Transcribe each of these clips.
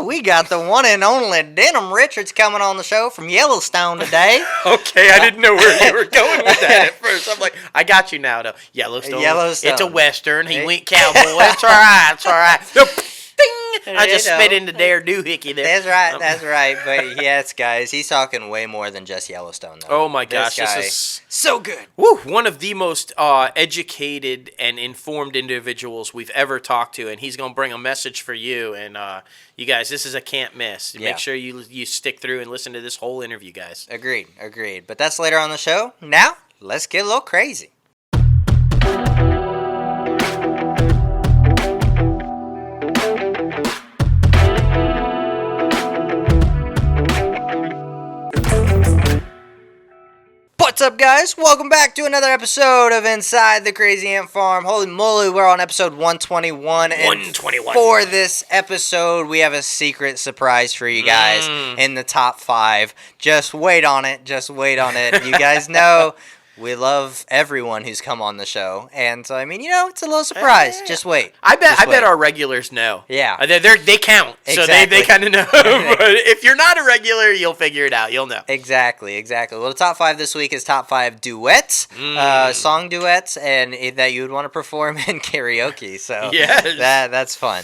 we got the one and only Denim Richards coming on the show from Yellowstone today. Okay, I didn't know where you were going with that at first. I'm like, I got you now, though. Yellowstone. It's a Western. He went cowboy. It's all right. It's all right. Ding! I just spit into their doohickey there. That's right. But yes, guys, he's talking way more than just Yellowstone, though. Oh, my gosh. This guy, is so good. Woo, one of the most educated and informed individuals we've ever talked to, and he's going to bring a message for you. And you guys, this is a can't miss. Yeah. Make sure you stick through and listen to this whole interview, guys. Agreed. But that's later on the show. Now, let's get a little crazy. What's up, guys? Welcome back to another episode of Inside the Crazy Ant Farm. Holy moly, we're on episode 121. And for this episode, we have a secret surprise for you guys in the top 5. Just wait on it. You guys know we love everyone who's come on the show. And so, I mean, it's a little surprise. Just wait. I bet our regulars know. Yeah. They count. Exactly. So they kind of know. But if you're not a regular, you'll figure it out. You'll know. Exactly. Well, the top 5 this week is top 5 duets, song duets, and that you would want to perform in karaoke. So yes. that's fun.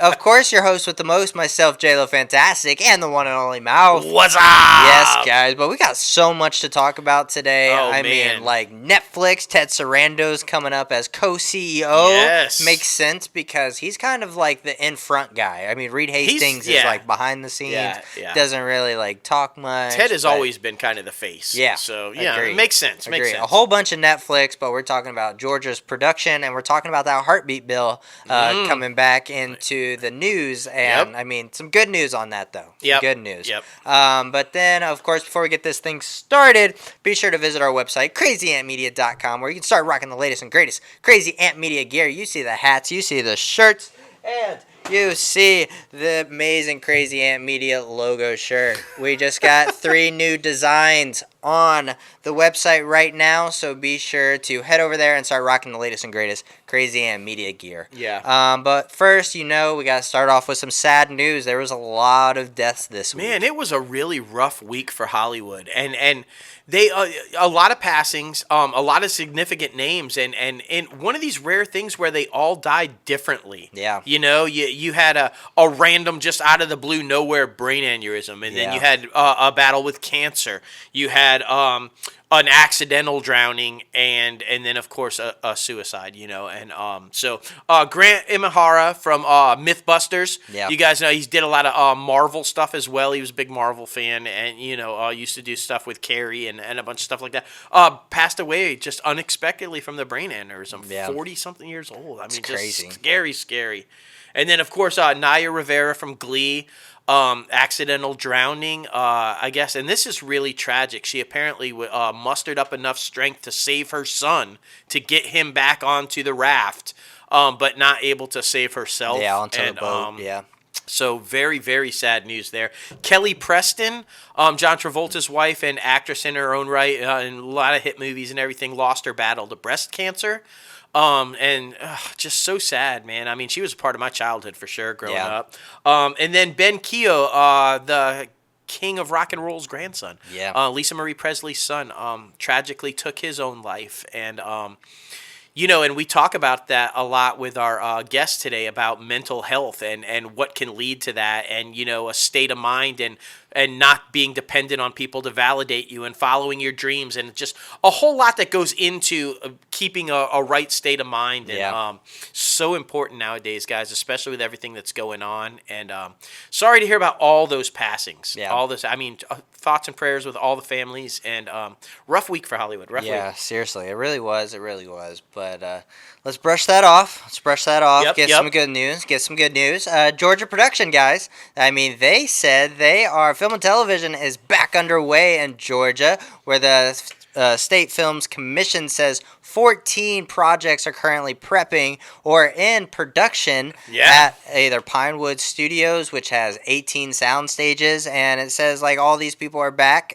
Of course, your host with the most, myself, JLo Fantastic, and the one and only Mouth. What's up? Yes, guys. But we got so much to talk about today. I mean, like Netflix, Ted Sarando's coming up as co-CEO. Yes. Makes sense because he's kind of like the in-front guy. I mean, Reed Hastings is like behind the scenes. Yeah. Doesn't really like talk much. Ted has always been kind of the face. Yeah. So, it makes sense. A whole bunch of Netflix, but we're talking about Georgia's production, and we're talking about that heartbeat bill coming back into the news. And, I mean, some good news on that, though. Yep. Good news. Yep. But then, of course, before we get this thing started, be sure to visit our website, crazyantmedia.com, where you can start rocking the latest and greatest Crazy Ant Media gear. You see the hats, you see the shirts, and you see the amazing Crazy Ant Media logo shirt. We just got 3 new designs on the website right now, so be sure to head over there and start rocking the latest and greatest Crazy Ant Media gear. Yeah. But first, we got to start off with some sad news. There was a lot of deaths this week. Man, it was a really rough week for Hollywood, and they a lot of passings, a lot of significant names, and one of these rare things where they all died differently. Yeah. You had a random, just out of the blue, nowhere brain aneurysm, and then you had a battle with cancer. You had an accidental drowning, and then of course a suicide. And so Grant Imahara from MythBusters. Yeah. You guys know he did a lot of Marvel stuff as well. He was a big Marvel fan, and used to do stuff with Carrie and a bunch of stuff like that. Passed away just unexpectedly from the brain aneurysm. Yeah. 40-something years old. I mean, crazy. Just scary. And then of course Naya Rivera from Glee. Accidental drowning, I guess, and this is really tragic. She apparently mustered up enough strength to save her son, to get him back onto the raft, but not able to save herself. Yeah, onto the boat, So very, very sad news there. Kelly Preston, John Travolta's wife and actress in her own right, in a lot of hit movies and everything, lost her battle to breast cancer. Just so sad, man. I mean, she was a part of my childhood for sure, growing up. And then Ben Keogh, the king of rock and roll's grandson, Lisa Marie Presley's son, tragically took his own life. And, and we talk about that a lot with our guest today about mental health and what can lead to that, and, a state of mind and not being dependent on people to validate you and following your dreams, and just a whole lot that goes into keeping a right state of mind. And so important nowadays, guys, especially with everything that's going on. And sorry to hear about all those passings. Yeah. All this, I mean, thoughts and prayers with all the families, and rough week for Hollywood. Rough week. Seriously, it really was. But let's brush that off. Get some good news. Georgia production, guys. I mean, they said Film and Television is back underway in Georgia, where the State Films Commission says 14 projects are currently prepping or in production at either Pinewood Studios, which has 18 sound stages, and it says like all these people are back.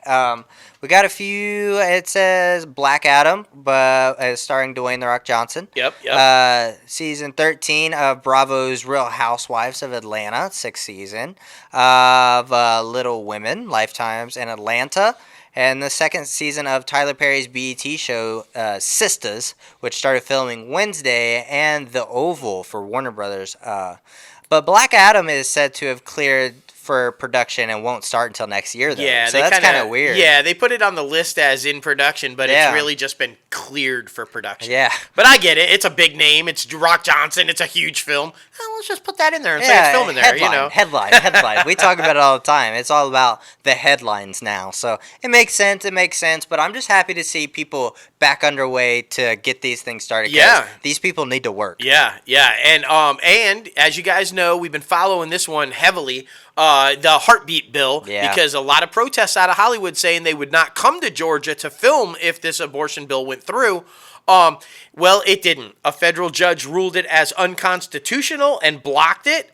We got a few. It says Black Adam, but starring Dwayne The Rock Johnson. Yep. Season 13 of Bravo's Real Housewives of Atlanta, 6th season of Little Women, Lifetimes in Atlanta. And the 2nd season of Tyler Perry's BET show, Sistas, which started filming Wednesday, and The Oval for Warner Brothers. But Black Adam is said to have cleared for production and won't start until next year, though. Yeah, so that's kind of weird. Yeah, they put it on the list as in production, but it's really just been cleared for production. Yeah. But I get it. It's a big name. It's Rock Johnson. It's a huge film. Well, let's just put that in there and say it's filming there, Headline. We talk about it all the time. It's all about the headlines now. So it makes sense. But I'm just happy to see people back underway to get these things started. Yeah. These people need to work. Yeah. And as you guys know, we've been following this one heavily. The heartbeat bill, because a lot of protests out of Hollywood saying they would not come to Georgia to film if this abortion bill went through. Well, it didn't. A federal judge ruled it as unconstitutional and blocked it.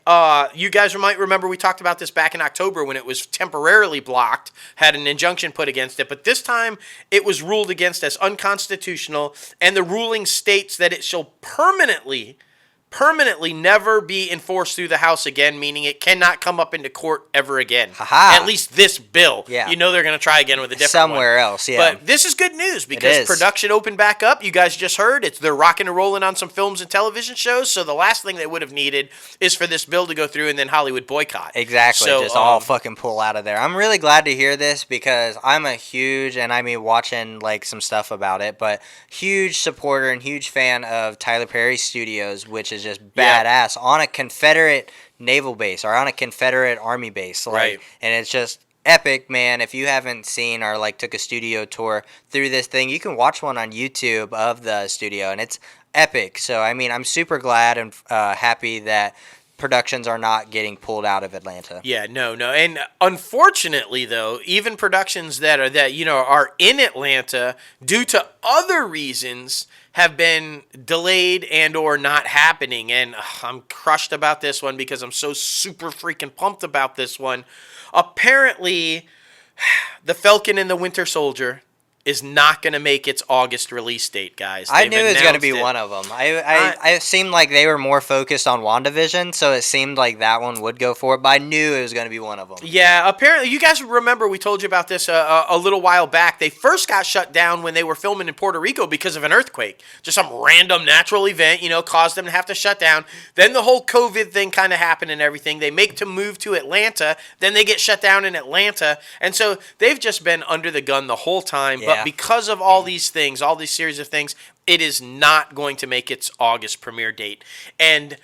You guys might remember we talked about this back in October when it was temporarily blocked, had an injunction put against it. But this time it was ruled against as unconstitutional, and the ruling states that it shall permanently never be enforced through the House again, meaning it cannot come up into court ever again. Aha. At least this bill. Yeah. You know they're going to try again with a different somewhere one. else, yeah. But this is good news because production opened back up. You guys just heard they're rocking and rolling on some films and television shows. So the last thing they would have needed is for this bill to go through and then Hollywood boycott. Exactly. So, just all fucking pull out of there. I'm really glad to hear this because I'm a huge, and I mean watching like some stuff about it, but huge supporter and huge fan of Tyler Perry Studios, which is just badass on a Confederate naval base or on a Confederate army base. And it's just epic, man. If you haven't seen or like took a studio tour through this thing, you can watch one on YouTube of the studio, and it's epic. So I mean, I'm super glad and happy that productions are not getting pulled out of Atlanta. Yeah, no. And unfortunately, though, even productions that are in Atlanta due to other reasons have been delayed and or not happening. And I'm crushed about this one because I'm so super freaking pumped about this one. Apparently, The Falcon and the Winter Soldier is not going to make its August release date, guys. I knew it was going to be one of them. It seemed like they were more focused on WandaVision, so it seemed like that one would go for it, but I knew it was going to be one of them. Yeah, apparently, you guys remember we told you about this a little while back. They first got shut down when they were filming in Puerto Rico because of an earthquake. Just some random natural event, caused them to have to shut down. Then the whole COVID thing kind of happened and everything. They make to move to Atlanta. Then they get shut down in Atlanta. And so they've just been under the gun the whole time. But because of all these things, all these series of things, it is not going to make its August premiere date. And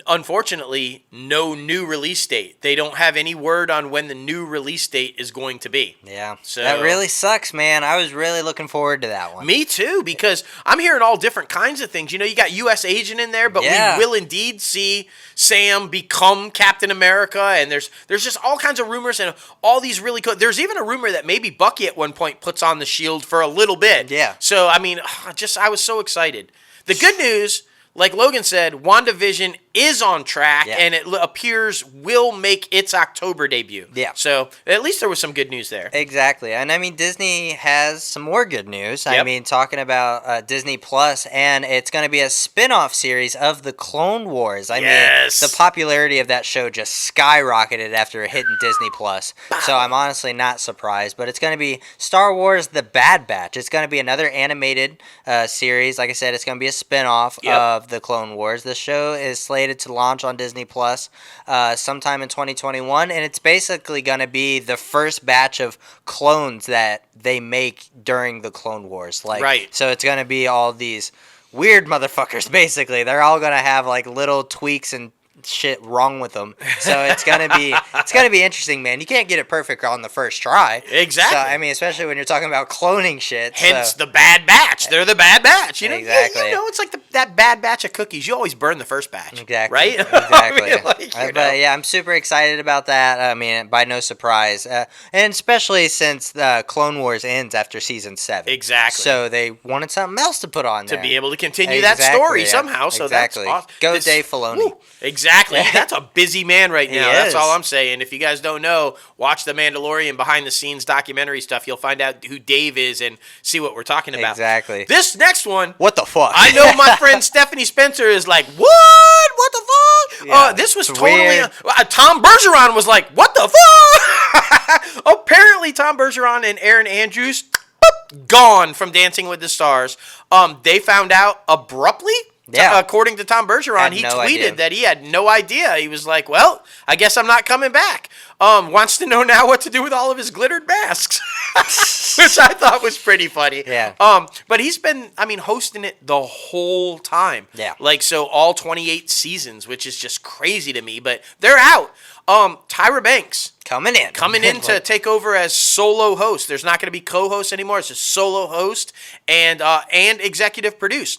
unfortunately, no new release date. They don't have any word on when the new release date is going to be. Yeah. So that really sucks, man. I was really looking forward to that one. Me too, because I'm hearing all different kinds of things. You got U.S. Agent in there, but we will indeed see Sam become Captain America, and there's just all kinds of rumors and all these really cool. There's even a rumor that maybe Bucky at one point puts on the shield for a little bit. Yeah. So, I mean, I was so excited. The good news, like Logan said, WandaVision is on track, and it appears will make its October debut. Yeah. So at least there was some good news there. Exactly. And I mean, Disney has some more good news. I mean, talking about Disney Plus, and it's going to be a spin-off series of the Clone Wars. I mean, the popularity of that show just skyrocketed after hitting Disney Plus. So I'm honestly not surprised. But it's going to be Star Wars The Bad Batch. It's going to be another animated series. Like I said, it's going to be a spin-off of the Clone Wars. The show is slated to launch on Disney Plus sometime in 2021, and it's basically going to be the first batch of clones that they make during the Clone Wars. So it's going to be all these weird motherfuckers, basically. They're all going to have like little tweaks and shit wrong with them. So it's gonna be interesting, man. You can't get it perfect on the first try. Exactly. So I mean, especially when you're talking about cloning shit. Hence the Bad Batch. They're the Bad Batch. You know, Exactly. you know, it's like that bad batch of cookies. You always burn the first batch. Exactly. Right? Exactly. I mean, like, you know. But yeah, I'm super excited about that. I mean, by no surprise, and especially since Clone Wars ends after season 7. Exactly. So they wanted something else to put on To there. be able to continue that story somehow. So exactly. that's awesome. Go Dave Filoni. Exactly. That's a busy man right now. He That's is. all I'm saying. If you guys don't know, watch the Mandalorian behind the scenes documentary stuff. You'll find out who Dave is and see what we're talking about. Exactly. This next one. What the fuck? I know my friend Stephanie Spencer is like, what? What the fuck? Yeah, This was it's totally. weird. Tom Bergeron was like, what the fuck? Apparently, Tom Bergeron and Aaron Andrews gone from Dancing with the Stars. They found out abruptly. Yeah. According to Tom Bergeron, he no tweeted idea. that he had no idea. He was like, well, I guess I'm not coming back. Wants to know now what to do with all of his glittered masks. Which I thought was pretty funny. Yeah. But he's been, hosting it the whole time. Yeah. Like, so all 28 seasons, which is just crazy to me. But they're out. Tyra Banks Coming in to take over as solo host. There's not going to be co-host anymore. It's a solo host and executive produce.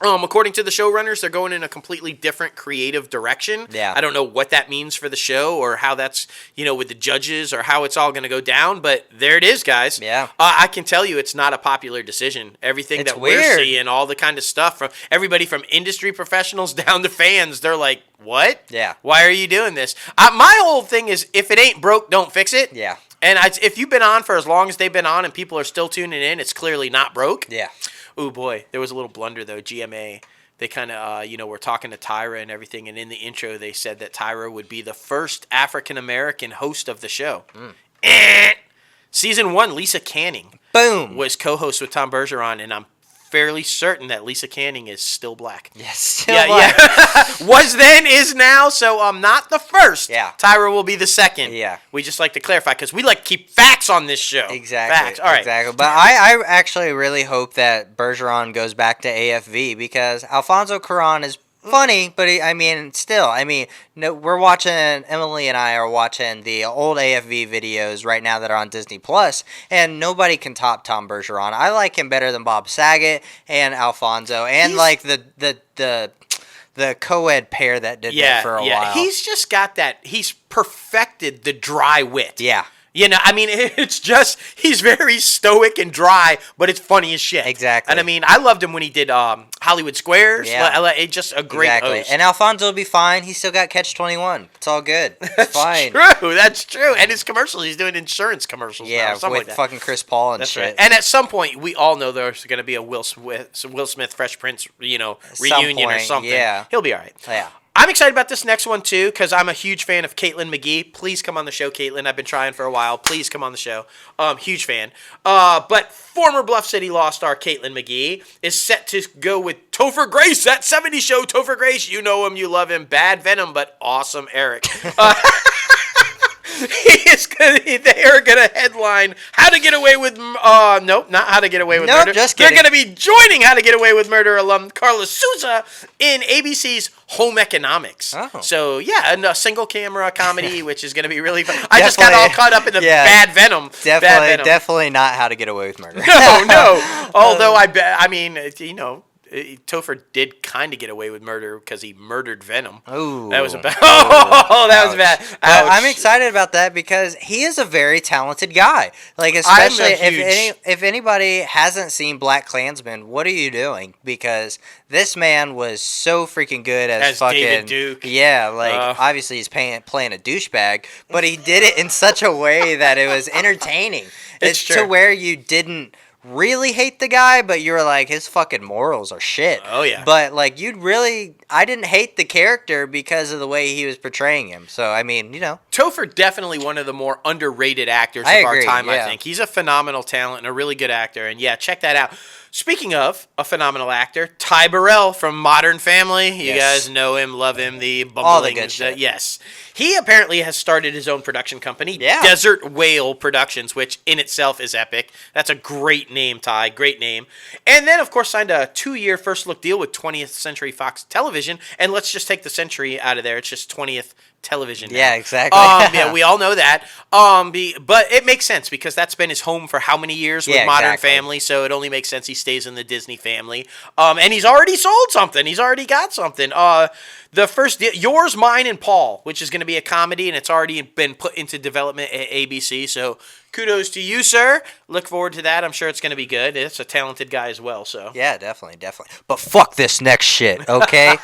According to the showrunners, they're going in a completely different creative direction. Yeah. I don't know what that means for the show or how that's, with the judges or how it's all going to go down, but there it is, guys. Yeah. I can tell you it's not a popular decision. Everything It's that we're weird. seeing, all the kind of stuff from everybody from industry professionals down to fans, they're like, what? Yeah. Why are you doing this? My whole thing is if it ain't broke, don't fix it. Yeah. And if you've been on for as long as they've been on and people are still tuning in, it's clearly not broke. Yeah. Oh boy, there was a little blunder though. GMA, they kind of, were talking to Tyra and everything, and in the intro they said that Tyra would be the first African American host of the show. Season 1, Lisa Canning Boom. was co-host with Tom Bergeron, and I'm fairly certain that Lisa Canning is still black. Yes. Still Yeah, black. yeah. Was then, is now, so I'm not the first. Yeah. Tyra will be the second. Yeah. We just like to clarify, because we like to keep facts on this show. Exactly. Facts. All right. Exactly. But I actually really hope that Bergeron goes back to AFV because Alfonso Cuarón is funny, but we're watching, Emily and I are watching the old AFV videos right now that are on Disney Plus, and nobody can top Tom Bergeron. I like him better than Bob Saget and Alfonso, and like the co-ed pair that did that for a while. He's just got that. He's perfected the dry wit. Yeah. It's just, he's very stoic and dry, but it's funny as shit. Exactly. And I loved him when he did Hollywood Squares. Yeah. It's just a great host. And Alfonso will be fine. He's still got Catch 21. It's all good. It's fine. That's true. And his commercials, he's doing insurance commercials now. Yeah, Something with like that. fucking Chris Paul and That's shit. right. And at some point, we all know there's going to be a Will Smith Fresh Prince, reunion or point, something. yeah. He'll be all right. Yeah. I'm excited about this next one, too, because I'm a huge fan of Caitlin McGee. Please come on the show, Caitlin. I've been trying for a while. Please come on the show. Huge fan. But former Bluff City Law star Caitlin McGee is set to go with Topher Grace, that 70s show. Topher Grace, you know him, you love him. Bad Venom, but awesome Eric. They are going to headline How to Get Away with nope, not How to Get Away with Nope, Murder. just They're kidding. going to be joining How to Get Away with Murder alum Carla Souza in ABC's Home Economics. Oh. So yeah, and a single camera comedy, which is going to be really fun. I just got all caught up in the Bad Venom. Definitely not How to Get Away with Murder. No. Although Topher did kind of get away with murder because he murdered Venom. Ooh. That was bad. Oh, that was bad. But Ouch. I'm excited about that because he is a very talented guy. Like, especially if anybody hasn't seen Black Klansman, what are you doing? Because this man was so freaking good as fucking David Duke. Yeah, obviously he's playing a douchebag, but he did it in such a way that it was entertaining. It's to true. where you didn't really hate the guy, but you were like, his fucking morals are shit. Oh, yeah. But like, I didn't hate the character because of the way he was portraying him. So I mean, Topher, definitely one of the more underrated actors I of our agree, time, yeah. I think. He's a phenomenal talent and a really good actor. And yeah, check that out. Speaking of a phenomenal actor, Ty Burrell from Modern Family. You Yes. guys know him, love him, the bumbling. All the good shit. Yes. He apparently has started his own production company, Yeah. Desert Whale Productions, which in itself is epic. That's a great name, Ty. Great name. And then, of course, signed a 2-year first look deal with 20th Century Fox Television. And let's just take the century out of there. It's just 20th Television now. Yeah, exactly. Yeah, we all know that. But it makes sense because that's been his home for how many years with Yeah, Modern exactly. Family, so it only makes sense he stays in the Disney family. And he's already sold something. He's already got something. The first Yours, Mine, and Paul, which is going to be a comedy, and it's already been put into development at ABC, so kudos to you, sir. Look forward to that. I'm sure it's going to be good. It's a talented guy as well, so. Yeah, definitely. But fuck this next shit, okay?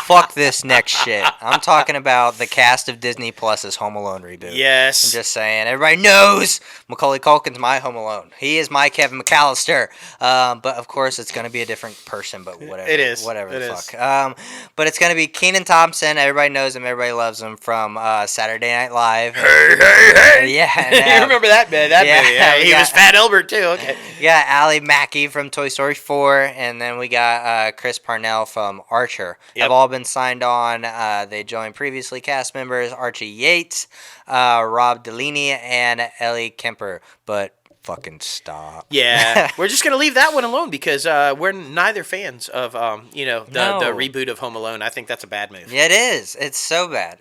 Fuck this next shit. I'm talking about the cast of Disney Plus's Home Alone reboot. Yes. I'm just saying. Everybody knows Macaulay Culkin's my Home Alone. He is my Kevin McAllister. But of course, it's going to be a different person. But whatever. It is. Whatever It the is. fuck. But it's going to be Kenan Thompson. Everybody knows him. Everybody loves him from Saturday Night Live. Hey. Yeah. You remember that movie? Yeah, he was Fat Albert too. Okay. We got Ally Mackey from Toy Story 4, and then we got Chris Parnell from Archer. Yep. Have all been signed on. They joined previously cast members Archie Yates, Rob Delaney, and Ellie Kemper. But fucking stop. Yeah, we're just gonna leave that one alone because we're neither fans of the reboot of Home Alone. I think that's a bad move. Yeah, it is. It's so bad.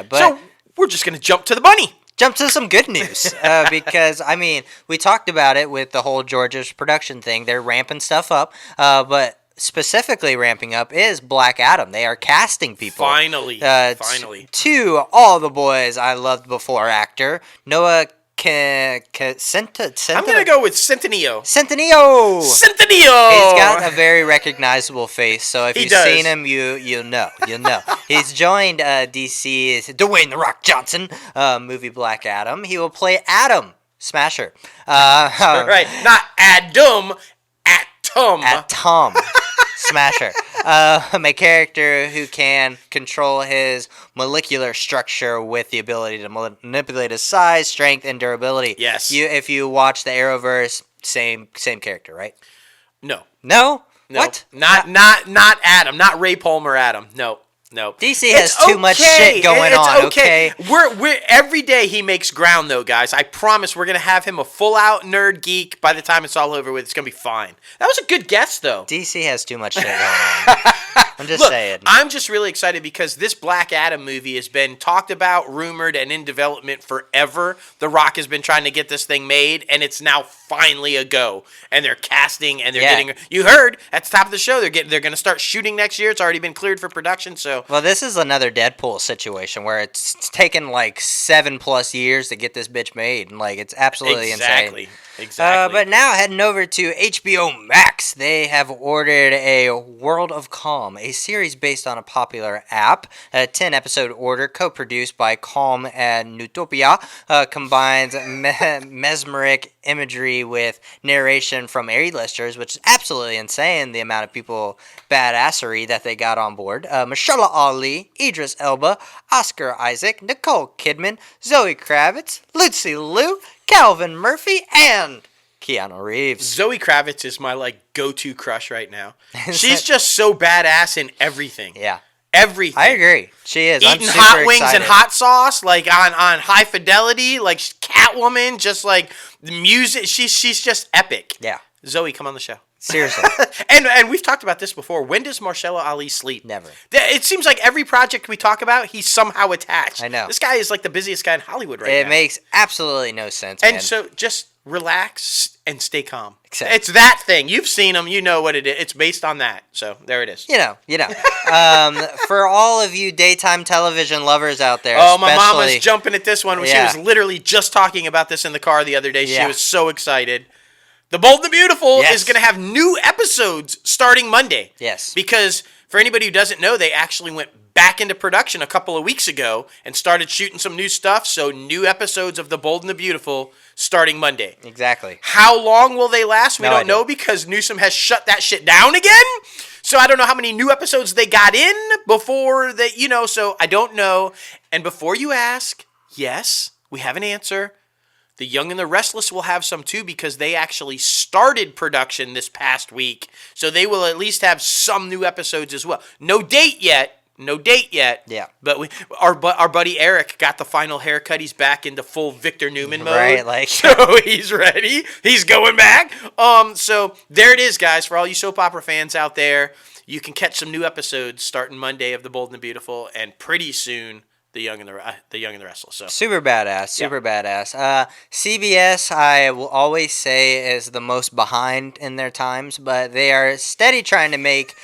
But So we're just gonna jump to the bunny. jump to some good news because I mean we talked about it with the whole Georgia's production thing. They're ramping stuff up, but specifically ramping up is Black Adam. They are casting people. Finally. To all the boys I loved before actor Noah I'm gonna go with Centineo. Centineo. Centineo. He's got a very recognizable face, so if He you've does. seen him, you'll know. He's joined DC's Dwayne the Rock Johnson movie Black Adam. He will play Adam Smasher. Right, not Adam. Tom Smasher. A character who can control his molecular structure with the ability to manipulate his size, strength, and durability. Yes. If you watch the Arrowverse, same character, right? No. No? No. What? Not Adam. Not Ray Palmer Adam. No. DC has too much shit going on, okay? We're every day he makes ground though, guys. I promise we're gonna have him a full out nerd geek by the time it's all over with. It's gonna be fine. That was a good guess though. DC has too much shit going on. I'm just saying. I'm just really excited because this Black Adam movie has been talked about, rumored, and in development forever. The Rock has been trying to get this thing made, and it's now finally a go. And they're casting, and they're getting. You heard at the top of the show they're going to start shooting next year. It's already been cleared for production. So well, this is another Deadpool situation where it's taken like 7+ years to get this bitch made, and like it's absolutely insane. Exactly. But now heading over to HBO Max, they have ordered a World of Calm, a series based on a popular app. A 10-episode order, co-produced by Calm and Newtopia, combines mesmeric imagery with narration from A-listers, which is absolutely insane, the amount of people badassery that they got on board. Mahershala Ali, Idris Elba, Oscar Isaac, Nicole Kidman, Zoe Kravitz, Lucy Liu, Calvin Murphy, and Keanu Reeves. Zoe Kravitz is my go-to crush right now. She's just so badass in everything. Yeah. Everything. I agree. She is. Eating hot wings and hot sauce, like on High Fidelity, like Catwoman, just like the music. She's just epic. Yeah. Zoe, come on the show. Seriously. and we've talked about this before. When does Mahershala Ali sleep? Never. It seems like every project we talk about, he's somehow attached. I know. This guy is like the busiest guy in Hollywood right now. It makes absolutely no sense, And man. so just relax and stay calm. Exactly. It's that thing. You've seen him. You know what it is. It's based on that. So there it is. You know. For all of you daytime television lovers out there, Oh, my mom especially- was jumping at this one. Yeah. She was literally just talking about this in the car the other day. She Yeah. was so excited. The Bold and the Beautiful Yes. is going to have new episodes starting Monday. Yes. Because for anybody who doesn't know, they actually went back into production a couple of weeks ago and started shooting some new stuff. So new episodes of The Bold and the Beautiful starting Monday. Exactly. How long will they last? We No don't idea. know because Newsom has shut that shit down again. So I don't know how many new episodes they got in before they, so I don't know. And before you ask, yes, we have an answer. The Young and the Restless will have some too because they actually started production this past week. So they will at least have some new episodes as well. No date yet. No date yet. Yeah. But our buddy Eric got the final haircut. He's back into full Victor Newman mode. Right, like so he's ready. He's going back. So there it is, guys. For all you soap opera fans out there, you can catch some new episodes starting Monday of The Bold and the Beautiful, and pretty soon The Young and the Restless. So super badass, super badass. CBS, I will always say, is the most behind in their times, but they are steady trying to make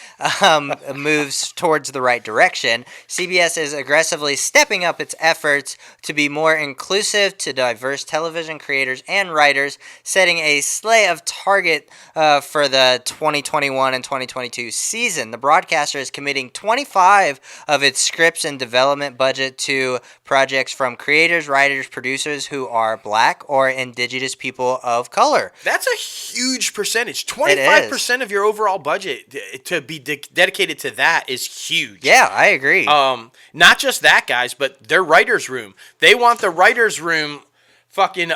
moves towards the right direction. CBS is aggressively stepping up its efforts to be more inclusive to diverse television creators and writers, setting a slate of target for the 2021 and 2022 season. The broadcaster is committing 25 of its scripts and development budget to projects from creators, writers, producers who are Black or Indigenous people of color. That's a huge percentage. 25% of your overall budget to be dedicated to that is huge. Yeah, I agree. Not just that, guys, but their writer's room. They want the writer's room fucking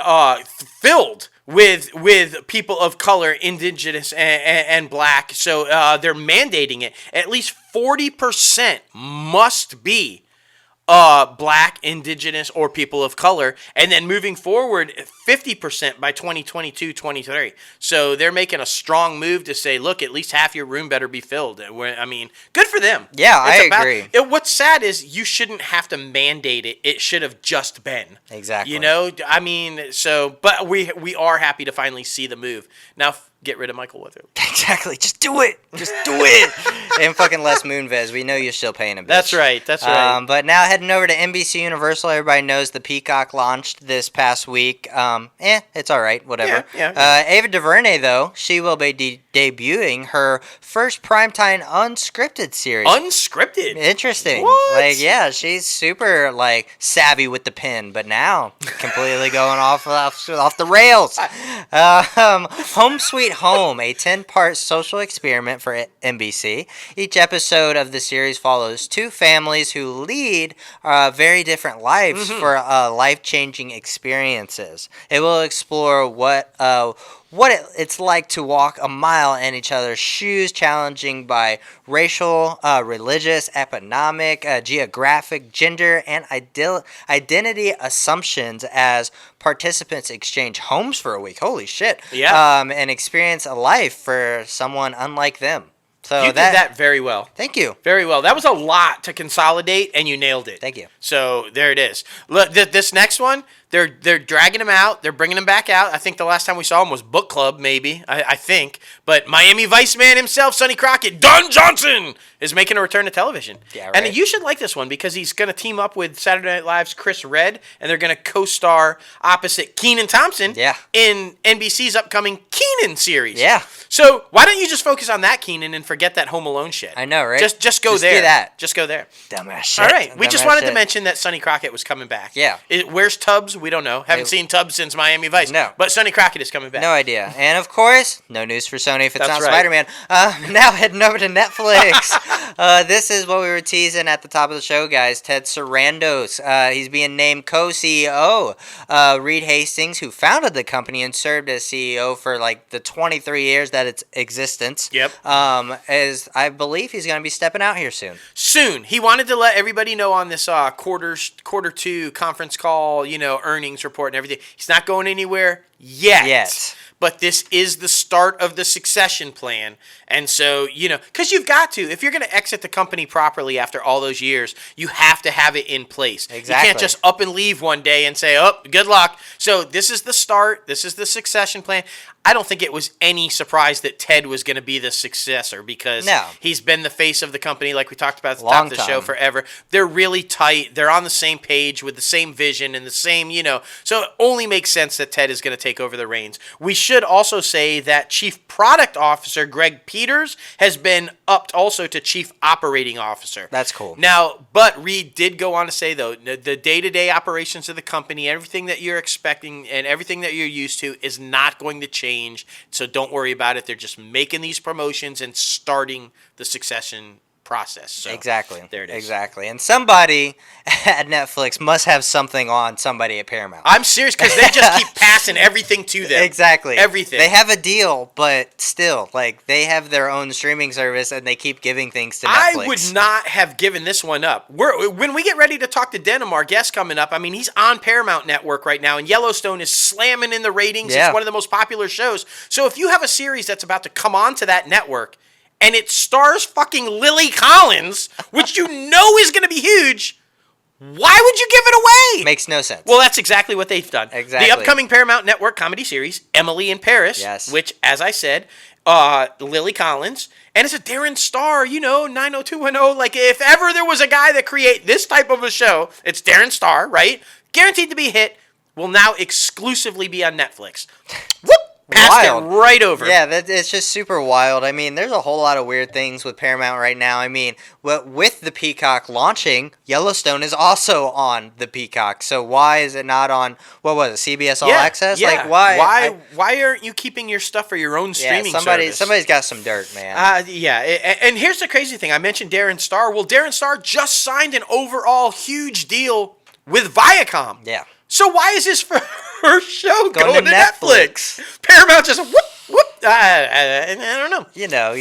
filled with people of color, Indigenous and Black. So they're mandating it. At least 40% must be Black, Indigenous, or people of color, and then moving forward, 50% by 2022, 23. So they're making a strong move to say, look, at least half your room better be filled. I mean, good for them. Yeah, I agree. What's sad is you shouldn't have to mandate it. It should have just been. Exactly. You know, I mean, so, but we are happy to finally see the move. Now, get rid of Michael Witherspoon. Exactly. Just do it. Just do it. And fucking Les Moonves. We know you're still paying him. That's right. That's right. But now heading over to NBC Universal. Everybody knows the Peacock launched this past week. It's all right. Whatever. Yeah. Ava DuVernay, though, she will be debuting her first primetime unscripted series. Unscripted? Interesting. What? Like, yeah, she's super, like, savvy with the pen, but now completely going off the rails. Home Sweet Home, a 10-part social experiment for NBC. Each episode of the series follows two families who lead very different lives for life-changing experiences. It will explore what it's like to walk a mile in each other's shoes, challenging by racial, religious, economic, geographic, gender, and identity assumptions as participants exchange homes for a week. Holy shit. Yeah. And experience a life for someone unlike them. So you did that very well. Thank you. Very well. That was a lot to consolidate, and you nailed it. Thank you. So there it is. Look, this next one, they're dragging him out. They're bringing him back out. I think the last time we saw him was Book Club, maybe. I think. But Miami Vice man himself, Sonny Crockett, Don Johnson, is making a return to television. Yeah, right. And you should like this one because he's going to team up with Saturday Night Live's Chris Redd, and they're going to co-star opposite Kenan Thompson in NBC's upcoming Kenan series. Yeah. So why don't you just focus on that, Kenan, and forget that Home Alone shit? I know, right? Just go there. Do that. Just go there. Dumbass shit. All right. We just Dumbass wanted shit. to mention that Sonny Crockett was coming back. Yeah. Where's Tubbs? We don't know. Haven't seen Tubbs since Miami Vice. No. But Sonny Crockett is coming back. No idea. And of course, no news for Sony if it's That's not right. Spider-Man. Now heading over to Netflix. This is what we were teasing at the top of the show, guys. Ted Sarandos. He's being named co-CEO. Reed Hastings, who founded the company and served as CEO for like the 23 years that it's existence. Yep. Is I believe he's going to be stepping out here soon. Soon. He wanted to let everybody know on this quarter two conference call, earnings report and everything. He's not going anywhere yet. But this is the start of the succession plan. And so, because you've got to. If you're going to exit the company properly after all those years, you have to have it in place. Exactly. You can't just up and leave one day and say, oh, good luck. So this is the start. This is the succession plan. I don't think it was any surprise that Ted was going to be the successor because he's been the face of the company, like we talked about at the top of the show, forever. They're really tight. They're on the same page with the same vision and the same, So it only makes sense that Ted is going to take over the reins. We should also say that Chief Product Officer Greg Peters has been upped also to Chief Operating Officer. That's cool. Now, but Reed did go on to say, though, the day-to-day operations of the company, everything that you're expecting and everything that you're used to is not going to change. So don't worry about it. They're just making these promotions and starting the succession process. So Exactly. there it is. Exactly. And somebody at Netflix must have something on somebody at Paramount. I'm serious because they just keep passing everything to them. Exactly. Everything. They have a deal, but still, like, they have their own streaming service and they keep giving things to Netflix. I would not have given this one up. When we get ready to talk to Denim, our guest coming up, I mean, he's on Paramount Network right now, and Yellowstone is slamming in the ratings. Yeah. It's one of the most popular shows. So if you have a series that's about to come on to that network, and it stars fucking Lily Collins, which you know is going to be huge, why would you give it away? Makes no sense. Well, that's exactly what they've done. Exactly. The upcoming Paramount Network comedy series, Emily in Paris, Yes. which, as I said, Lily Collins, and it's a Darren Star, 90210. Like, if ever there was a guy that create this type of a show, it's Darren Star, right? Guaranteed to be a hit, will now exclusively be on Netflix. Whoop! Passed it right over. Yeah, it's just super wild. I mean, there's a whole lot of weird things with Paramount right now. I mean, with the Peacock launching, Yellowstone is also on the Peacock. So why is it not on, what was it, CBS All Access? Yeah. Like, why? Why aren't you keeping your stuff for your own streaming service? Somebody's got some dirt, man. And here's the crazy thing. I mentioned Darren Star. Well, Darren Star just signed an overall huge deal with Viacom. Yeah. So why is his first show going to Netflix? Netflix? Paramount just whoop. I don't know. You know.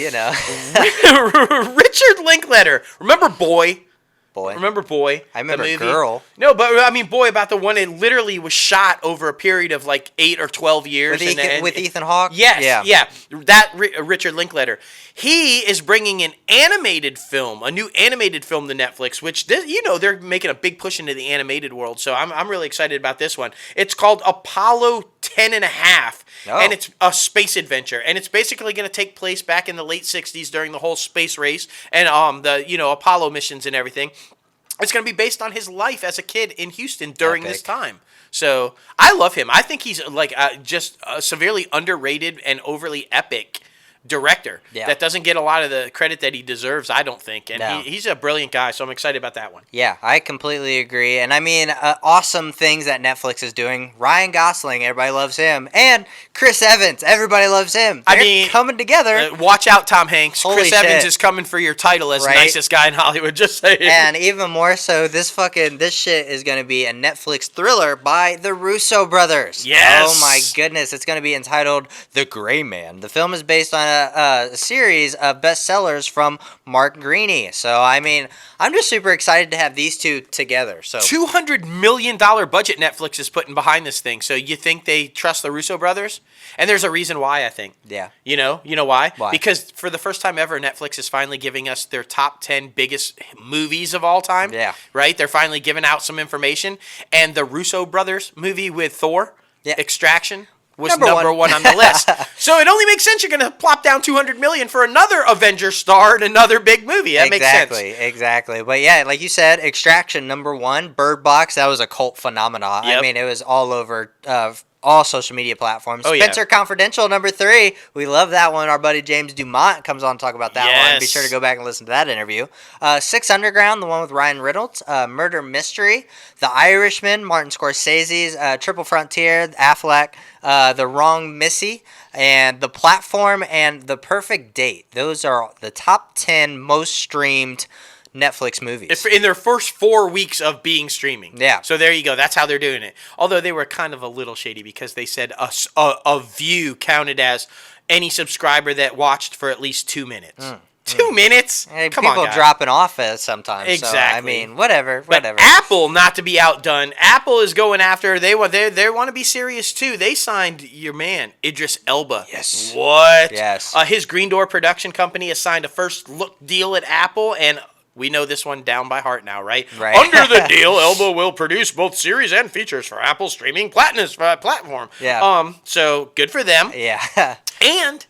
Richard Linklater. Remember Boy? Remember Boy? I remember the movie? Girl. No, but I mean Boy, about the one that literally was shot over a period of like 8 or 12 years. With Ethan Hawke? Yes, yeah. That Richard Linklater. He is bringing an animated film, a new animated film to Netflix, which, they're making a big push into the animated world. So I'm really excited about this one. It's called Apollo 10 and a half. Oh. And it's a space adventure. And it's basically going to take place back in the late 60s during the whole space race and the Apollo missions and everything. It's going to be based on his life as a kid in Houston during this time. So I love him. I think he's like just a severely underrated and overly epic director that doesn't get a lot of the credit that he deserves, I don't think. And he's a brilliant guy, so I'm excited about that one. Yeah, I completely agree. And I mean, awesome things that Netflix is doing. Ryan Gosling, everybody loves him. And Chris Evans, everybody loves him. They're coming together. Watch out, Tom Hanks. Holy Chris Evans shit. is coming for your title as nicest guy in Hollywood, just saying. And even more so, this shit is going to be a Netflix thriller by the Russo brothers. Yes. Oh my goodness. It's going to be entitled The Gray Man. The film is based on a series of bestsellers from Mark Greaney. So, I mean, I'm just super excited to have these two together. So $200 million budget Netflix is putting behind this thing. So you think they trust the Russo brothers? And there's a reason why, I think. Yeah. You know why? Why? Because for the first time ever, Netflix is finally giving us their top 10 biggest movies of all time. Yeah. Right? They're finally giving out some information. And the Russo brothers movie with Thor, Extraction, was number one on the list. So it only makes sense you're going to plop down $200 million for another Avenger star in another big movie. That makes sense. Exactly. But yeah, like you said, Extraction, number one. Bird Box, that was a cult phenomenon. Yep. I mean, it was all over all social media platforms. Oh, Spencer Confidential, number 3. We love that one. Our buddy James Dumont comes on to talk about that one. Be sure to go back and listen to that interview. Six Underground, the one with Ryan Reynolds. Murder Mystery. The Irishman, Martin Scorsese's. Triple Frontier, Affleck. The Wrong Missy. And The Platform and The Perfect Date. Those are the top 10 most streamed Netflix movies. In their first 4 weeks of being streaming. Yeah. So there you go. That's how they're doing it. Although they were kind of a little shady because they said a view counted as any subscriber that watched for at least 2 minutes. 2 minutes? Hey, Come on, people guys. dropping off sometimes. Exactly. So, I mean, whatever. But Apple, not to be outdone, Apple is going after. They want to be serious too. They signed your man Idris Elba. Yes. What? Yes. His Green Door production company has signed a first look deal at Apple, and we know this one down by heart now, right? Right. Under the deal, Elba will produce both series and features for Apple's streaming platform. Yeah. So good for them. Yeah. And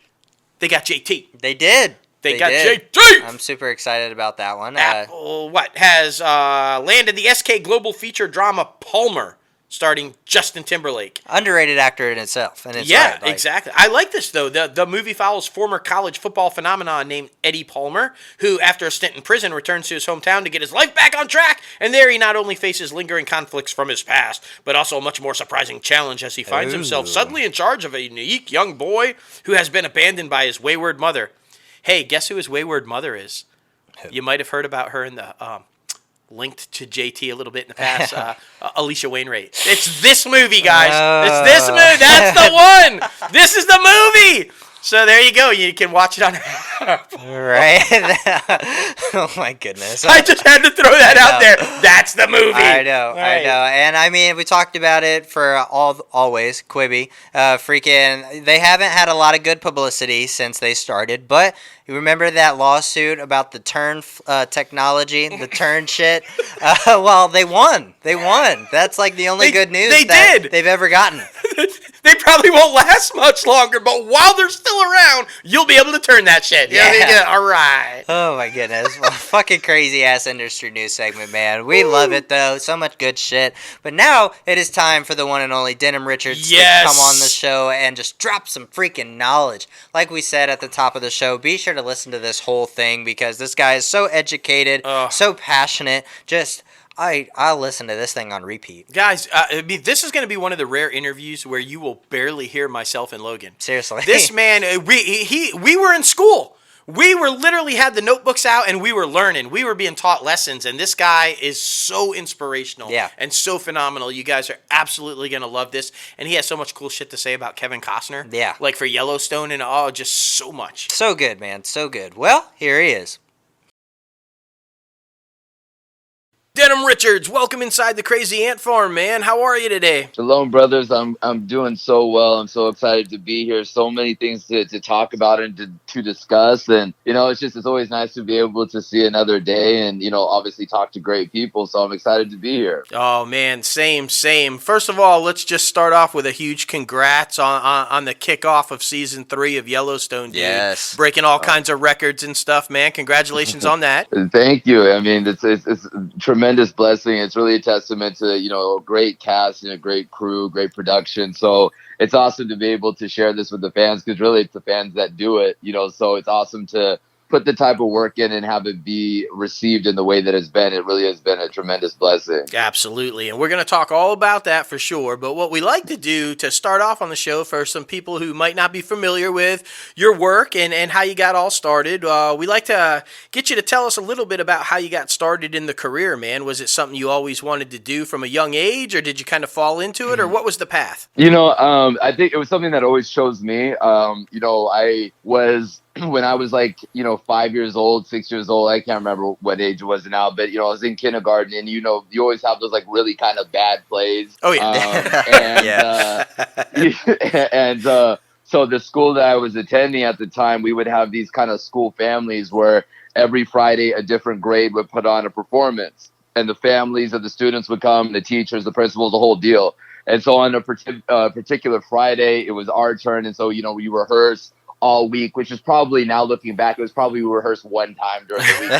they got JT. They did. They got did. JT. I'm super excited about that one. Apple, has landed the SK Global feature drama Palmer, starring Justin Timberlake. Underrated actor in itself. And Exactly. I like this, though. The movie follows former college football phenomenon named Eddie Palmer, who, after a stint in prison, returns to his hometown to get his life back on track. And there he not only faces lingering conflicts from his past, but also a much more surprising challenge as he finds himself suddenly in charge of a unique young boy who has been abandoned by his wayward mother. Hey, guess who his wayward mother is? You might have heard about her in the linked to JT a little bit in the past. Alicia Wainwright. It's this movie, guys. It's this movie. That's the one. This is the movie. So there you go. You can watch it on. Right? Oh my goodness. I just had to throw that out there. That's the movie. I know. And I mean, we talked about it for always Quibi. Freaking, they haven't had a lot of good publicity since they started, but you remember that lawsuit about the turn technology, the turn shit? Well, they won. They won. That's like the only good news they've ever gotten. They probably won't last much longer, but while they're still around, you'll be able to turn that shit. Yeah. All right. Oh, my goodness. Well, fucking crazy-ass industry news segment, man. We love it, though. So much good shit. But now it is time for the one and only Denim Richards to come on the show and just drop some freaking knowledge. Like we said at the top of the show, be sure to listen to this whole thing because this guy is so educated, so passionate, just... I'll listen to this thing on repeat. Guys, I mean, this is going to be one of the rare interviews where you will barely hear myself and Logan. Seriously. This man, we were in school. We were literally had the notebooks out and we were learning. We were being taught lessons, and this guy is so inspirational and so phenomenal. You guys are absolutely going to love this. And he has so much cool shit to say about Kevin Costner. Yeah. Like for Yellowstone and just so much. So good, man. So good. Well, here he is. Denim Richards, welcome inside the Crazy Ant Farm, man. How are you today? Shalom, brothers. I'm doing so well. I'm so excited to be here. So many things to talk about and to discuss. And, it's always nice to be able to see another day and, obviously talk to great people. So I'm excited to be here. Oh, man. Same. First of all, let's just start off with a huge congrats on the kickoff of season 3 of Yellowstone, dude. Yes. Breaking all kinds of records and stuff, man. Congratulations on that. Thank you. I mean, it's tremendous blessing. It's really a testament to a great cast and a great crew, great production. So it's awesome to be able to share this with the fans because really it's the fans that do it. So it's awesome to put the type of work in and have it be received in the way that it's been. It really has been a tremendous blessing. Absolutely. And we're going to talk all about that for sure. But what we like to do to start off on the show for some people who might not be familiar with your work and how you got all started, we like to get you to tell us a little bit about how you got started in the career, man. Was it something you always wanted to do from a young age, or did you kind of fall into it, or what was the path? I think it was something that always chose me. I was... when I was 5 years old, 6 years old, I can't remember what age it was now, but, I was in kindergarten and, you always have those really kind of bad plays. Oh, yeah. So the school that I was attending at the time, we would have these kind of school families where every Friday a different grade would put on a performance and the families of the students would come, the teachers, the principals, the whole deal. And so on a particular Friday, it was our turn. And so, we rehearsed all week, which is probably, now looking back, it was probably we rehearsed one time during the week.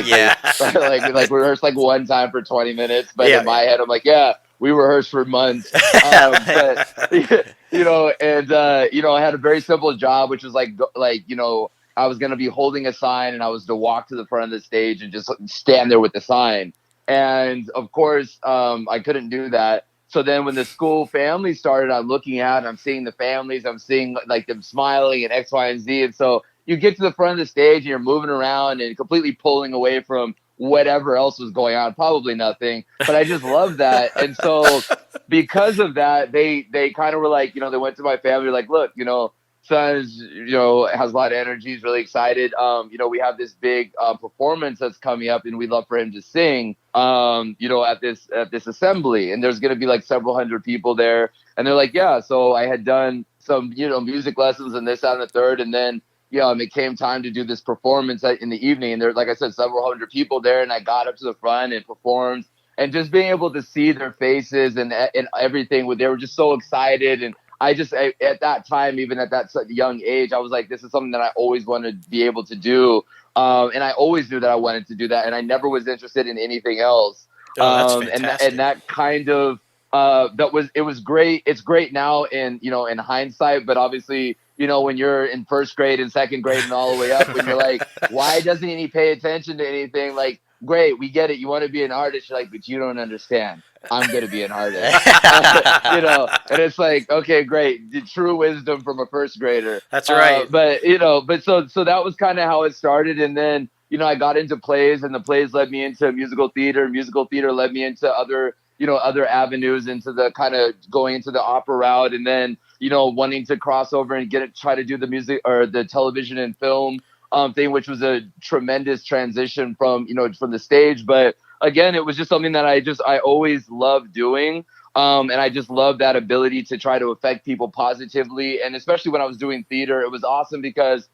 Yeah. like we rehearsed one time for 20 minutes. But in my head, I'm like, yeah, we rehearsed for months. But I had a very simple job, which was I was going to be holding a sign and I was to walk to the front of the stage and just stand there with the sign. And of course, I couldn't do that. So then when the school family started, I'm looking out and I'm seeing the families, I'm seeing them smiling and X, Y, and Z. And so you get to the front of the stage and you're moving around and completely pulling away from whatever else was going on, probably nothing. But I just love that. And so because of that, they kind of were they went to my family look, son is, has a lot of energy. He's really excited. We have this big performance that's coming up and we'd love for him to sing, at this assembly. And there's going to be several hundred people there. And they're like, yeah. So I had done some, music lessons and this, that, and the third. And then, it came time to do this performance in the evening. And there, like I said, several hundred people there. And I got up to the front and performed. And just being able to see their faces and everything, they were just so excited. And at that time, even at that young age, I was like, this is something that I always wanted to be able to do. And I always knew that I wanted to do that. And I never was interested in anything else. Oh, that's fantastic. And that kind of, it was great. It's great now in hindsight, but obviously, when you're in first grade and second grade and all the way up, when you're like, why doesn't he pay attention to anything? Great, we get it. You want to be an artist. You're like, but you don't understand. I'm going to be an artist. And it's okay, great. The true wisdom from a first grader. That's right. So that was kind of how it started. And then, I got into plays, and the plays led me into musical theater. Musical theater led me into other avenues, into the kind of going into the opera route, and then, wanting to cross over and try to do the music or the television and film thing, which was a tremendous transition from the stage. But again, it was just something that I always loved doing. And I just love that ability to try to affect people positively. And especially when I was doing theater, it was awesome because,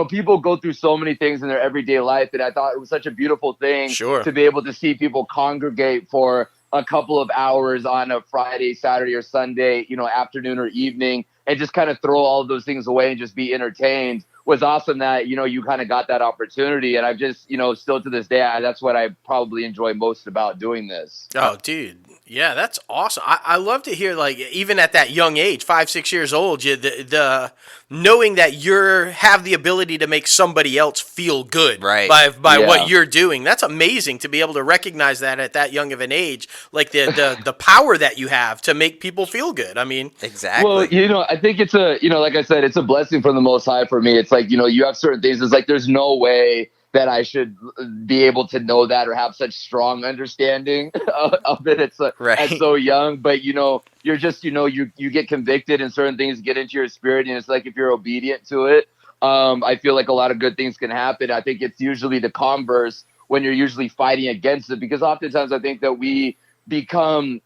people go through so many things in their everyday life. And I thought it was such a beautiful thing Sure. to be able to see people congregate for a couple of hours on a Friday, Saturday, or Sunday, afternoon or evening, and just kind of throw all of those things away and just be entertained. Was awesome that, you kind of got that opportunity. And I've just, still to this day, that's what I probably enjoy most about doing this. Oh, dude. Yeah, that's awesome. I love to hear, like, even at that young age, 5, 6 years old, the knowing that have the ability to make somebody else feel good Right. by Yeah. what you're doing. That's amazing to be able to recognize that at that young of an age, like the power that you have to make people feel good. I mean, Exactly. Well, I think it's like I said, it's a blessing from the Most High for me. It's like, you have certain things. It's like, there's no way that I should be able to know that or have such strong understanding of it. It's Right. at so young, but you're just, you get convicted and certain things get into your spirit. And it's like, if you're obedient to it, I feel like a lot of good things can happen. I think it's usually the converse when you're usually fighting against it, because oftentimes I think that we become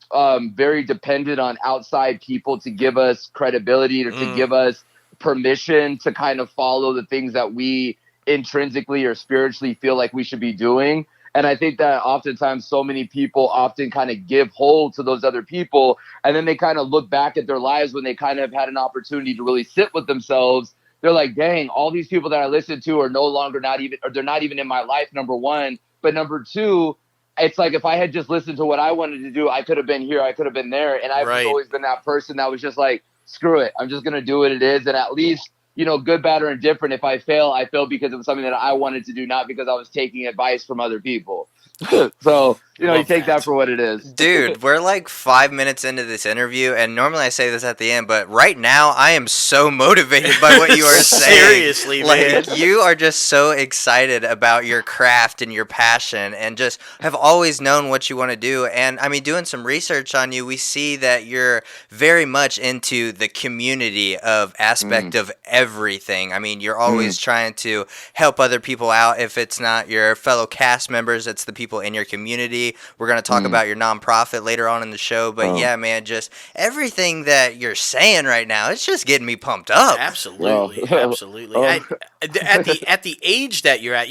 very dependent on outside people to give us credibility or to give us permission to kind of follow the things that we intrinsically or spiritually feel like we should be doing. And I think that oftentimes so many people often kind of give hold to those other people, and then they kind of look back at their lives when they kind of had an opportunity to really sit with themselves. They're like, dang, all these people that I listened to are no longer they're not even in my life, number one. But number two, it's like, if I had just listened to what I wanted to do, I could have been here, I could have been there. And I've just Right. always been that person that was just like, screw it, I'm just going to do what it is. And at least, good, bad, or indifferent, if I fail because it was something that I wanted to do, not because I was taking advice from other people. So, you Love take that. that for what it is. Dude, we're like 5 minutes into this interview, and normally I say this at the end, but right now I am so motivated by what you are saying. Seriously, man. Like, you are just so excited about your craft and your passion, and just have always known what you want to do. And I mean, doing some research on you, we see that you're very much into the community of aspect of everything. I mean, you're always trying to help other people out. If it's not your fellow cast members, it's the people in your community. We're going to talk about your nonprofit later on in the show, but yeah, man, just everything that you're saying right now, it's just getting me pumped up. Absolutely, Well, absolutely. At the age that you're at,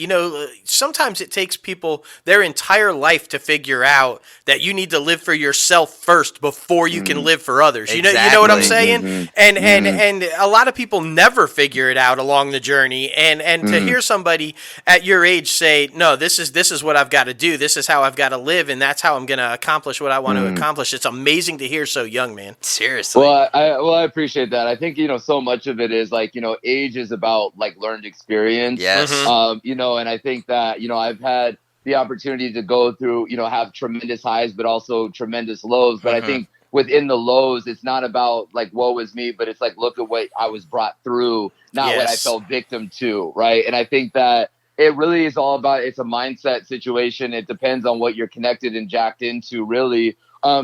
sometimes it takes people their entire life to figure out that you need to live for yourself first before you can live for others. You know what I'm saying? And a lot of people never figure it out along the journey. And to hear somebody at your age say, "No, this is what I've got to do. This is how I've got to live, and that's how I'm going to accomplish what I want to accomplish." It's amazing to hear so young, man. Seriously. Well, I appreciate that. I think, so much of it is like, age is about like learned experience. Yes. And I think that, I've had the opportunity to go through, have tremendous highs, but also tremendous lows. But I think within the lows, it's not about like, woe is me, but it's like, look at what I was brought through, not what I Yes. fell victim to. Right. And I think that it really is all about, it's a mindset situation. It depends on what you're connected and jacked into, really.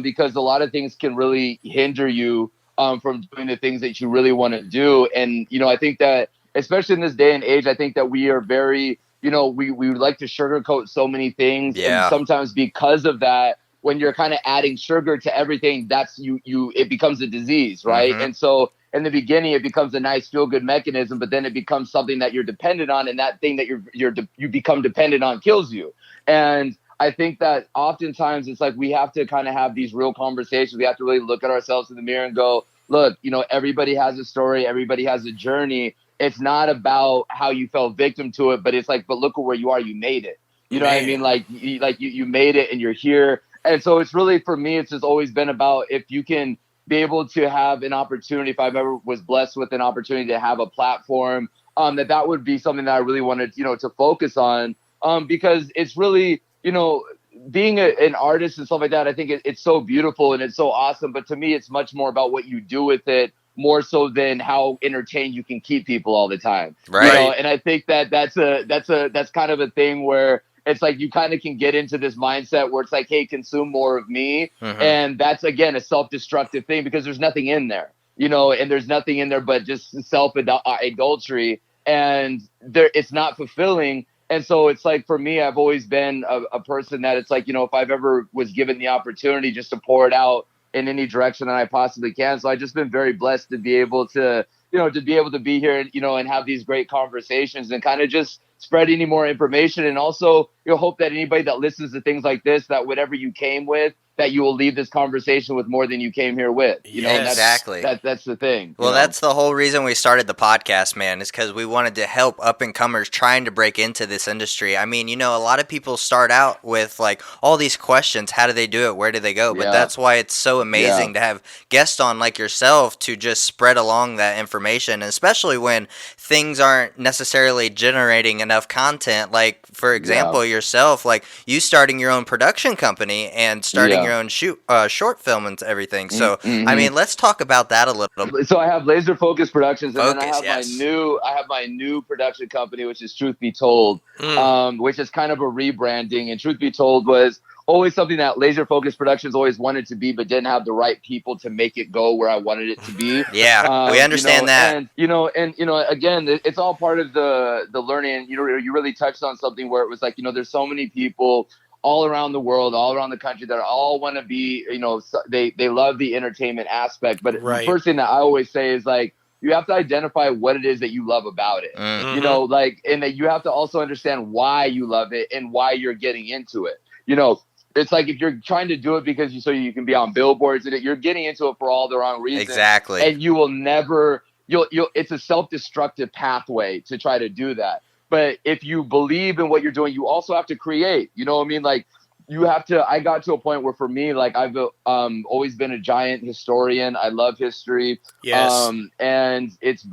Because a lot of things can really hinder you from doing the things that you really want to do. And, I think that, especially in this day and age, I think that we are very, we like to sugarcoat so many things. Yeah. And sometimes because of that, when you're kind of adding sugar to everything, it becomes a disease, right? And so in the beginning, it becomes a nice feel-good mechanism, but then it becomes something that you're dependent on, and that thing that you become dependent on kills you. And I think that oftentimes it's like we have to kind of have these real conversations. We have to really look at ourselves in the mirror and go, look, everybody has a story. Everybody has a journey. It's not about how you fell victim to it, but it's like, but look at where you are. You made it. You know what I mean? Like you made it and you're here. And so it's really, for me, it's just always been about, if you can be able to have an opportunity, if I've ever was blessed with an opportunity to have a platform, that would be something that I really wanted, to focus on, because it's really, being an artist and stuff like that. I think it's so beautiful and it's so awesome. But to me, it's much more about what you do with it, more so than how entertained you can keep people all the time. Right. And I think that that's kind of a thing where it's like you kind of can get into this mindset where it's like, hey, consume more of me. Mm-hmm. And that's, again, a self-destructive thing because there's nothing in there, and there's nothing in there but just self-adultery, and it's not fulfilling. And so it's like, for me, I've always been a person that it's like, if I've ever was given the opportunity just to pour it out in any direction that I possibly can. So I've just been very blessed to be able to, to be here, and have these great conversations and kind of just spread any more information. And also, hope that anybody that listens to things like this, that whatever you came with, that you will leave this conversation with more than you came here with. And Exactly. that's the thing. Well, that's the whole reason we started the podcast, man, is because we wanted to help up-and-comers trying to break into this industry. I mean, a lot of people start out with, like, all these questions. How do they do it? Where do they go? But that's why it's so amazing to have guests on like yourself to just spread along that information, and especially when things aren't necessarily generating enough content. Like, for example, yourself, like, you starting your own production company and starting your own short film and everything. So, I mean, let's talk about that a little. So I have Laser Focus Productions, and then I have my new production company, which is Truth Be Told, which is kind of a rebranding. And Truth Be Told was always something that Laser Focus Productions always wanted to be, but didn't have the right people to make it go where I wanted it to be. We understand that. And again, it's all part of the learning. You really touched on something where it was like, there's so many people all around the world, all around the country that all want to be, they love the entertainment aspect. But the first thing that I always say is, like, you have to identify what it is that you love about it, and that you have to also understand why you love it and why you're getting into it. It's like, if you're trying to do it because you can be on billboards, and you're getting into it for all the wrong reasons. Exactly. And you will never, it's a self-destructive pathway to try to do that. But if you believe in what you're doing, you also have to create. You know what I mean? Like, you have to. I got to a point where, for me, like, I've always been a giant historian. I love history. Yes. And it's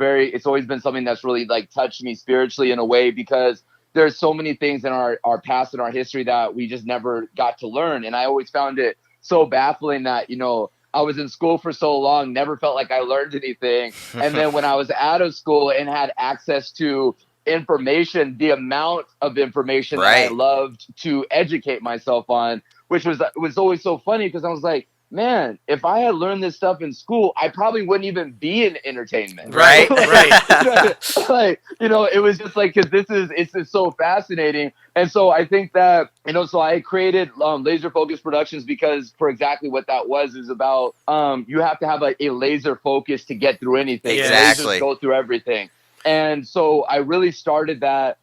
always been something that's really, like, touched me spiritually in a way, because there's so many things in our past and our history that we just never got to learn. And I always found it so baffling that, I was in school for so long, never felt like I learned anything. And then when I was out of school and had access to information, the amount of information that I loved to educate myself on, which was always so funny, because I was like, man, if I had learned this stuff in school, I probably wouldn't even be in entertainment. Right. Like, it was just like, because it's just so fascinating. And so I think that, so I created Laser Focus Productions because, for exactly what that is about, you have to have a laser focus to get through anything. Exactly. Lasers go through everything. And so I really started that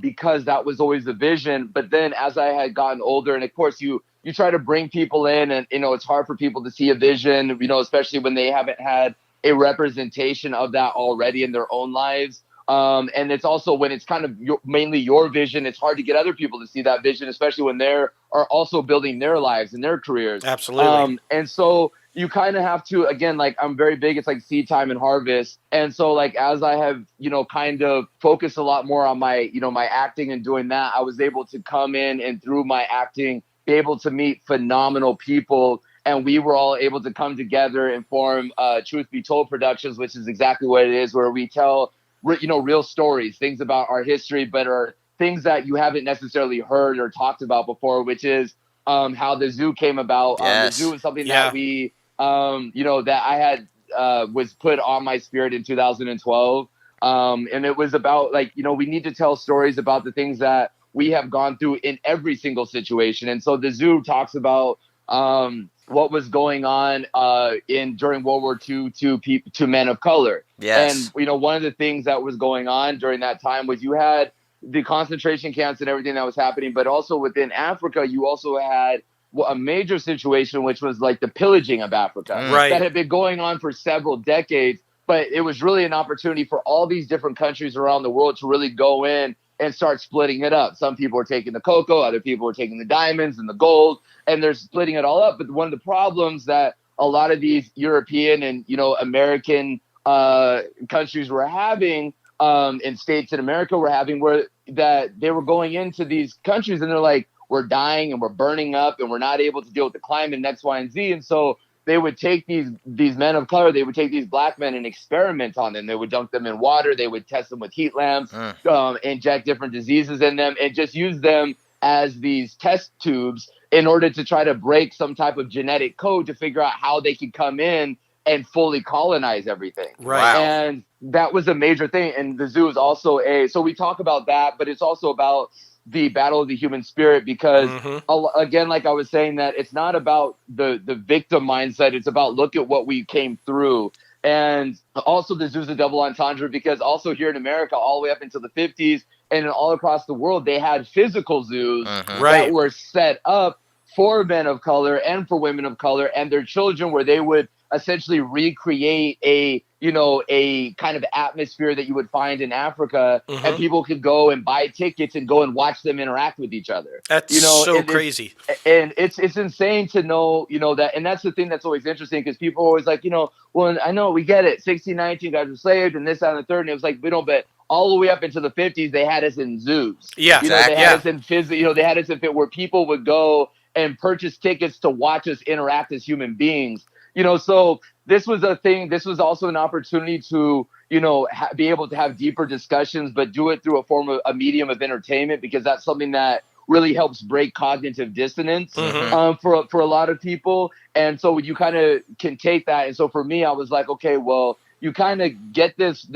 because that was always the vision. But then as I had gotten older, and of course you try to bring people in, and, it's hard for people to see a vision, especially when they haven't had a representation of that already in their own lives. And it's also when it's kind of mainly your vision, it's hard to get other people to see that vision, especially when they are also building their lives and their careers. Absolutely. And so you kind of have to, again, like, I'm very big, it's like seed time and harvest. And so, like, as I have, kind of focused a lot more on my, my acting and doing that, I was able to come in and, through my acting, be able to meet phenomenal people. And we were all able to come together and form Truth Be Told Productions, which is exactly what it is, where we tell, real stories, things about our history, but are things that you haven't necessarily heard or talked about before, which is how the zoo came about. The zoo is something that we, that I had was put on my spirit in 2012. And it was about, like, we need to tell stories about the things that we have gone through in every single situation. And so the zoo talks about what was going on during World War II to men of color. Yes. And, one of the things that was going on during that time was you had the concentration camps and everything that was happening, but also within Africa, you also had a major situation, which was like the pillaging of Africa that had been going on for several decades. But it was really an opportunity for all these different countries around the world to really go in and start splitting it up. Some people were taking the cocoa, other people were taking the diamonds and the gold, and they're splitting it all up. But one of the problems that a lot of these European and, American countries were having, and states in America were having, were that they were going into these countries and they're like, we're dying and we're burning up and we're not able to deal with the climate and X, Y, and Z. And so they would take these men of color, they would take these black men and experiment on them. They would dunk them in water, they would test them with heat lamps, inject different diseases in them, and just use them as these test tubes in order to try to break some type of genetic code to figure out how they could come in and fully colonize everything. Right. Wow. And that was a major thing. And the zoo is also so we talk about that, but it's also about the battle of the human spirit, because again, like I was saying, that it's not about the victim mindset. It's about look at what we came through. And also the zoo's a double entendre, because also here in America, all the way up until the 50s and all across the world, they had physical zoos that were set up for men of color and for women of color and their children, where they would essentially recreate a kind of atmosphere that you would find in Africa, and people could go and buy tickets and go and watch them interact with each other. That's so crazy. And it's insane to know, that, and that's the thing that's always interesting, because people are always like, well, I know, we get it, 1619 guys were enslaved and this, that, and the third, and it was like, we don't bet. All the way up into the 50s, they had us in zoos. Yeah, they had us in they had us in where people would go and purchase tickets to watch us interact as human beings. So this was a thing. This was also an opportunity to, be able to have deeper discussions, but do it through a medium of entertainment, because that's something that really helps break cognitive dissonance for a lot of people. And so you kind of can take that. And so for me, I was like, okay, well, you kind of get this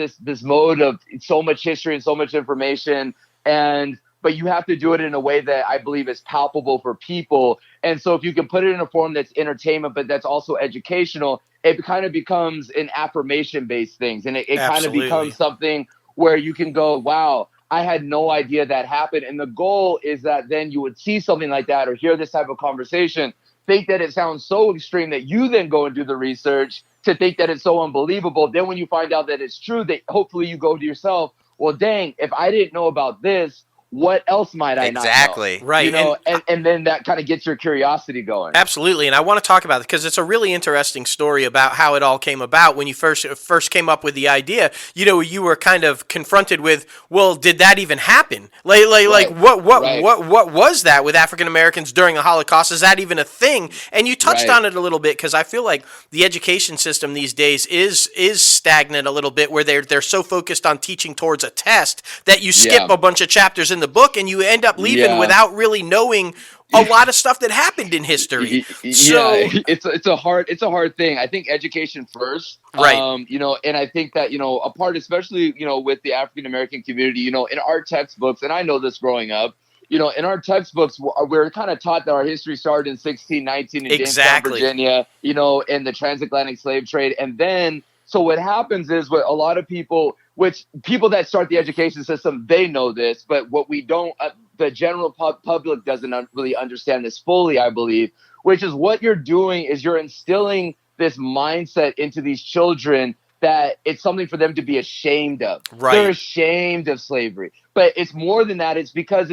mode of so much history and so much information, but you have to do it in a way that I believe is palpable for people. And so if you can put it in a form that's entertainment, but that's also educational, it kind of becomes an affirmation-based thing. And it kind of becomes something where you can go, wow, I had no idea that happened. And the goal is that then you would see something like that or hear this type of conversation, think that it sounds so extreme that you then go and do the research to think that it's so unbelievable. Then when you find out that it's true, that hopefully you go to yourself, well, dang, if I didn't know about this, what else might I not know? Exactly. Right. And then that kind of gets your curiosity going. Absolutely. And I want to talk about it because it's a really interesting story about how it all came about. When you first came up with the idea, you were kind of confronted with, well, did that even happen? Like what was that with African Americans during the Holocaust? Is that even a thing? And you touched on it a little bit, because I feel like the education system these days is stagnant a little bit, where they're so focused on teaching towards a test that you skip a bunch of chapters in the book and you end up leaving without really knowing a lot of stuff that happened in history. So it's a hard thing. I think education first, right? And I think that a part, especially with the African American community, in our textbooks, and I know this growing up, in our textbooks, we're kind of taught that our history started in 1619 in Jamestown, Virginia, in the transatlantic slave trade, and then. So what happens is, what a lot of people that start the education system, they know this, but what we don't, the general public doesn't really understand this fully, I believe, which is what you're doing is you're instilling this mindset into these children that it's something for them to be ashamed of. Right. They're ashamed of slavery. But it's more than that. It's because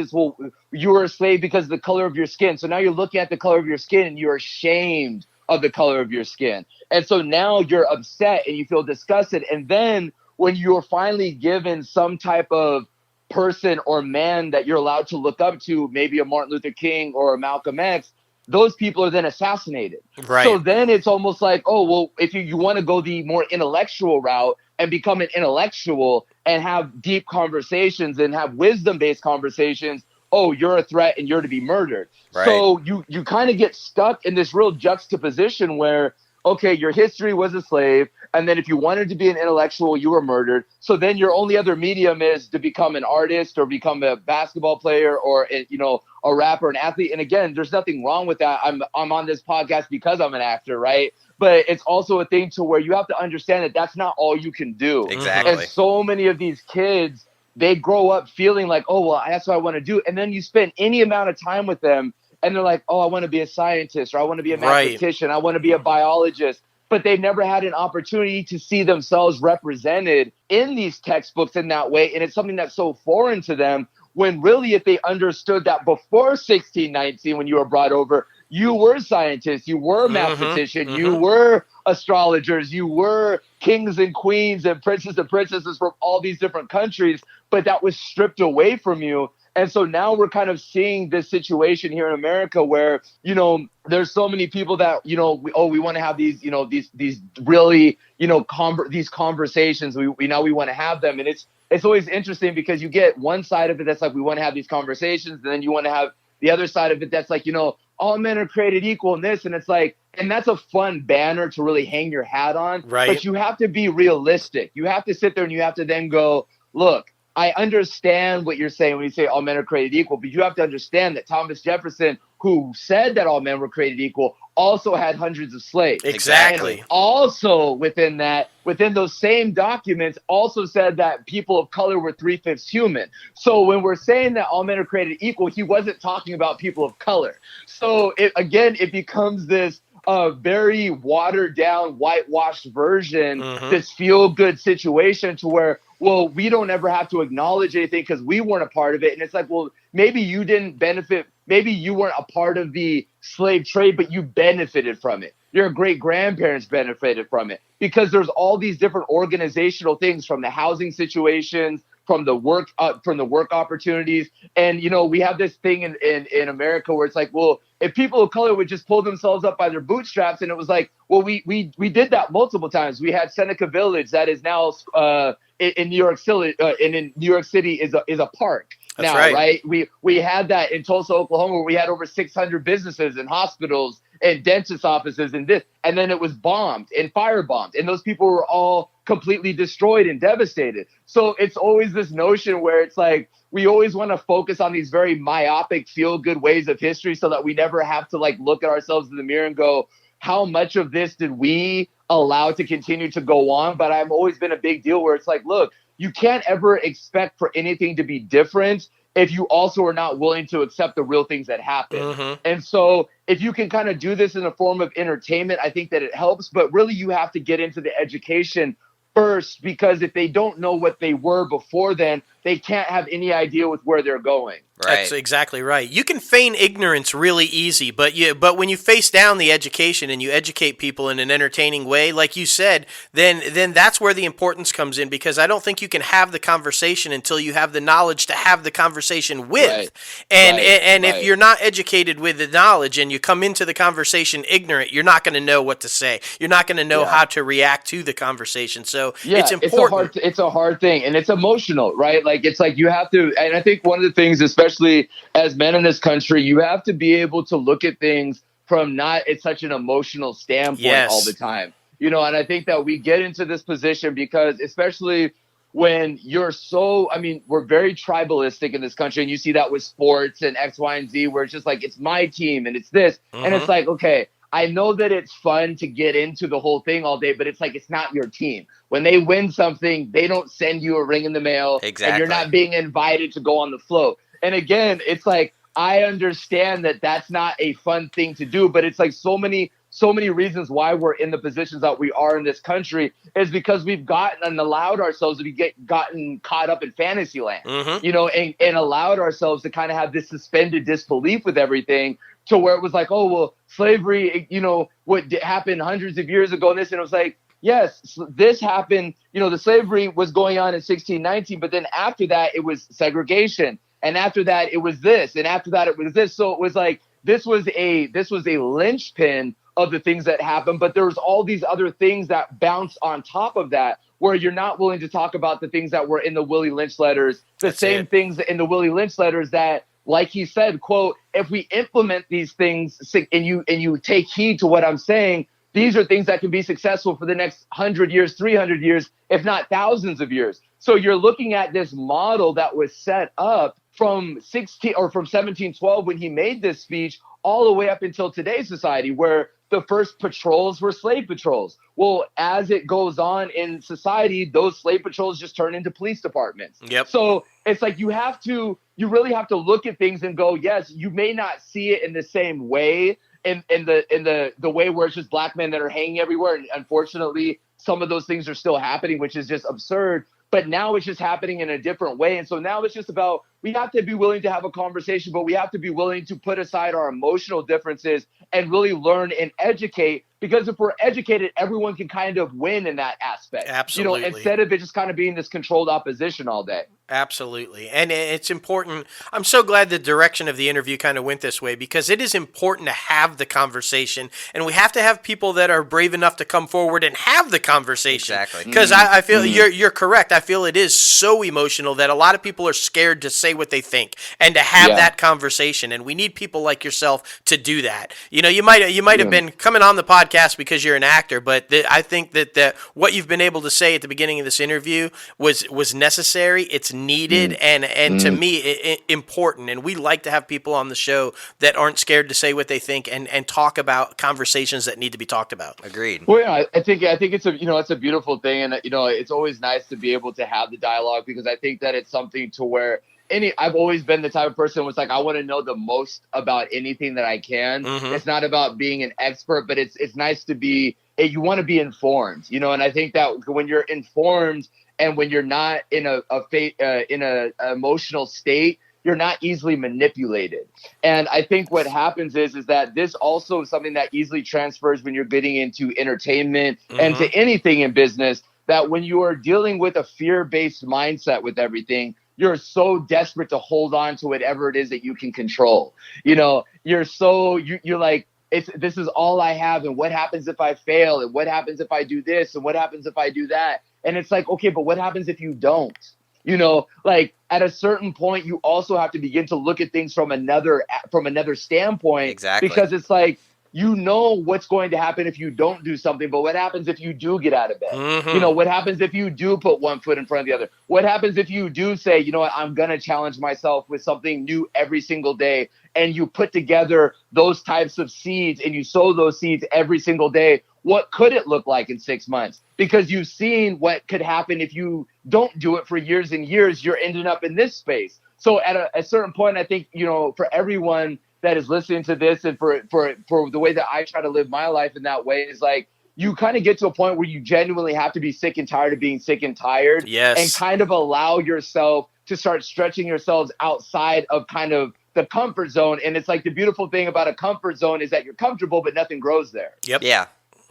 you were a slave because of the color of your skin. So now you're looking at the color of your skin and you're ashamed of the color of your skin. And so now you're upset and you feel disgusted. And then when you're finally given some type of person or man that you're allowed to look up to, maybe a Martin Luther King or a Malcolm X, those people are then assassinated. Right. So then it's almost like, oh, well, if you want to go the more intellectual route and become an intellectual and have deep conversations and have wisdom-based conversations, oh, you're a threat and you're to be murdered. Right. So you kind of get stuck in this real juxtaposition where, okay, your history was a slave, and then if you wanted to be an intellectual, you were murdered. So then your only other medium is to become an artist or become a basketball player or a rapper, an athlete. And again, there's nothing wrong with that. I'm on this podcast because I'm an actor, right? But it's also a thing to where you have to understand that that's not all you can do. Exactly. And so many of these kids, they grow up feeling like, oh, well, that's what I want to do. And then you spend any amount of time with them and they're like, oh, I want to be a scientist, or I want to be a mathematician, I want to be a biologist. But they've never had an opportunity to see themselves represented in these textbooks in that way. And it's something that's so foreign to them, when really if they understood that before 1619, when you were brought over, you were scientists, you were mathematicians, you were astrologers, you were kings and queens and princes and princesses from all these different countries, but that was stripped away from you. And so now we're kind of seeing this situation here in America where, there's so many people that, we want to have these, these really, these conversations. We now we want to have them. And it's always interesting because you get one side of it that's like, we want to have these conversations. And then you want to have the other side of it that's like, all men are created equal in this. And it's like, and that's a fun banner to really hang your hat on. Right. But you have to be realistic. You have to sit there and you have to then go, look, I understand what you're saying when you say all men are created equal, but you have to understand that Thomas Jefferson, who said that all men were created equal, also had hundreds of slaves. Exactly. And also within those same documents, also said that people of color were 3/5 human. So when we're saying that all men are created equal, he wasn't talking about people of color. So it becomes this very watered down, whitewashed version, this feel good situation to where, well, we don't ever have to acknowledge anything because we weren't a part of it. And it's like, well, maybe you didn't benefit. Maybe you weren't a part of the slave trade, but you benefited from it. Your great grandparents benefited from it because there's all these different organizational things, from the housing situations, from the work opportunities. And, we have this thing in America where it's like, well, if people of color would just pull themselves up by their bootstraps, and it was like, well, we did that multiple times. We had Seneca Village that is now in New York City, in New York City is a park. That's now, right? We had that in Tulsa, Oklahoma, where we had over 600 businesses and hospitals and dentist offices and then it was bombed and firebombed, and those people were all completely destroyed and devastated. So it's always this notion where it's like, we always want to focus on these very myopic, feel-good ways of history so that we never have to look at ourselves in the mirror and go, how much of this did we allow to continue to go on? But I've always been a big deal where it's like, look, you can't ever expect for anything to be different if you also are not willing to accept the real things that happen. And so if you can kind of do this in a form of entertainment, I think that it helps. But really, you have to get into the education first, because if they don't know what they were before then, they can't have any idea with where they're going. Right. That's exactly right. You can feign ignorance really easy, but when you face down the education and you educate people in an entertaining way, like you said, then that's where the importance comes in, because I don't think you can have the conversation until you have the knowledge to have the conversation with. Right. And if you're not educated with the knowledge and you come into the conversation ignorant, you're not going to know what to say. You're not going to know how to react to the conversation. So it's important. It's a hard thing, and it's emotional, right? It's like you have to, and I think one of the things, especially as men in this country, you have to be able to look at things from not at such an emotional standpoint all the time. And I think that we get into this position because, especially when you're we're very tribalistic in this country, and you see that with sports and X, Y, and Z, where it's just like, it's my team and it's this. And it's like, okay, I know that it's fun to get into the whole thing all day, but it's like, it's not your team. When they win something, they don't send you a ring in the mail. Exactly. And you're not being invited to go on the float. And again, it's like, I understand that that's not a fun thing to do, but it's like so many reasons why we're in the positions that we are in this country is because we've gotten and allowed ourselves to gotten caught up in fantasy land, and allowed ourselves to kind of have this suspended disbelief with everything, to where it was like, oh, well, slavery, what happened hundreds of years ago, and this, and it was like, yes, this happened, the slavery was going on in 1619, but then after that, it was segregation. And after that, it was this, and after that, it was this. So it was like, this was a linchpin of the things that happened, but there was all these other things that bounce on top of that, where you're not willing to talk about the things that were in the Willie Lynch letters, things in the Willie Lynch letters that, like he said, quote, if we implement these things and you take heed to what I'm saying, these are things that can be successful for the next 100 years, 300 years, if not thousands of years. So you're looking at this model that was set up from 1712 when he made this speech, all the way up until today's society, where the first patrols were slave patrols. Well, as it goes on in society, those slave patrols just turn into police departments. Yep. So it's like you really have to look at things and go, yes, you may not see it in the same way, in the way where it's just black men that are hanging everywhere. And unfortunately, some of those things are still happening, which is just absurd. But now it's just happening in a different way. And so now it's just about, we have to be willing to have a conversation, but we have to be willing to put aside our emotional differences and really learn and educate. Because if we're educated, everyone can kind of win in that aspect. Absolutely. Instead of it just kind of being this controlled opposition all day. Absolutely. And it's important. I'm so glad the direction of the interview kind of went this way because it is important to have the conversation. And we have to have people that are brave enough to come forward and have the conversation. Exactly. Because I feel you're correct. I feel it is so emotional that a lot of people are scared to say what they think and to have that conversation. And we need people like yourself to do that. You might have been coming on the podcast because you're an actor, but I think that what you've been able to say at the beginning of this interview was necessary. It's needed and to me important, and we like to have people on the show that aren't scared to say what they think and talk about conversations that need to be talked about. Agreed. Well, yeah, I think it's it's a beautiful thing, and it's always nice to be able to have the dialogue because I think that it's something to where I've always been the type of person who's like I want to know the most about anything that I can. It's not about being an expert, but it's nice to be. You want to be informed, and I think that when you're informed and when you're not in a emotional state, you're not easily manipulated. And I think what happens is that this also is something that easily transfers when you're getting into entertainment and to anything in business, that when you are dealing with a fear-based mindset with everything, you're so desperate to hold on to whatever it is that you can control. You're like, this is all I have. And what happens if I fail? And what happens if I do this? And what happens if I do that? And it's like, okay, but what happens if you don't? Like at a certain point, you also have to begin to look at things from another standpoint. Exactly. Because it's like, what's going to happen if you don't do something, but what happens if you do get out of bed? What happens if you do put one foot in front of the other? What happens if you do say, you know what, I'm going to challenge myself with something new every single day, and you put together those types of seeds and you sow those seeds every single day? What could it look like in 6 months? Because you've seen what could happen if you don't do it for years and years. You're ending up in this space. So at a certain point, I think, for everyone that is listening to this and for the way that I try to live my life in that way is like, you kind of get to a point where you genuinely have to be sick and tired of being sick and tired. Yes. And kind of allow yourself to start stretching yourselves outside of kind of the comfort zone. And it's like the beautiful thing about a comfort zone is that you're comfortable, but nothing grows there. Yep. Yeah.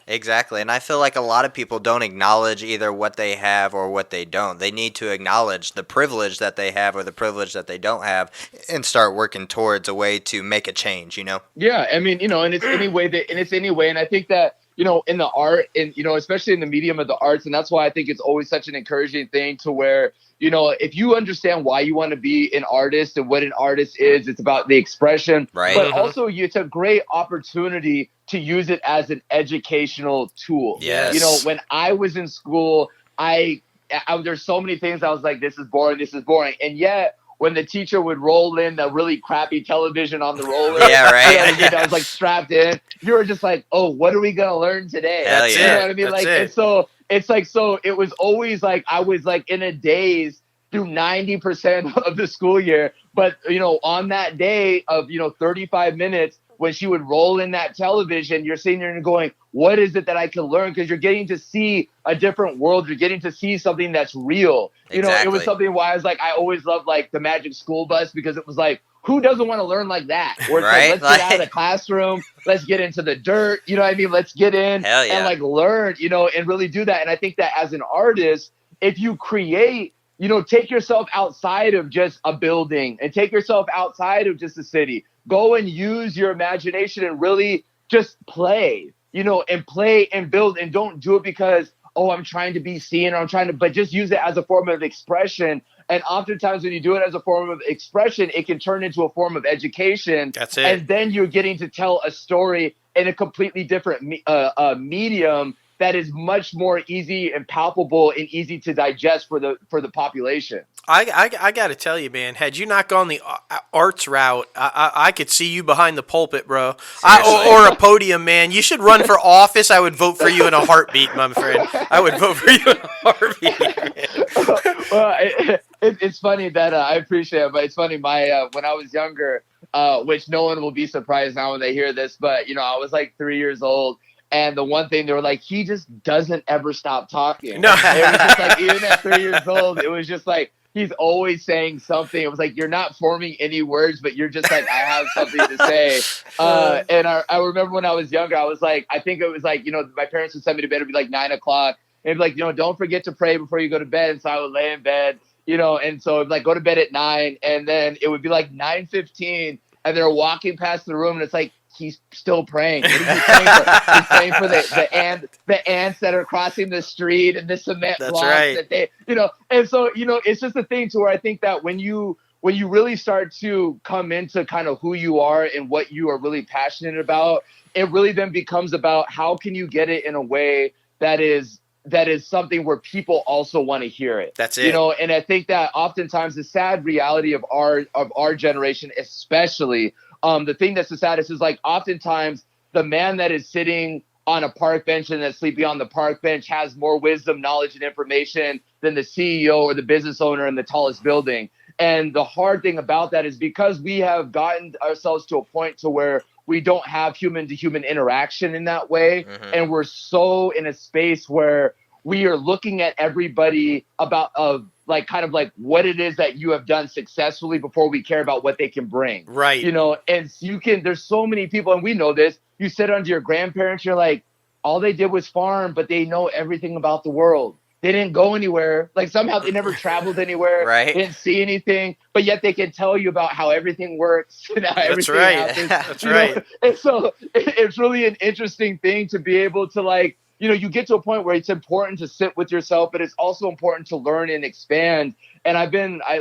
Exactly. And I feel like a lot of people don't acknowledge either what they have or what they don't. They need to acknowledge the privilege that they have or the privilege that they don't have and start working towards a way to make a change, Yeah, I mean, and it's any way. And I think that, in the art and, especially in the medium of the arts. And that's why I think it's always such an encouraging thing to where, if you understand why you want to be an artist and what an artist is, it's about the expression, right? But also it's a great opportunity to use it as an educational tool. Yes. When I was in school, there's so many things I was like, this is boring. And yet when the teacher would roll in the really crappy television on the roller, yeah, right. I was like strapped in. You were just like, oh, what are we gonna learn today? Hell yeah. You know what I mean? That's like, it. and so it's like, so it was always like I was like in a daze through 90% of the school year. But on that day of 35 minutes, when she would roll in that television, you're sitting there and going, what is it that I can learn? Because you're getting to see a different world. You're getting to see something that's real. Exactly. It was something why I was like, I always loved like the Magic School Bus, because it was like, who doesn't want to learn like that? Where it's right? like, let's get out of the classroom. Let's get into the dirt. You know what I mean? Let's get in Hell yeah. and like learn, and really do that. And I think that as an artist, if you create, take yourself outside of just a building and take yourself outside of just a city. Go and use your imagination and really just play, and play and build, and don't do it because, oh, I'm trying to be seen or but just use it as a form of expression. And oftentimes when you do it as a form of expression, it can turn into a form of education. That's it. And then you're getting to tell a story in a completely different medium that is much more easy and palpable and easy to digest for the population. I got to tell you, man, had you not gone the arts route, I could see you behind the pulpit, bro. Or a podium, man. You should run for office. I would vote for you in a heartbeat, my friend. I would vote for you in a heartbeat. Well, it's funny that I appreciate it, but it's funny. When I was younger, which no one will be surprised now when they hear this, but I was like 3 years old. And the one thing they were like, he just doesn't ever stop talking. No. It was just like, even at 3 years old, it was just like, he's always saying something. It was like, you're not forming any words, but you're just like, I have something to say. And I remember when I was younger, I was like, I think it was like, my parents would send me to bed. It'd be like 9 o'clock. And it'd be like, don't forget to pray before you go to bed. And so I would lay in bed, and so it'd like go to bed at 9, and then it would be like 9:15, and they're walking past the room, and it's like he's still praying. What is he praying for? He's praying for the ants that are crossing the street and the cement That's blocks right. that they, and so it's just a thing to where I think that when you really start to come into kind of who you are and what you are really passionate about, it really then becomes about how can you get it in a way that is something where people also want to hear it. That's it. And I think that oftentimes the sad reality of our generation, especially, the thing that's the saddest is like oftentimes the man that is sitting on a park bench and that's sleeping on the park bench has more wisdom, knowledge, and information than the CEO or the business owner in the tallest building. And the hard thing about that is because we have gotten ourselves to a point to where we don't have human to human interaction in that way. Mm-hmm. And we're so in a space where we are looking at everybody about like kind of like what it is that you have done successfully before we care about what they can bring. Right. And there's so many people, and we know this. You sit under your grandparents, you're like, all they did was farm, but they know everything about the world. They didn't go anywhere. Like somehow they never traveled anywhere. Right. They didn't see anything, but yet they can tell you about how everything works and how everything happens. That's right. And so it's really an interesting thing to be able to like, you get to a point where it's important to sit with yourself, but it's also important to learn and expand. And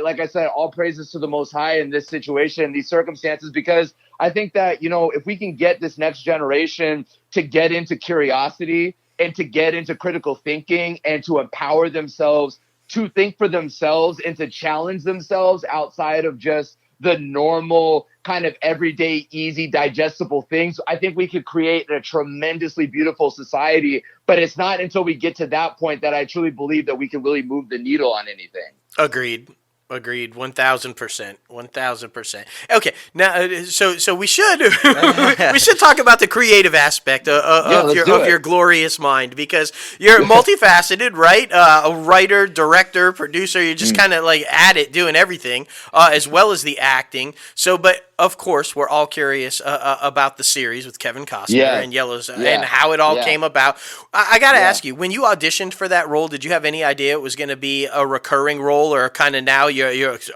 like I said, all praises to the Most High in this situation, these circumstances, because I think that, if we can get this next generation to get into curiosity and to get into critical thinking and to empower themselves to think for themselves and to challenge themselves outside of just the normal kind of everyday, easy, digestible things, I think we could create a tremendously beautiful society. But it's not until we get to that point that I truly believe that we can really move the needle on anything. Agreed. 1,000%. 1,000%. Okay, now so we should we should talk about the creative aspect of your glorious mind, because you're multifaceted, right? A writer, director, producer. You're just kind of like at it, doing everything, as well as the acting. So, but of course, we're all curious about the series with Kevin Costner and Yellowstone and how it all came about. I got to ask you, when you auditioned for that role, did you have any idea it was going to be a recurring role, or kind of now you're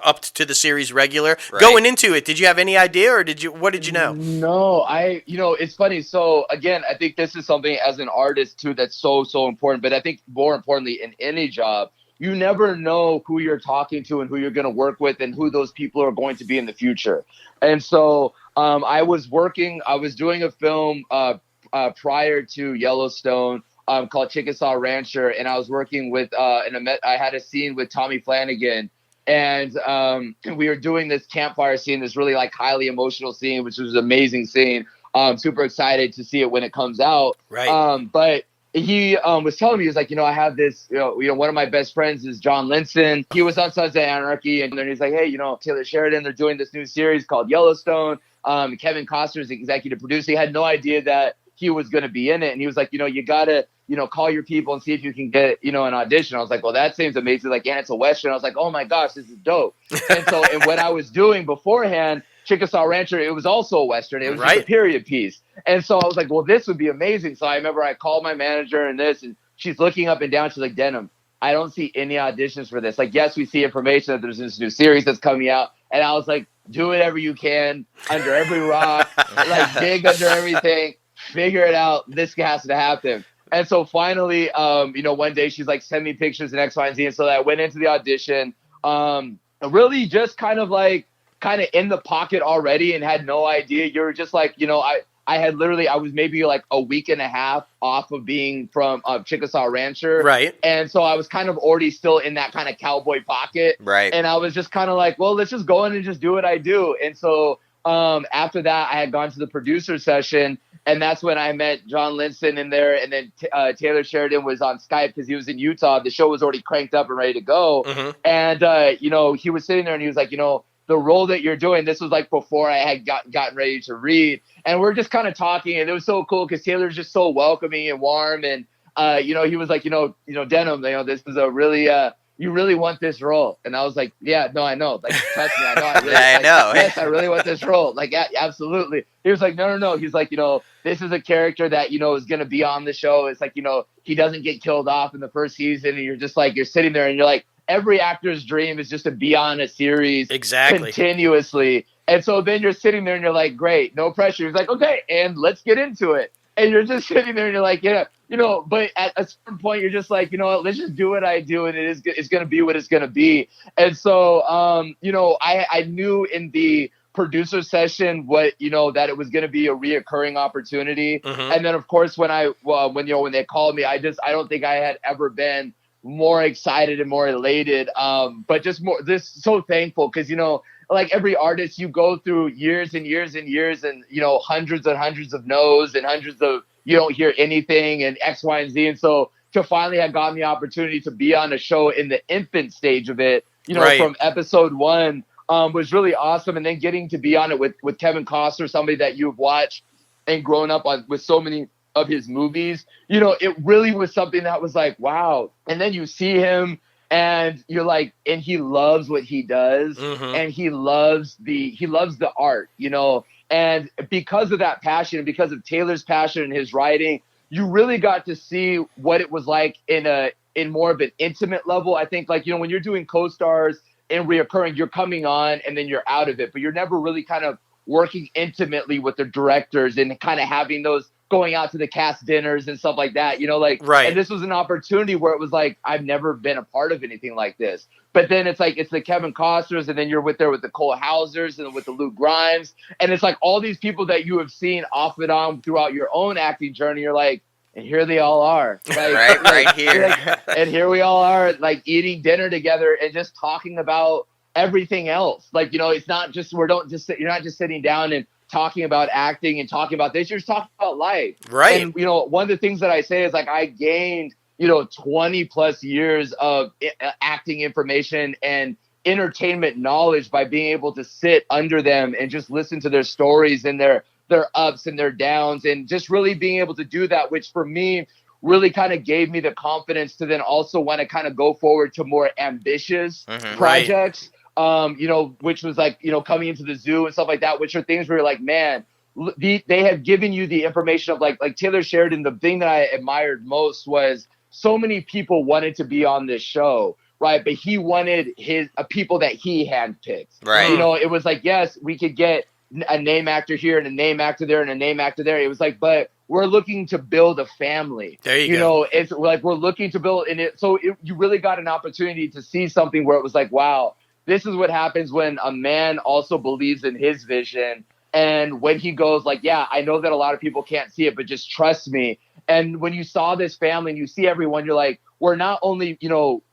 up to the series regular? Right. Going into it, did you have any idea, or what did you know? No, it's funny. So again, I think this is something as an artist too that's so important. But I think more importantly, in any job, you never know who you're talking to and who you're going to work with and who those people are going to be in the future. And so I was doing a film prior to Yellowstone called Chickasaw Rancher, and I was working with I had a scene with Tommy Flanagan, and we were doing this campfire scene, this really like highly emotional scene, which was an amazing scene. Super excited to see it when it comes out. Right. But he was telling me, he was like, I have this, one of my best friends is John Linson. He was on Sons of Anarchy, and then he's like, hey, Taylor Sheridan, they're doing this new series called Yellowstone. Kevin Costner is the executive producer. He had no idea that he was going to be in it. And he was like, you got to, call your people and see if you can get, an audition. I was like, well, that seems amazing. Like, and it's a Western. I was like, oh my gosh, this is dope. And so, and what I was doing beforehand, Chickasaw Rancher, it was also a Western. It was just a period piece. And so I was like, well, this would be amazing. So I remember I called my manager and she's looking up and down. She's like, Denim, I don't see any auditions for this. Like, yes, we see information that there's this new series that's coming out. And I was like, do whatever you can under every rock, like dig under everything, figure it out. This has to happen. And so finally, one day she's like, send me pictures and X, Y, and Z. And so I went into the audition, really just kind of in the pocket already and had no idea. You're just like, I was maybe like a week and a half off of being from Chickasaw Rancher. Right. And so I was kind of already still in that kind of cowboy pocket. Right. And I was just kind of like, well, let's just go in and just do what I do. And so after that, I had gone to the producer session, and that's when I met John Linson in there. And then Taylor Sheridan was on Skype because he was in Utah. The show was already cranked up and ready to go. Mm-hmm. And, he was sitting there and he was like, the role that you're doing, this was like before I had gotten ready to read. And we're just kind of talking, and it was so cool because Taylor's just so welcoming and warm. And, he was like, Denim, this is a really, you really want this role. And I was like, yeah, no, I know. Like, trust me, I know. I really, I know. Yes, I really want this role. Like, yeah, absolutely. He was like, no. He's like, this is a character that, is going to be on the show. It's like, he doesn't get killed off in the first season. And you're just like, you're sitting there and you're like, every actor's dream is just to be on a series Exactly. continuously. And so then you're sitting there and you're like, great, no pressure. He's like, okay, and let's get into it. And you're just sitting there and you're like, yeah, but at a certain point you're just like, let's just do what I do, and it's going to be what it's going to be. And so, I knew in the producer session that it was going to be a reoccurring opportunity. Mm-hmm. And then of course when they called me, I don't think I had ever been more excited and more elated, but just so thankful, because like every artist, you go through years and years and years, and hundreds and hundreds of no's, and hundreds of you don't hear anything, and X, Y, and Z. And so to finally have gotten the opportunity to be on a show in the infant stage of it, Right. from episode 1, was really awesome. And then getting to be on it with Kevin Costner, somebody that you've watched and grown up on with so many of his movies, it really was something that was like, wow. And then you see him and you're like, and he loves what he does, Mm-hmm. and he loves the art, and because of that passion, and because of Taylor's passion and his writing, you really got to see what it was like in more of an intimate level. I think, like, when you're doing co-stars and reoccurring, you're coming on and then you're out of it, but you're never really kind of working intimately with the directors and kind of having those going out to the cast dinners and stuff like that, Right. And this was an opportunity where it was like, I've never been a part of anything like this. But then it's like, it's the Kevin Costners, and then you're with the Cole Hausers and with the Luke Grimes. And it's like all these people that you have seen off and on throughout your own acting journey. You're like, and here they all are. Like, right here. and here we all are, like, eating dinner together and just talking about everything else. Like, it's not just, you're not just sitting down and talking about acting and talking about this. You're just talking about life. Right. And, one of the things that I say is, like, I gained, 20 plus years of acting information and entertainment knowledge by being able to sit under them and just listen to their stories and their ups and their downs, and just really being able to do that, which for me really kind of gave me the confidence to then also want to kind of go forward to more ambitious projects. Which was like, coming into the zoo and stuff like that, which are things where you're like, man, they have given you the information of like Taylor Sheridan. The thing that I admired most was so many people wanted to be on this show, right? But he wanted people that he handpicked. Right. It was like, yes, we could get a name actor here and a name actor there and a name actor there. It was like, but we're looking to build a family. There you go. It's like we're looking to build, and you really got an opportunity to see something where it was like, wow, this is what happens when a man also believes in his vision. And when he goes like, yeah, I know that a lot of people can't see it, but just trust me. And when you saw this family and you see everyone, you're like, we're not only,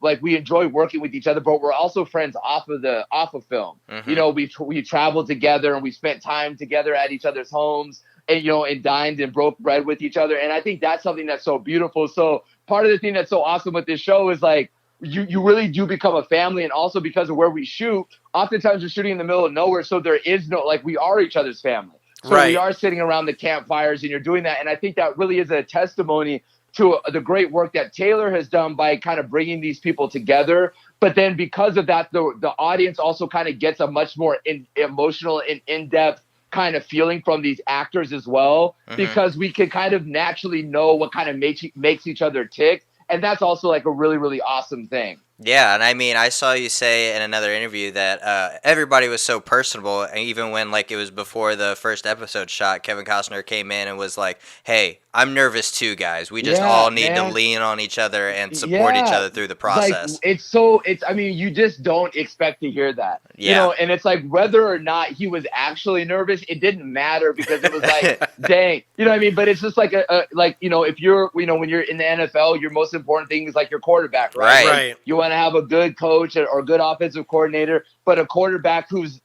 like, we enjoy working with each other, but we're also friends off of film. Mm-hmm. We traveled together and we spent time together at each other's homes, and, and dined and broke bread with each other. And I think that's something that's so beautiful. So part of the thing that's so awesome with this show is, like, you really do become a family. And also because of where we shoot, oftentimes we're shooting in the middle of nowhere. So there is no, like, we are each other's family. So Right. we are sitting around the campfires and you're doing that. And I think that really is a testimony to the great work that Taylor has done by kind of bringing these people together. But then because of that, the audience also kind of gets a much more emotional and in-depth kind of feeling from these actors as well, because we can kind of naturally know what kind of makes each other tick. And that's also like a really, really awesome thing. Yeah, and I mean, I saw you say in another interview that everybody was so personable, and even when, like, it was before the first episode shot, Kevin Costner came in and was like, hey, I'm nervous too, guys. We just all need to lean on each other and support each other through the process. Like, I mean, you just don't expect to hear that. Yeah. And it's like, whether or not he was actually nervous, it didn't matter, because it was like, dang, you know what I mean? But it's just like, if you're, when you're in the NFL, your most important thing is like your quarterback, right? Right. Like, you want to have a good coach or good offensive coordinator, but a quarterback who's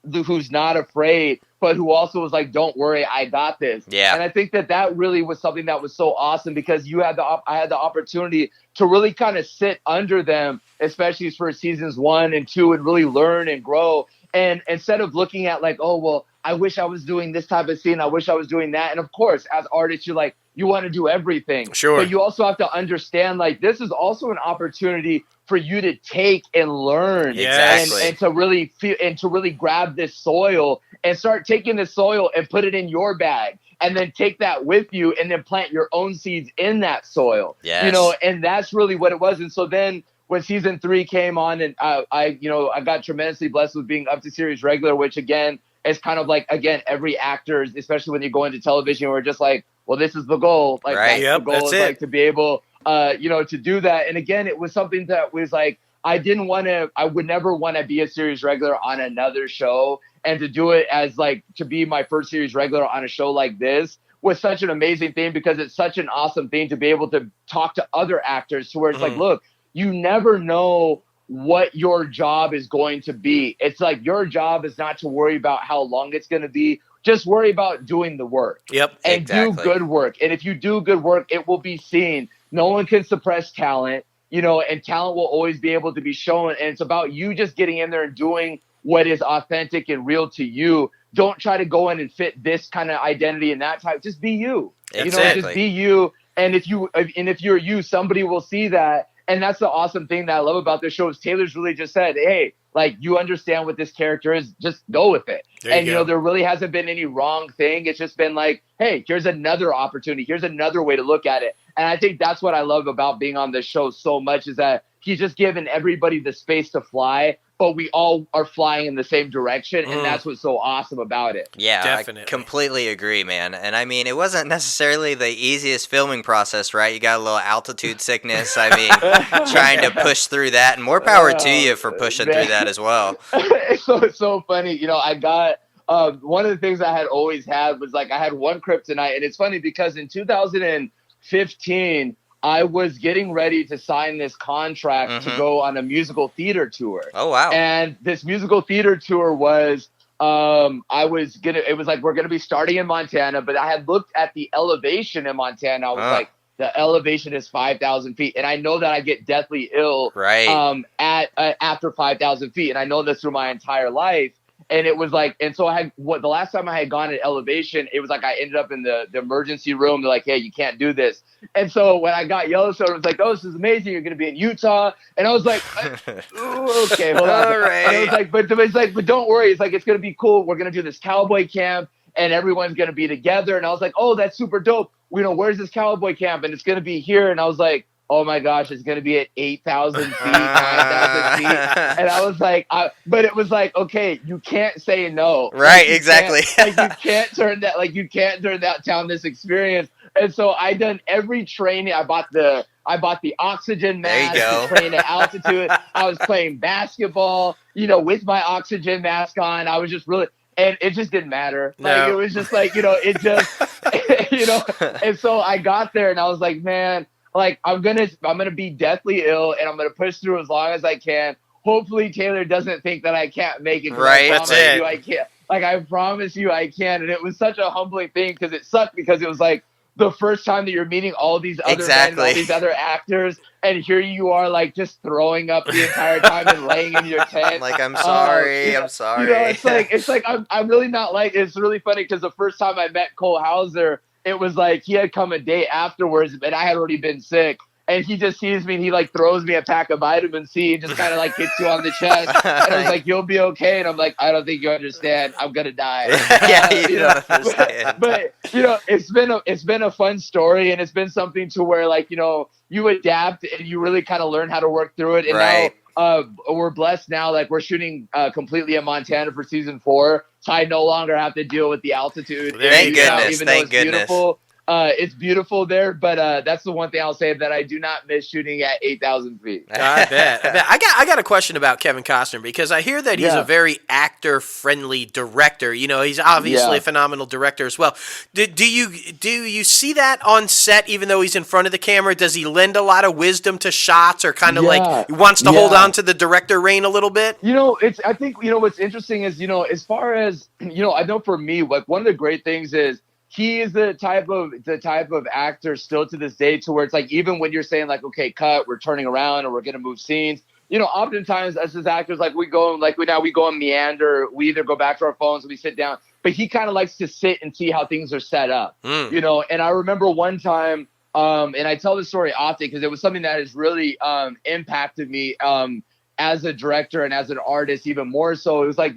not afraid, but who also was like, don't worry, I got this. Yeah. And I think that really was something that was so awesome, because I had the opportunity to really kind of sit under them, especially for seasons 1 and 2, and really learn and grow. And instead of looking at like, oh, well, I wish I was doing this type of scene, I wish I was doing that. And of course, as artists, you're like, you want to do everything. Sure. But you also have to understand, like, this is also an opportunity for you to take and learn. Exactly. And to really feel and to really grab this soil and start taking the soil and put it in your bag, and then take that with you and then plant your own seeds in that soil. Yes. And that's really what it was. And so then when season 3 came on, and I got tremendously blessed with being up to series regular, which again is kind of like, again, every actor, especially when you go into television, we're just like, well, this is the goal. Like, Right. that's the goal, that's is it. like to be able, to do that. And again, it was something that was like, I would never want to be a series regular on another show, and to do it as like, to be my first series regular on a show like this was such an amazing thing, because it's such an awesome thing to be able to talk to other actors, to where it's like, look, you never know what your job is going to be. It's like, your job is not to worry about how long it's going to be. Just worry about doing the work. Yep. And Exactly. do good work. And if you do good work, it will be seen. No one can suppress talent, and talent will always be able to be shown. And it's about you just getting in there and doing what is authentic and real to you. Don't try to go in and fit this kind of identity and that type. Just be you. Exactly. Just be you. And if you're you, somebody will see that. And that's the awesome thing that I love about this show, is Taylor's really just said, hey, like, you understand what this character is, just go with it. There you go. There really hasn't been any wrong thing. It's just been like, hey, here's another opportunity. Here's another way to look at it. And I think that's what I love about being on this show so much, is that he's just given everybody the space to fly, but we all are flying in the same direction. And that's what's so awesome about it. Yeah, Definitely. I completely agree, man. And I mean, it wasn't necessarily the easiest filming process, right? You got a little altitude sickness. I mean, trying to push through that, and more power to you for pushing through that as well. It's so funny. I got one of the things I had always had was, like, I had one kryptonite, and it's funny because in 2015 I was getting ready to sign this contract to go on a musical theater tour. Oh wow! And this musical theater tour was it was like, we're gonna be starting in Montana, but I had looked at the elevation in Montana. I was like, the elevation is 5,000 feet, and I know that I get deathly ill after 5,000 feet, and I know this through my entire life. And it was like, and so the last time I had gone at elevation, it was like I ended up in the emergency room. They're like, hey, you can't do this. And so when I got Yellowstone, it was like, oh, this is amazing. You're going to be in Utah. And I was like, okay, hold on. All right. And it was like, but don't worry. It's like, it's going to be cool. We're going to do this cowboy camp, and everyone's going to be together. And I was like, oh, that's super dope. Where's this cowboy camp? And it's going to be here. And I was like, oh my gosh, it's going to be at 8,000 feet, 9,000 feet. And I was like, but it was like, okay, you can't say no. Right, exactly. You can't turn that down, this experience. And so I done every training. I bought the oxygen mask to train at altitude. I was playing basketball, with my oxygen mask on. I was just really, and it just didn't matter. Like, it was just like, it just, and so I got there and I was like, man, like, I'm gonna be deathly ill, and I'm gonna push through as long as I can. Hopefully Taylor doesn't think that I can't make it. Right, that's it. I can't. Like, I promise you I can. And it was such a humbling thing, because it sucked, because it was like the first time that you're meeting all these other men, all these other actors, and here you are, like, just throwing up the entire time and laying in your tent. Like, I'm sorry, I'm sorry. It's like I'm really not like. It's really funny, because the first time I met Cole Hauser, it was like he had come a day afterwards, and I had already been sick. And he just sees me, and he, like, throws me a pack of vitamin C and just kind of, like, hits you on the chest. And I was like, you'll be okay. And I'm like, I don't think you understand. I'm going to die. Yeah, you don't understand. But it's been a fun story, and it's been something to where, like, you adapt and you really kind of learn how to work through it. And now we're blessed now. Like, we're shooting completely in Montana for season 4. So I no longer have to deal with the altitude. Thank goodness. Even Thank though it's goodness. beautiful. It's beautiful there, but that's the one thing I'll say, that I do not miss shooting at 8,000 feet. I bet. I got a question about Kevin Costner, because I hear that he's a very actor-friendly director. He's obviously a phenomenal director as well. Do you see that on set, even though he's in front of the camera? Does he lend a lot of wisdom to shots, or kind of like he wants to hold on to the director reign a little bit? I think what's interesting is, as far as, I know for me, like, one of the great things is, he is the type of actor still to this day, to where it's like, even when you're saying, like, okay, cut, we're turning around, or we're going to move scenes, oftentimes us as actors, like, we go and meander, we either go back to our phones and we sit down, but he kind of likes to sit and see how things are set up, and I remember one time, and I tell this story often, because it was something that has really impacted me as a director and as an artist, even more so. It was like,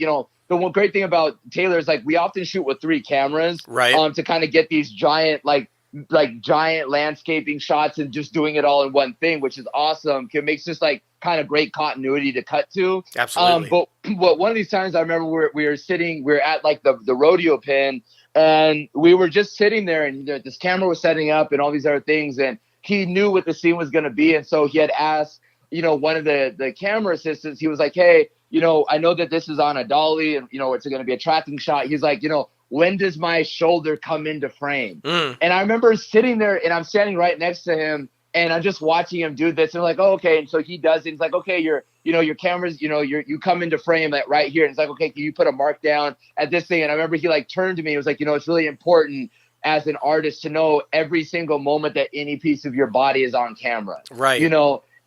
the one great thing about Taylor is, like, we often shoot with 3 cameras, right? To kind of get these giant, like, like giant landscaping shots and just doing it all in one thing, which is awesome. It makes just like kind of great continuity to cut to. Absolutely. But one of these times I remember we were at like the rodeo pen, and we were just sitting there, and this camera was setting up and all these other things, and he knew what the scene was going to be. And so he had asked, one of the camera assistants, he was like, hey, I know that this is on a dolly and, it's going to be a tracking shot. He's like, when does my shoulder come into frame? And I remember sitting there, and I'm standing right next to him, and I'm just watching him do this. And I'm like, oh, okay. And so he does it. He's like, okay, your cameras, you come into frame at right here. And it's like, okay, can you put a mark down at this thing? And I remember he like turned to me. He was like, it's really important as an artist to know every single moment that any piece of your body is on camera. Right.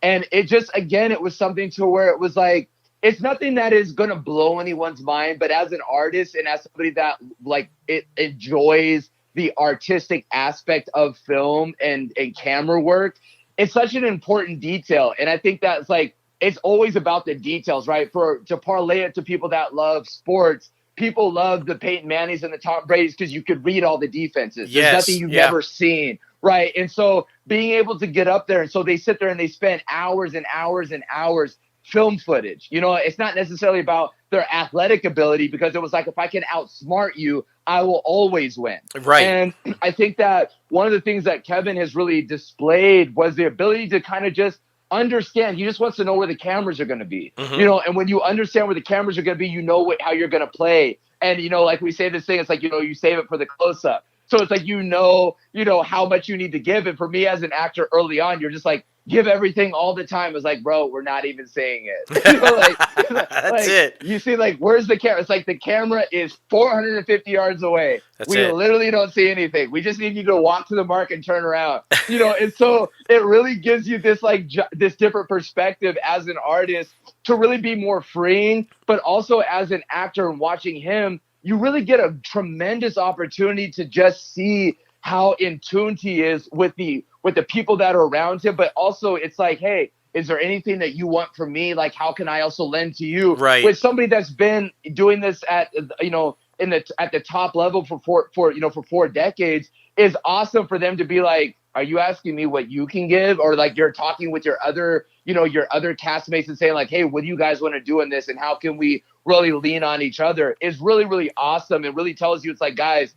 And it just, again, it was something to where it was like, it's nothing that is going to blow anyone's mind, but as an artist and as somebody that like it enjoys the artistic aspect of film and camera work, it's such an important detail. And I think that's like, it's always about the details, right? To parlay it to people that love sports, people love the Peyton Mannings and the Tom Brady's because you could read all the defenses. Yes, there's nothing you've never seen, right? And so being able to get up there, and so they sit there and they spend hours and hours and hours film footage. It's not necessarily about their athletic ability, because it was like, if I can outsmart you, I will always win. Right. And I think that one of the things that Kevin has really displayed was the ability to kind of just understand. He just wants to know where the cameras are going to be, and when you understand where the cameras are going to be, how you're going to play. And, like we say this thing, it's like, you save it for the close up. So it's like, how much you need to give. And for me as an actor early on, you're just like, give everything all the time. It's like, bro, we're not even saying it. That's it. You see, like, where's the camera? It's like the camera is 450 yards away. We literally don't see anything. We just need you to walk to the mark and turn around. And so it really gives you this like this different perspective as an artist to really be more freeing, but also as an actor and watching him, you really get a tremendous opportunity to just see how in tune he is with the people that are around him. But also it's like, hey, is there anything that you want from me? Like, how can I also lend to you? Right. With somebody that's been doing this at, at the top level for 4 decades, is awesome for them to be like, are you asking me what you can give? Or like you're talking with your other castmates and saying like, hey, what do you guys want to do in this? And how can we really lean on each other? Is really, really awesome. It really tells you, it's like, guys,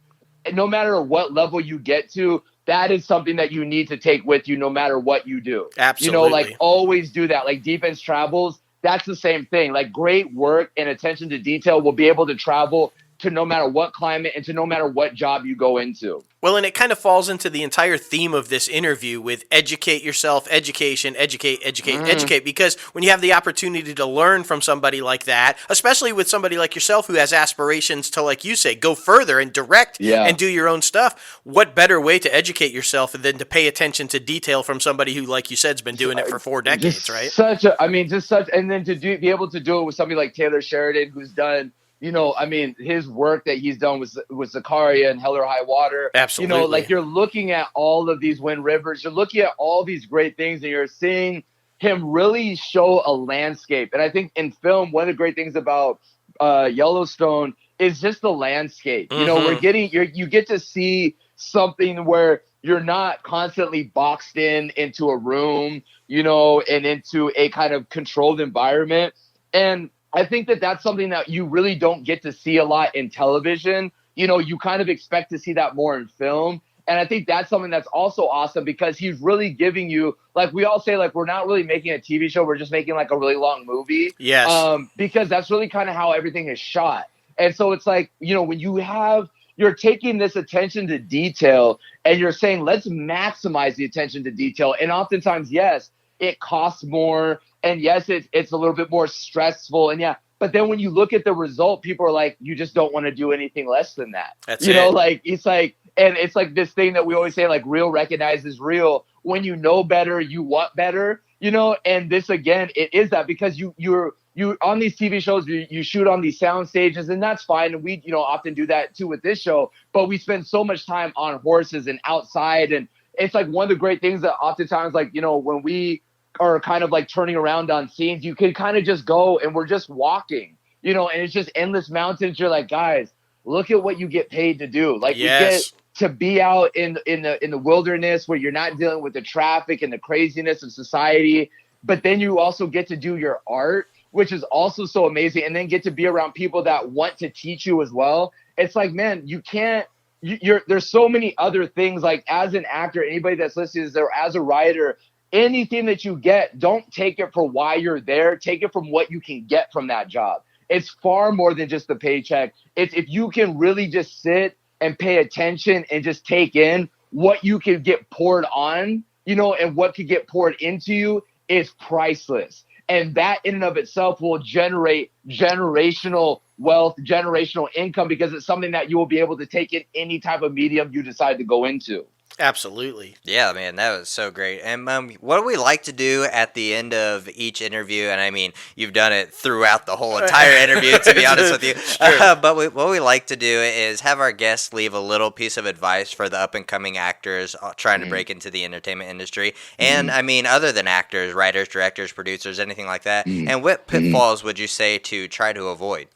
no matter what level you get to, that is something that you need to take with you no matter what you do. Absolutely. Like always do that. Like Defense Travels, that's the same thing. Like great work and attention to detail will be able to travel to no matter what climate and to no matter what job you go into. Well, and it kind of falls into the entire theme of this interview with educate yourself, education, educate, because when you have the opportunity to learn from somebody like that, especially with somebody like yourself who has aspirations to, like you say, go further and direct and do your own stuff, what better way to educate yourself than to pay attention to detail from somebody who, like you said, has been doing it for 4 decades, right? And then to be able to do it with somebody like Taylor Sheridan, who's done, his work that he's done with Zakaria and Hell or High Water. Absolutely. Like you're looking at all of these Wind Rivers, you're looking at all these great things, and you're seeing him really show a landscape. And I think in film, one of the great things about Yellowstone is just the landscape. You get to see something where you're not constantly boxed into a room, and into a kind of controlled environment. And I think that that's something that you really don't get to see a lot in television. You kind of expect to see that more in film. And I think that's something that's also awesome because he's really giving you, like we all say, like, we're not really making a TV show. We're just making like a really long movie. Yes. Because that's really kind of how everything is shot. And so it's like, when you're taking this attention to detail and you're saying, let's maximize the attention to detail. And oftentimes, yes, it costs more. And yes, it's a little bit more stressful. And yeah, but then when you look at the result, people are like, you just don't want to do anything less than that. That's it. Like it's like, and it's like this thing that we always say, like real recognizes real. When you know better, you want better, and this again, it is that because you're on these TV shows, you shoot on these sound stages, and that's fine. And we, often do that too with this show, but we spend so much time on horses and outside. And it's like one of the great things that oftentimes, like, when we are kind of like turning around on scenes, you can kind of just go and we're just walking, and it's just endless mountains. You're like, guys, look at what you get paid to do. Like, yes. We get to be out in the wilderness where you're not dealing with the traffic and the craziness of society, but then you also get to do your art, which is also so amazing, and then get to be around people that want to teach you as well. It's like, man, you can't. You're there's so many other things. Like as an actor, anybody that's listening to this, or as a writer, anything that you get, don't take it for why you're there. Take it from what you can get from that job. It's far more than just the paycheck. It's if you can really just sit and pay attention and just take in what you can get poured on, and what could get poured into you is priceless. And that in and of itself will generate generational wealth, generational income, because it's something that you will be able to take in any type of medium you decide to go into. Absolutely. Yeah, man, that was so great. And what do we like to do at the end of each interview? And I mean, you've done it throughout the whole entire interview, to be honest with you. But what we like to do is have our guests leave a little piece of advice for the up and coming actors trying to break into the entertainment industry. And I mean, other than actors, writers, directors, producers, anything like that. And what pitfalls would you say to try to avoid?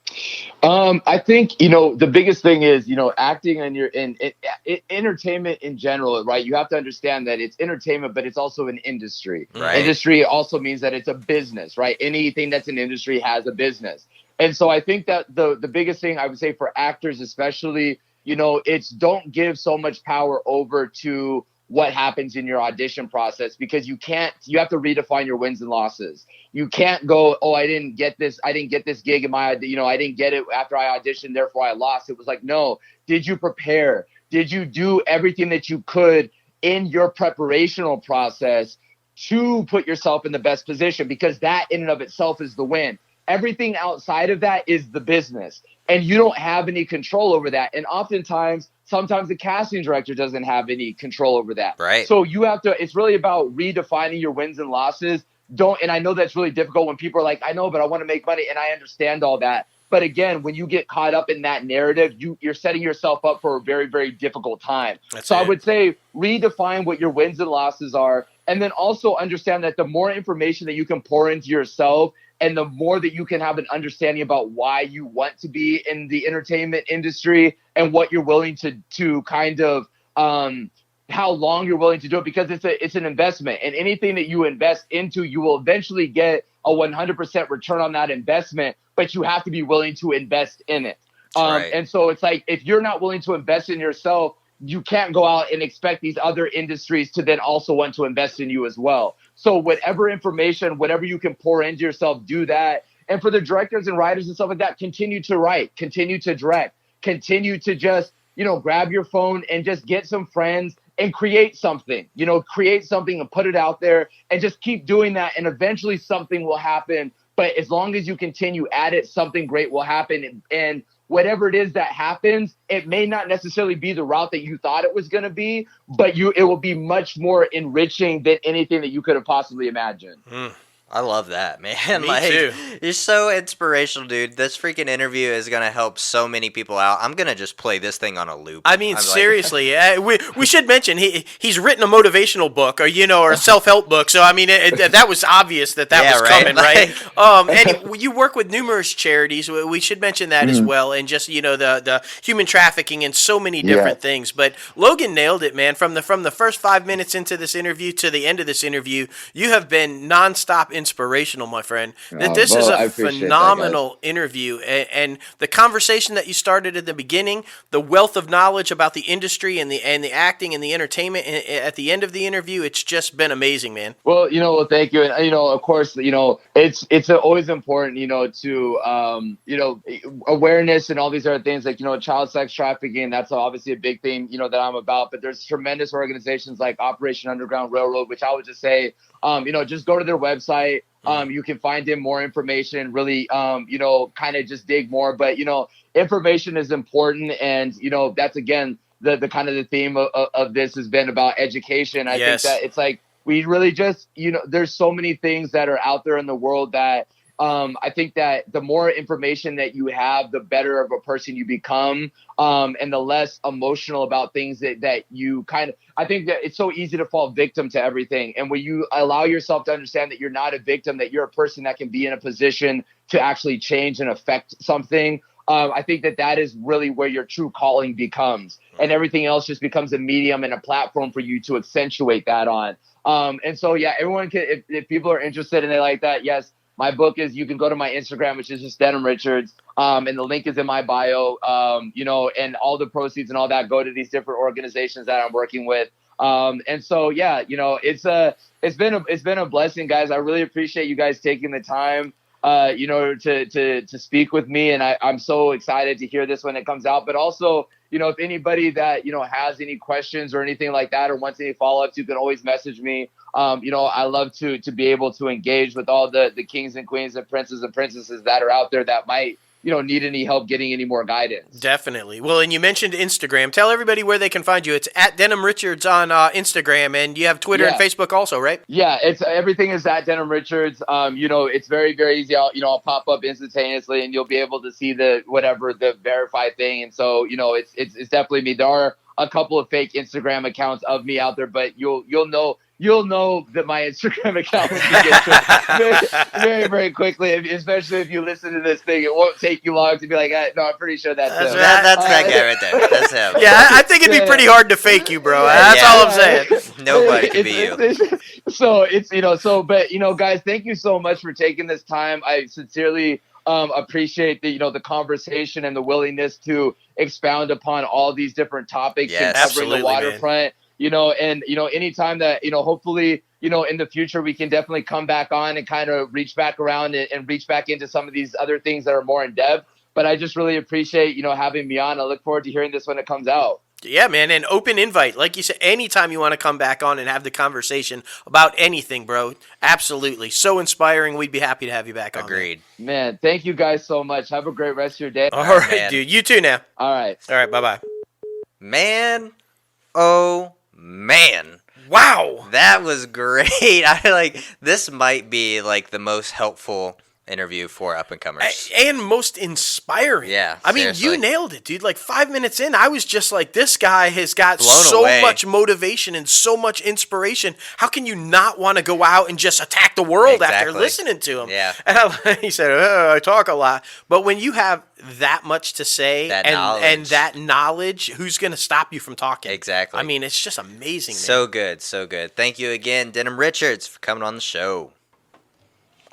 I think, the biggest thing is, acting in entertainment in general, right? You have to understand that it's entertainment, but it's also an industry. Right. Industry also means that it's a business, right? Anything that's an industry has a business. And so I think that the biggest thing I would say for actors, especially, it's don't give so much power over to what happens in your audition process, because you have to redefine your wins and losses. You can't go, oh, I didn't get this gig in my, I didn't get it after I auditioned, therefore I lost. It was like, no, did you prepare? Did you do everything that you could in your preparational process to put yourself in the best position? Because that in and of itself is the win. Everything outside of that is the business, and you don't have any control over that. And sometimes the casting director doesn't have any control over that. Right. So it's really about redefining your wins and losses. And I know that's really difficult when people are like, I know, but I want to make money, and I understand all that. But again, when you get caught up in that narrative, you're setting yourself up for a very, very difficult time. I would say redefine what your wins and losses are, and then also understand that the more information that you can pour into yourself, and the more that you can have an understanding about why you want to be in the entertainment industry and what you're willing to kind of how long you're willing to do it, because it's an investment, and anything that you invest into, you will eventually get a 100% return on that investment, but you have to be willing to invest in it. Right. And so it's like, if you're not willing to invest in yourself, you can't go out and expect these other industries to then also want to invest in you as well. So whatever information, whatever you can pour into yourself, do that. And for the directors and writers and stuff like that, continue to write, continue to direct, continue to just, grab your phone and just get some friends and create something and put it out there, and just keep doing that. And eventually something will happen. But as long as you continue at it, something great will happen. And whatever it is that happens, it may not necessarily be the route that you thought it was going to be, but it will be much more enriching than anything that you could have possibly imagined. I love that, man. Me too. You're so inspirational, dude. This freaking interview is going to help so many people out. I'm going to just play this thing on a loop. I mean, seriously, we should mention he's written a motivational book, or a self-help book. So I mean, that was obvious that was right? coming, right? And you work with numerous charities. We should mention that as well, and just the human trafficking and so many different things. But Logan nailed it, man. From the first 5 minutes into this interview to the end of this interview, you have been nonstop inspirational, my friend. This is a phenomenal interview, and the conversation that you started at the beginning, the wealth of knowledge about the industry and the acting and the entertainment at the end of the interview, it's just been amazing, man. Well, thank you. And, of course, it's always important, to, awareness and all these other things, like, child sex trafficking. That's obviously a big thing, that I'm about. But there's tremendous organizations like Operation Underground Railroad, which I would just say, just go to their website. You can find in more information, really, kind of just dig more. But, information is important. And, that's, again, the kind of the theme of this has been about education. I think that it's like, we really just, there's so many things that are out there in the world that I think that the more information that you have, the better of a person you become, and the less emotional about things that you I think that it's so easy to fall victim to everything. And when you allow yourself to understand that you're not a victim, that you're a person that can be in a position to actually change and affect something, I think that is really where your true calling becomes, and everything else just becomes a medium and a platform for you to accentuate that on. And so, yeah, everyone can, if people are interested and they like that, yes, my book is, you can go to my Instagram, which is just Denim Richards. And the link is in my bio, and all the proceeds and all that go to these different organizations that I'm working with. And so, yeah, it's been a blessing, guys. I really appreciate you guys taking the time, to speak with me. And I'm so excited to hear this when it comes out, but also, if anybody that, has any questions or anything like that, or wants any follow-ups, you can always message me. I love to be able to engage with all the kings and queens and princes and princesses that are out there that might, need any help getting any more guidance. Definitely. Well, and you mentioned Instagram. Tell everybody where they can find you. It's at Denim Richards on Instagram, and you have Twitter and Facebook also, right? Yeah, everything is at Denim Richards. It's very, very easy. I'll pop up instantaneously, and you'll be able to see the verified thing. And so, it's definitely me. There are a couple of fake Instagram accounts of me out there, but you'll know that my Instagram account when you get to it very, very, very quickly. Especially if you listen to this thing, it won't take you long to be like, no, I'm pretty sure that's him. That's that guy right there. That's him. Yeah, I think it'd be pretty hard to fake you, bro. That's all I'm saying. Nobody can be you. But guys, thank you so much for taking this time. I sincerely appreciate the conversation and the willingness to expound upon all these different topics and covering the waterfront. Man. Anytime that, hopefully, in the future, we can definitely come back on and kind of reach back around and reach back into some of these other things that are more in depth. But I just really appreciate, having me on. I look forward to hearing this when it comes out. Yeah, man, an open invite. Like you said, anytime you want to come back on and have the conversation about anything, bro, absolutely. So inspiring. We'd be happy to have you back on. Agreed. Man, thank you guys so much. Have a great rest of your day. All right, dude. You too now. All right. All right, bye-bye. Man, oh, man. Wow. That was great. This might be the most helpful interview for up-and-comers. And most inspiring. Yeah, I mean, you nailed it, dude. 5 minutes in, I was just like, this guy has got Blown away. Much motivation and so much inspiration. How can you not want to go out and just attack the world after listening to him? Yeah. And he said, I talk a lot. But when you have that much to say and that knowledge, who's going to stop you from talking? Exactly. I mean, it's just amazing, man. So good, so good. Thank you again, Denim Richards, for coming on the show.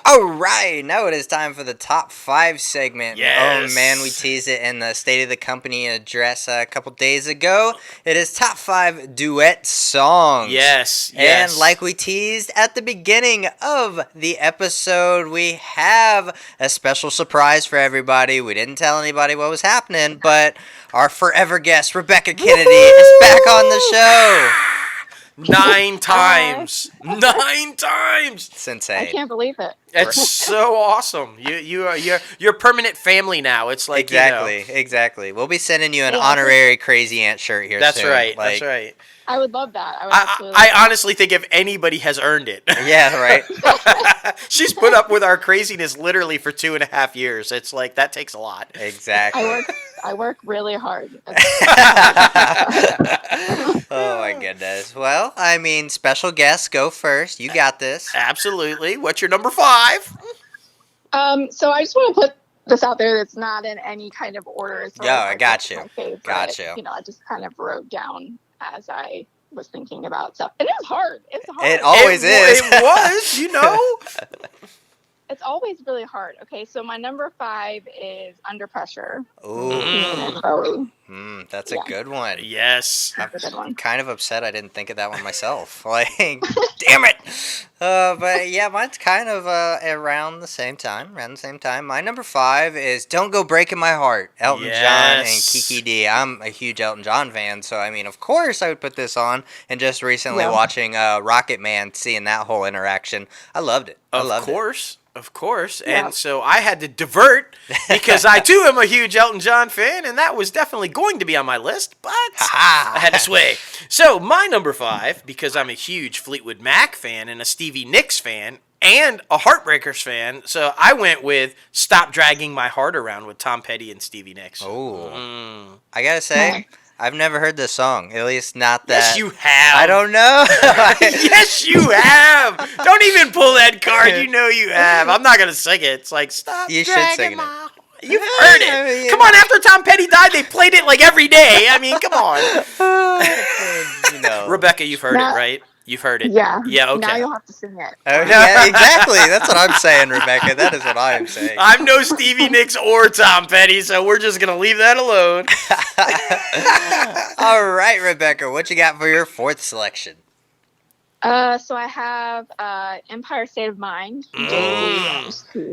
All right, now it is time for the top 5 segment. Yes. Oh, man, we teased it in the State of the Company address a couple days ago. It is top 5 duet songs. Yes. And like we teased at the beginning of the episode, we have a special surprise for everybody. We didn't tell anybody what was happening, but our forever guest, Rebecca Kennedy, is back on the show. 9 times. 9 times. It's insane. I can't believe it. It's so awesome. You're permanent family now. It's like exactly. We'll be sending you an honorary Crazy Ant shirt here. That's soon. right. That's right. I would love that. I honestly think if anybody has earned it. Yeah, right. She's put up with our craziness literally for 2.5 years. It's like that takes a lot. Exactly. I work really hard. Oh my goodness. Well, I mean, special guests go first. You got this. Absolutely. What's your number 5? So I just want to put this out there. That's not in any kind of order. So I got you. Got you. I just kind of wrote down as I was thinking about stuff. And it's hard. It's hard. It always is. It was, It's always really hard. Okay, so my number 5 is Under Pressure. Ooh. That's a good one. Yes. I'm kind of upset I didn't think of that one myself. Damn it. But yeah, mine's kind of around the same time. My number 5 is Don't Go Breaking My Heart, Elton John and Kiki D. I'm a huge Elton John fan, so I mean, of course I would put this on. And just recently watching Rocket Man, seeing that whole interaction, I loved it. Of course. Yeah. And so I had to divert because I too am a huge Elton John fan, and that was definitely going to be on my list, but I had to sway. So my number 5, because I'm a huge Fleetwood Mac fan and a Stevie Nicks fan and a Heartbreakers fan, so I went with Stop Dragging My Heart Around with Tom Petty and Stevie Nicks. Oh. I gotta say, I've never heard this song. At least not that. Yes, you have. I don't know. Yes, you have. Don't even pull that card. You know you have. I'm not going to sing it. It's like, stop. You should sing it. You've heard it. I mean, Come on, after Tom Petty died, they played it like every day. I mean, come on. you know. Rebecca, you've heard Now- it, right? You've heard it. Yeah. Yeah, Now okay. you'll have to sing it. Yeah, exactly. That's what I'm saying, Rebecca. That is what I'm saying. I'm no Stevie Nicks or Tom Petty, so we're just going to leave that alone. All right, Rebecca, what you got for your fourth selection? So I have Empire State of Mind.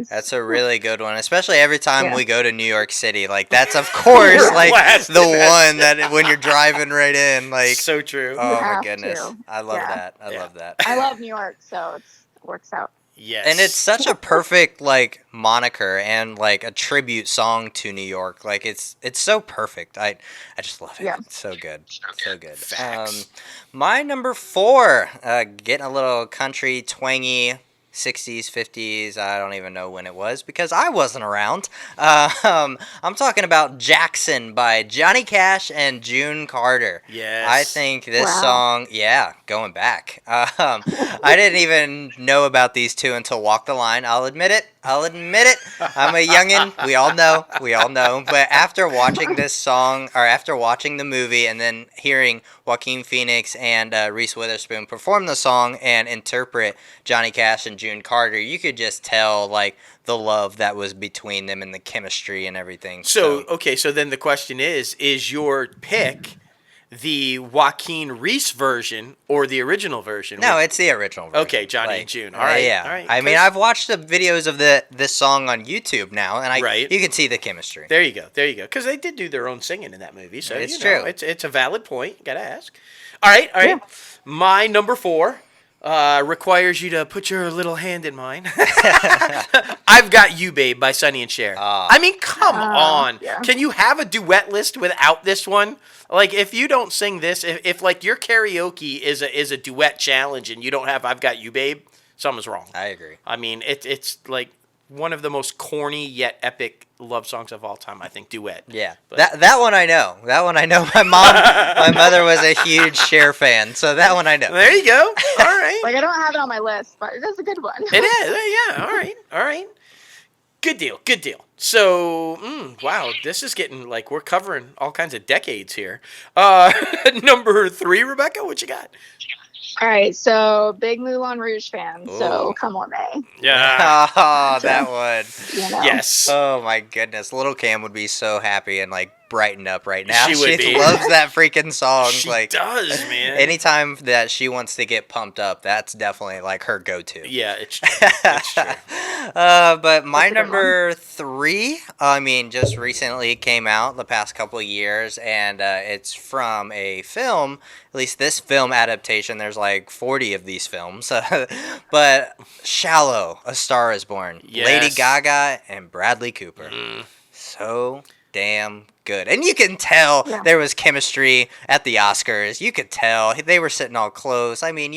That's a really good one, especially every time Yeah. we go to New York City. Like, that's, of course, We're like, blasting the that. one that when you're driving right in, like, So true. oh, my have goodness. to. I love Yeah. that. I Yeah. love that. I love New York, so it works out. Yes. And it's such a perfect like moniker and like a tribute song to New York. Like it's so perfect. I just love it. Yeah. It's so good. So good. Facts. My number 4, getting a little country twangy. 60s, 50s, I don't even know when it was because I wasn't around. I'm talking about Jackson by Johnny Cash and June Carter. Yes. I think this Wow. song, yeah, going back. I didn't even know about these two until Walk the Line. I'll admit it. I'm a youngin'. We all know. But after watching this song, or after watching the movie, and then hearing Joaquin Phoenix and Reese Witherspoon perform the song and interpret Johnny Cash and June Carter, you could just tell like the love that was between them and the chemistry and everything. So, okay, so then the question is your pick the Joaquin Reese version or the original version? No, it's the original version. Okay, Johnny and June. All right, Yeah. all right. I mean, 'Cause- I've watched the videos of this song on YouTube now, and Right. you can see the chemistry. There you go. Because they did do their own singing in that movie, so It's you know, true. It's a valid point. Gotta ask. All right. Yeah. My number 4 requires you to put your little hand in mine. I've Got You, Babe by Sonny and Cher. I mean, come on. yeah. Can you have a duet list without this one? Like, if you don't sing this, if like your karaoke is a duet challenge and you don't have I've Got You, Babe, something's wrong. I agree. I mean, it's like one of the most corny yet epic love songs of all time. I think duet. Yeah, But- that one I know. My mother was a huge Cher fan, so that one I know. There you go. All right. Like I don't have it on my list, but it is a good one. It is. Yeah. All right. Good deal. So, wow, this is getting like we're covering all kinds of decades here. Number 3, Rebecca, what you got? All right, so big Moulin Rouge fan. Ooh. So come on, May. Yeah. Oh, that one. You know. Yes. Oh my goodness, little Cam would be so happy and like brighten up right now. She would be. loves that freaking song. She like does, man. anytime that she wants to get pumped up, that's definitely like her go-to. Yeah, it's true. It's true. But my That's a good number 3, I mean, just recently came out the past couple of years, and it's from a film. At least this film adaptation. There's like 40 of these films, but Shallow: A Star Is Born. Yes. Lady Gaga and Bradley Cooper. So damn good. And you can tell Yeah. there was chemistry at the Oscars. You could tell they were sitting all close. I mean,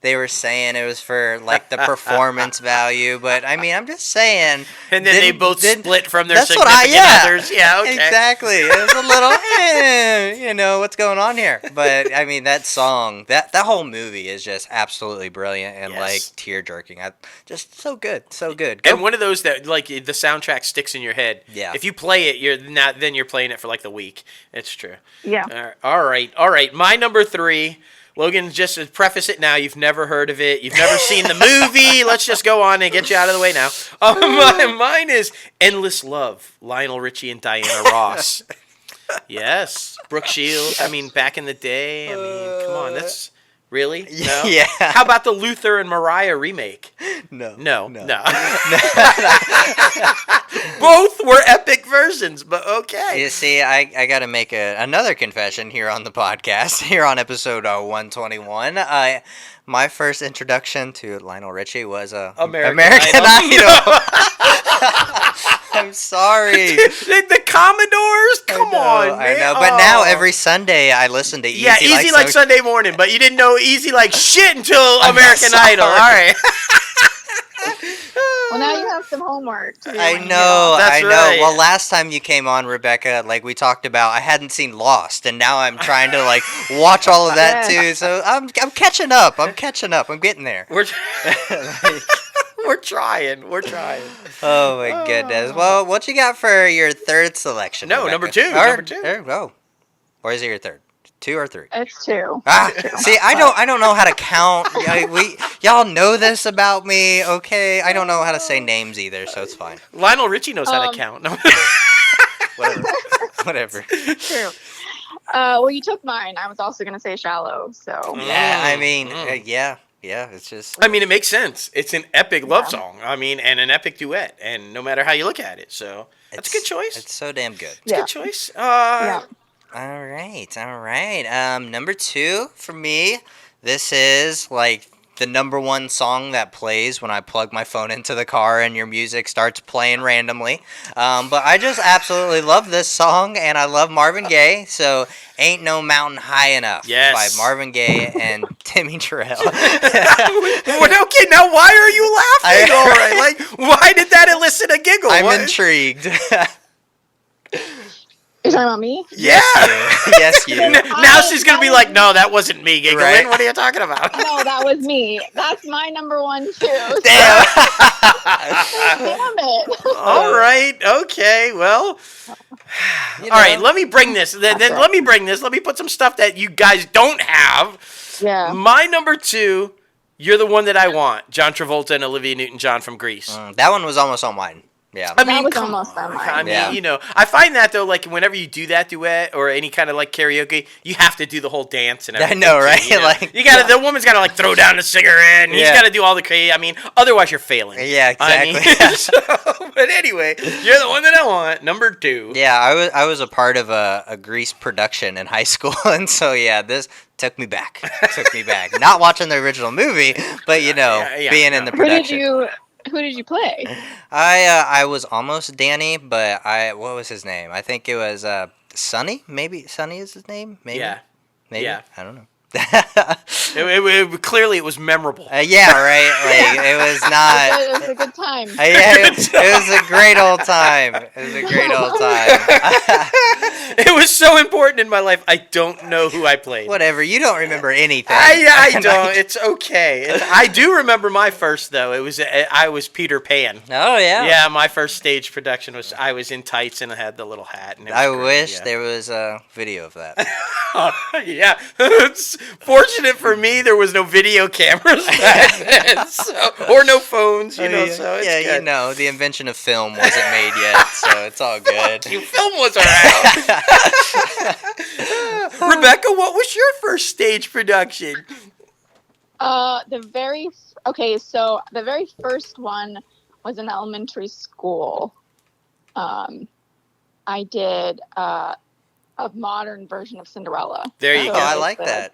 they were saying it was for like the performance value, but I mean, I'm just saying. And then they both split from their that's what significant yeah, others. Yeah, okay. Exactly. It was a little, what's going on here? But I mean, that song, that whole movie is just absolutely brilliant and Yes. like tear jerking. Just so good, so good. And one of those that like the soundtrack sticks in your head. Yeah. If you play it, then you're playing it for like the week. It's true. Yeah. All right. My number 3. Logan, just to preface it now, you've never heard of it. You've never seen the movie. Let's just go on and get you out of the way now. Mine is Endless Love, Lionel Richie and Diana Ross. Yes. Brooke Shields. I mean, back in the day. I mean, come on. That's... Really? No? Yeah. How about the Luther and Mariah remake? No. No. Both were epic versions, but okay. You see, I got to make another confession here on the podcast, here on episode 121. My first introduction to Lionel Richie was American Idol. I'm sorry. The Commodores? Come on, man. I know. But now Oh. every Sunday I listen to Easy Yeah, Easy like So- Sunday morning, but you didn't know Easy like shit until I'm American sorry. Idol. All right. Well, now you have some homework to do. I when you know, That's I know. right. Well, last time you came on, Rebecca, like we talked about, I hadn't seen Lost, and now I'm trying to like watch all of that Yeah. too. So I'm catching up. I'm getting there. We're We're trying. We're trying. Oh my goodness. Well, what you got for your third selection? No, Rebecca? number two, Or, number two. Or is it your third? 2 or 3? It's 2. Ah, It's 2. see, I don't know how to count. Y'all know this about me, okay? I don't know how to say names either, so it's fine. Lionel Richie knows how to count. No. Whatever. True. Well, you took mine. I was also going to say Shallow, so. Yeah, I mean, yeah, it's just. I mean, it makes sense. It's an epic love song. I mean, and an epic duet, and no matter how you look at it, so that's a good choice. It's so damn good. It's a good choice. Yeah. All right. Number 2 for me. This is like the number 1 song that plays when I plug my phone into the car and your music starts playing randomly. But I just absolutely love this song, and I love Marvin Gaye. So, "Ain't No Mountain High Enough" by Marvin Gaye and Timmy Terrell. Well, okay, now why are you laughing? All right, like why did that elicit a giggle? I'm intrigued. You're talking about me? Yeah. Yes, you. Now she's gonna be like, "No, that wasn't me giggling. Right. What are you talking about?" No, that was me. That's my number 1 too. Damn. Damn it. All right. Okay. Well. All right. Let me bring this. Then let me bring this. Let me put some stuff that you guys don't have. Yeah. My number 2. You're the one that I want. John Travolta and Olivia Newton-John from Grease. That one was almost on mine. Yeah. I mean, That was come almost on mine. I mean, Yeah. you know, I find that though, like whenever you do that duet or any kind of like karaoke, you have to do the whole dance and everything. know, right? too, you know? Like- you gotta, the woman's gotta like throw down the cigarette, and he's Yeah. gotta do all the crazy. I mean, otherwise you're failing. Yeah, exactly. I mean, so, but anyway, you're the one that I want. Number 2. Yeah, I was a part of a Grease production in high school, and so yeah, this took me back. Not watching the original movie, but you know, being in the production. Who did you play? I was almost Danny, but what was his name? I think it was Sonny. Maybe Sonny is his name. Maybe. Yeah. Maybe. Yeah. I don't know. Clearly, it was memorable. Yeah, right. Like it was not. It was a good time. Yeah, it was a great old time. It was so important in my life. I don't know who I played. Whatever. You don't remember anything. I don't. It's okay. I do remember my first though. I was Peter Pan. Oh yeah. Yeah, my first stage production was I was in tights and I had the little hat. And it was I great, wish yeah. there was a video of that. Yeah, it's fortunate for me there was no video cameras back then, or no phones, you know. So it's good. You know, the invention of film wasn't made yet, so it's all good. Film was around. Rebecca, what was your first stage production? So the very first one was in elementary school. I did a modern version of Cinderella. There you go. I like that.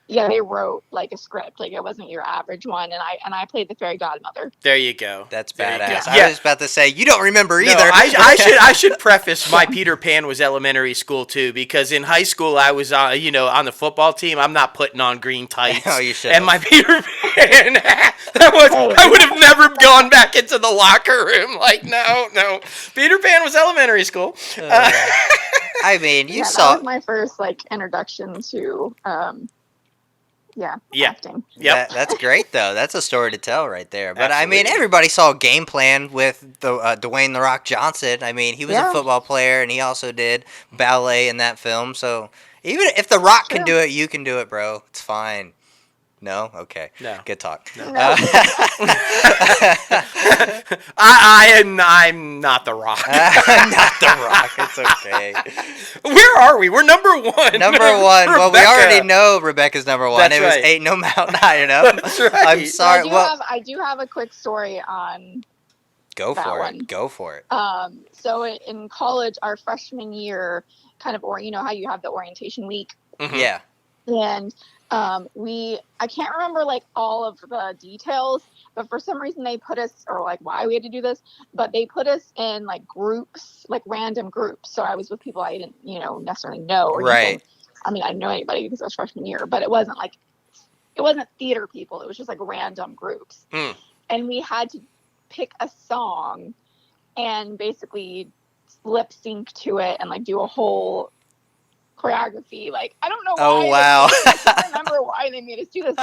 They wrote like a script, like it wasn't your average one, and I played the fairy godmother. There you go. That's There you go. badass. Yeah. I was about to say you don't remember either. No, I should preface my Peter Pan was elementary school too, because in high school I was on the football team. I'm not putting on green tights. Oh, you should. And my Peter Pan I would have never gone back into the locker room. Like no. Peter Pan was elementary school. I mean, you That saw. was my first like introduction to acting. Yep. That's great though. That's a story to tell right there. But I Absolutely. mean, everybody saw a game plan with the Dwayne the Rock Johnson. I mean, he was a Yeah. football player and he also did ballet in that film. So even if the Rock can do it, you can do it, bro. It's fine. No? Okay. No. Good talk. No. I'm not the Rock. Not the Rock. It's okay. Where are we? We're number 1. Number 1. Well, we Rebecca. already know Rebecca's number 1. That's It was right. Ain't No Mountain High Enough. That's right. I'm sorry. I do have a quick story on. Go that for one. it. Go for it. So in college, our freshman year, kind of, or you know how you have the orientation week, Mhm. Yeah. and I can't remember like all of the details, but for some reason they put us, or like why we had to do this, but they put us in like groups, like random groups. So I was with people I didn't, necessarily know. Or Right. anything. I mean, I didn't know anybody because it was freshman year, but it wasn't theater people. It was just like random groups. Mm. And we had to pick a song and basically lip sync to it and like do a whole choreography. Like, I don't know why. Oh, wow. I can't remember why they made us do this.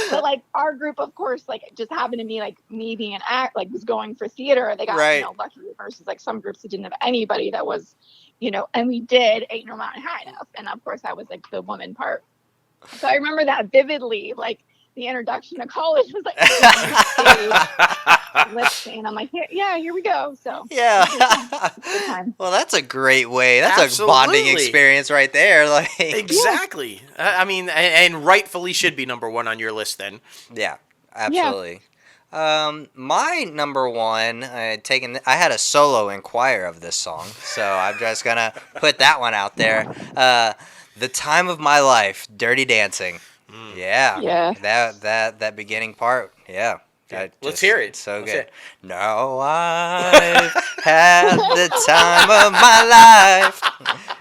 But like our group, of course, like it just happened to be like me being an act, like was going for theater. They got Right. lucky versus like some groups that didn't have anybody that was, and we did Ain't No Mountain High Enough, and of course I was like the woman part. So I remember that vividly, like the introduction to college was like lip sync. I'm like, here we go. So Yeah. good time. Well, that's a great way. That's a Absolutely. bonding experience right there. Like, Exactly. I mean, and rightfully should be number one on your list then. yeah, absolutely. My number one, I had a solo inquire of this song, so I'm just gonna put that one out there. The Time of My Life, Dirty Dancing. Yeah. Yeah. That beginning part. Yeah. Let's hear it. So Let's good. hear it. Now I've had the time of my life.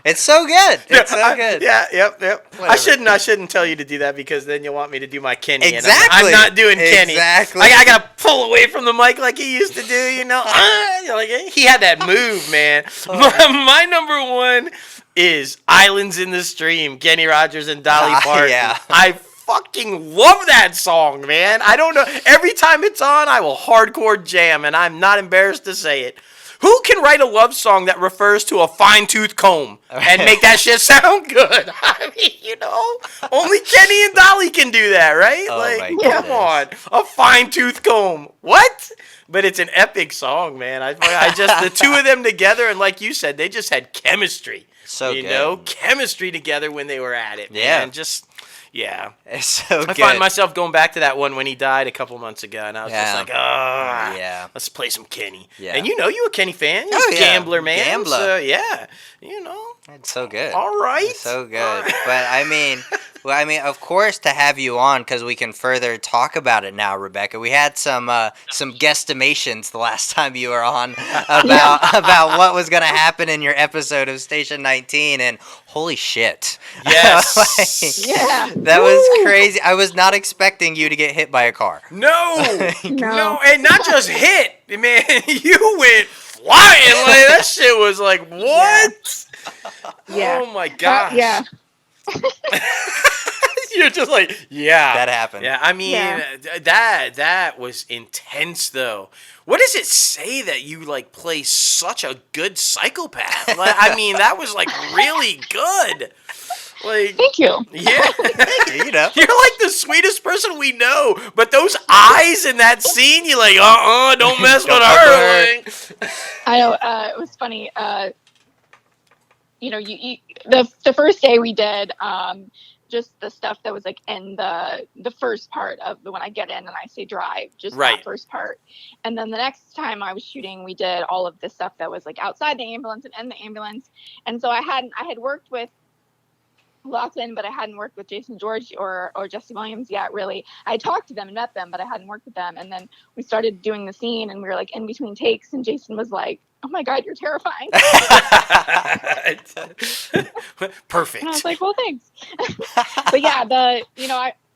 It's so good. It's so good. Yep. Whatever. I shouldn't tell you to do that because then you'll want me to do my Kenny. Exactly. And I'm not doing Kenny. Exactly. I gotta pull away from the mic like he used to do. Like he had that move, man. My number one is Islands in the Stream, Kenny Rogers and Dolly Parton. Yeah. I fucking love that song, man. I don't know. Every time it's on, I will hardcore jam, and I'm not embarrassed to say it. Who can write a love song that refers to a fine-tooth comb and make that shit sound good? I mean, only Kenny and Dolly can do that, right? Oh, like, my come on. A fine-tooth comb. What? But it's an epic song, man. I just, the two of them together, and like you said, they just had chemistry. So good. Chemistry together when they were at it, Yeah. man. Just... Yeah. It's so good. I find myself going back to that one when he died a couple months ago, and I was just like, yeah. let's play some Kenny. Yeah. And you a Kenny fan. You're Oh, a yeah. Gambler, man. Gambler. So, yeah. It's so good. All right. It's so good. But I mean, of course, to have you on because we can further talk about it now, Rebecca. We had some guesstimations the last time you were on about what was going to happen in your episode of Station 19, and holy shit! Yes. Yeah. That was crazy. I was not expecting you to get hit by a car. No. No. And not just hit, man. You went flying. Like, that shit was like, what? Yeah. Oh, my gosh. Yeah. You're just like, yeah. That happened. Yeah, I mean, that was intense, though. What does it say that you, like, play such a good psychopath? Like, I mean, that was, like, really good. Like, Thank you. yeah. You know. You're, like, the sweetest person we know. But those eyes in that scene, you're like, don't mess with her. Like, I know. It was funny. The first day we did just the stuff that was like in the first part of when I get in and I say drive, just that first part. And then the next time I was shooting, we did all of the stuff that was like outside the ambulance and in the ambulance. And so I had worked with Lachlan, but I hadn't worked with Jason George or Jesse Williams yet, really. I talked to them and met them, but I hadn't worked with them. And then we started doing the scene and we were like in between takes and Jason was like, "Oh my God, you're terrifying." Perfect. And I was like, "Well, thanks." But yeah,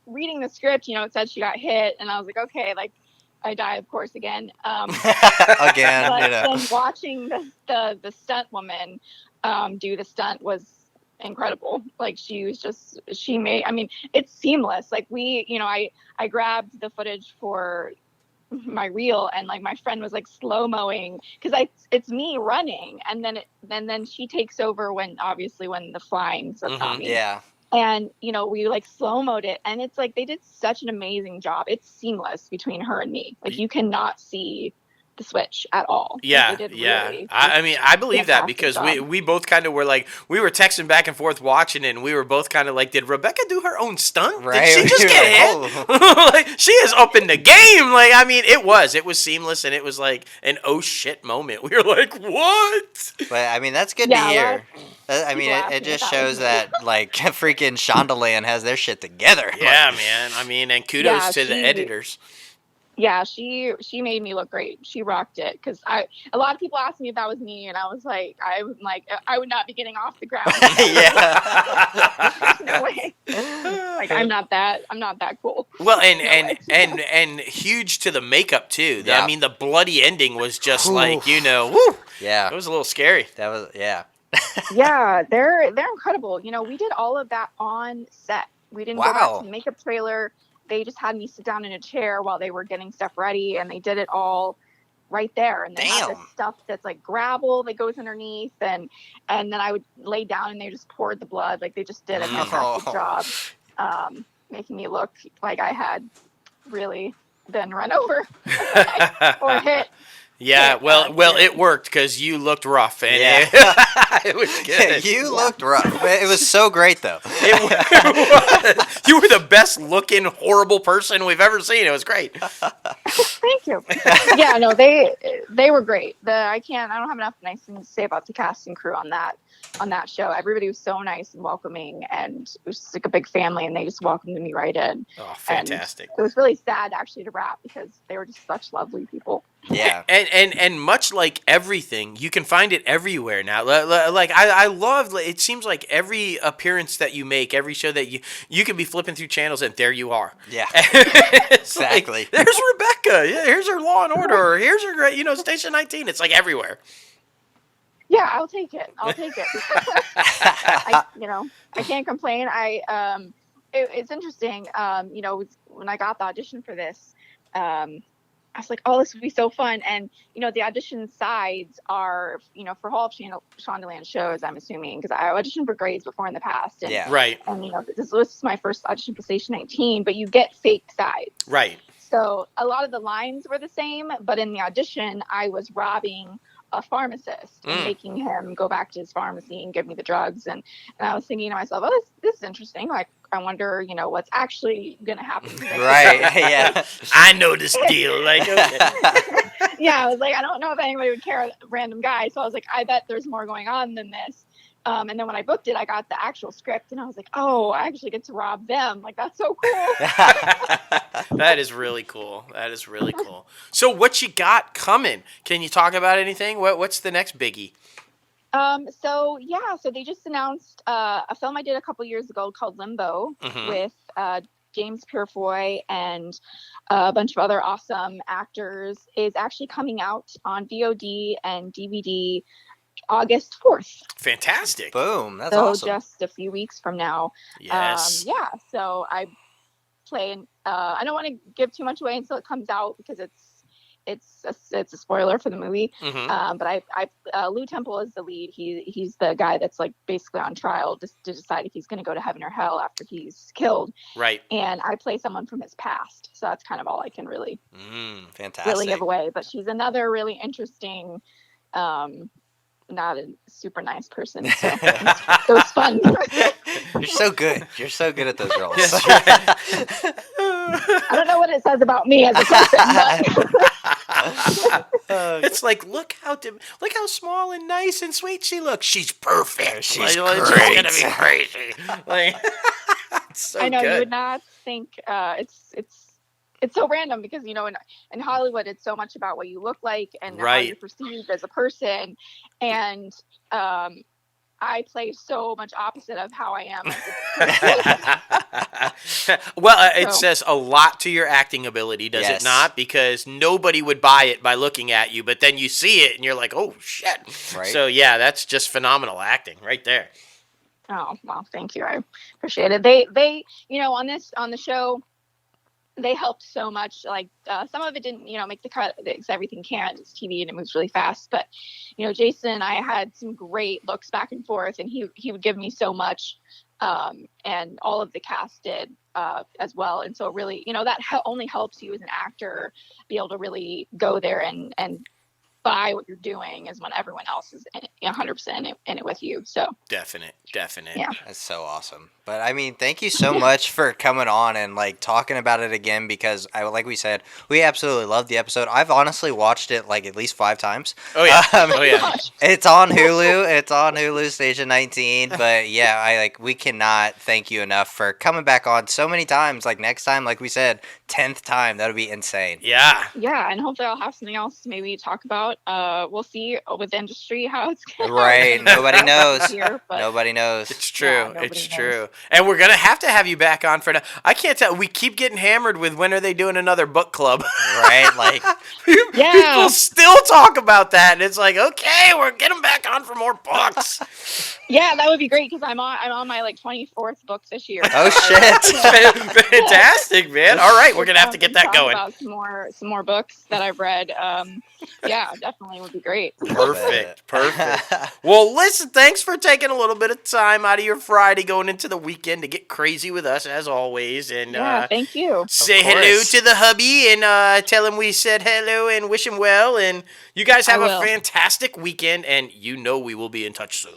reading the script, it said she got hit and I was like, okay, like I die, of course, again. Again, but then watching the stunt woman do the stunt was incredible. Like it's seamless. Like I grabbed the footage for my reel and like my friend was like slow mowing because it's me running and then she takes over when the flying starts on me. Yeah. And we like slow mode it and it's like they did such an amazing job. It's seamless between her and me. Like you cannot see the switch at all. Yeah, like, really I mean, I believe that because we both kind of were like, we were texting back and forth watching it, and we were both kind of like, did Rebecca do her own stunt? Right. Did she just get hit? Like, she is up in the game. Like, I mean, it was seamless, and it was like an oh shit moment. We were like, what? But I mean, that's good to hear. I mean, it just shows that like freaking Shondaland has their shit together. Yeah, man. I mean, and kudos to the editors. Yeah, she made me look great. She rocked it because a lot of people asked me if that was me, and I was like, I would not be getting off the ground. Yeah, no way. Like I'm not that cool. Well, and huge to the makeup too. I mean, the bloody ending was just like woo. Yeah, it was a little scary. That was Yeah, they're incredible. You know, we did all of that on set. We didn't go back to Wow. the makeup trailer. They just had me sit down in a chair while they were getting stuff ready, and they did it all right there. And they have this Damn. stuff that's like gravel that goes underneath, and then I would lay down and they just poured the blood. Like they just did a fantastic Oh. job, making me look like I had really been run over or hit. Yeah, hit, well, it severely. worked because you looked rough, and Yeah. it was good. You Yeah. looked rough. It was so great though. It was. You were the best looking horrible person we've ever seen. It was great. Thank you. Yeah, no, they were great. I don't have enough nice things to say about the cast and crew on that show. Everybody was so nice and welcoming, and it was just like a big family, and they just welcomed me right in. Oh, And fantastic. it was really sad actually to wrap because they were just such lovely people. Yeah. And much like everything, you can find it everywhere now. Like I love. It seems like every appearance that you make, every show that you can be flipping through channels and there you are. Yeah. It's Exactly. Like, there's Rebecca. Yeah, here's her Law and Order. Or here's her great. Station 19. It's like everywhere. Yeah, I'll take it. I can't complain. It's interesting. When I got the audition for this, I was like, oh, this would be so fun. And, the audition sides are, for all of Shondaland shows, I'm assuming, because I auditioned for Grey's before in the past. And, Yeah. Right. And, this is my first audition for Station 19, but you get fake sides. Right. So a lot of the lines were the same, but in the audition, I was robbing a pharmacist and making him go back to his pharmacy and give me the drugs. And I was thinking to myself, oh, this is interesting. Like, I wonder, what's actually going to happen. Right. Yeah. I know this deal. Like, okay. Yeah, I was like, I don't know if anybody would care, a random guy. So I was like, I bet there's more going on than this. And then when I booked it, I got the actual script, and I was like, oh, I actually get to rob them. Like, that's so cool. That is really cool. That is really cool. So what you got coming? Can you talk about anything? What's the next biggie? So they just announced a film I did a couple years ago called Limbo with James Purefoy and a bunch of other awesome actors is actually coming out on VOD and DVD August 4th. Fantastic. Boom. That's so awesome. just a few weeks from now. Yes. So I play. I don't want to give too much away until it comes out because it's a spoiler for the movie. But Lou Temple is the lead. He's the guy that's like basically on trial just to decide if he's going to go to heaven or hell after he's killed. Right. And I play someone from his past, so that's kind of all I can really Fantastic. give away. But she's another really interesting. Not a super nice person, so it was fun. You're so good. You're so good at those roles. That's right. I don't know what it says about me as a person, but It's like look how small and nice and sweet she looks. She's perfect. She's She's great. gonna be crazy. Like, it's so I know good. you would not think it's so random because in Hollywood it's so much about what you look like and how you're perceived as a person, and I play so much opposite of how I am. Well, it says a lot to your acting ability, does Yes. it not? Because nobody would buy it by looking at you, but then you see it and you're like, oh shit. Right. So yeah, that's just phenomenal acting right there. Oh well, thank you. I appreciate it. They on the show. They helped so much. Like some of it didn't, make the cut because everything can. It's TV and it moves really fast. But, Jason and I had some great looks back and forth, and he would give me so much, and all of the cast did as well. And so really, that only helps you as an actor be able to really go there and buy what you're doing is when everyone else is 100% in it with you. So Definite. Yeah. That's so awesome. But I mean, thank you so much for coming on and like talking about it again because like we said, we absolutely loved the episode. I've honestly watched it like at least 5 times. Oh yeah. Oh yeah. It's on Hulu. It's on Hulu Station 19. But yeah, we cannot thank you enough for coming back on so many times. Like next time, like we said, 10th time. That would be insane. Yeah. Yeah, and hopefully I'll have something else to maybe talk about. We'll see with the industry how it's going. Right. Nobody knows. Here, but Nobody knows. It's true. Yeah, nobody It's knows. true. And we're going to have you back on for now. I can't tell. We keep getting hammered with when are they doing another book club. Right? Like, People still talk about that. And it's like, okay, we're getting back on for more books. Yeah, that would be great because I'm on my like 24th book this year. oh shit. Fantastic, man. All right, we're going to have to get that talk going. About some more books that I've read. Yeah, definitely would be great. Perfect. Well, listen, thanks for taking a little bit of time out of your Friday going into the weekend to get crazy with us as always. And yeah, thank you. Say hello to the hubby and tell him we said hello and wish him well. And you guys have a fantastic weekend, and we will be in touch soon.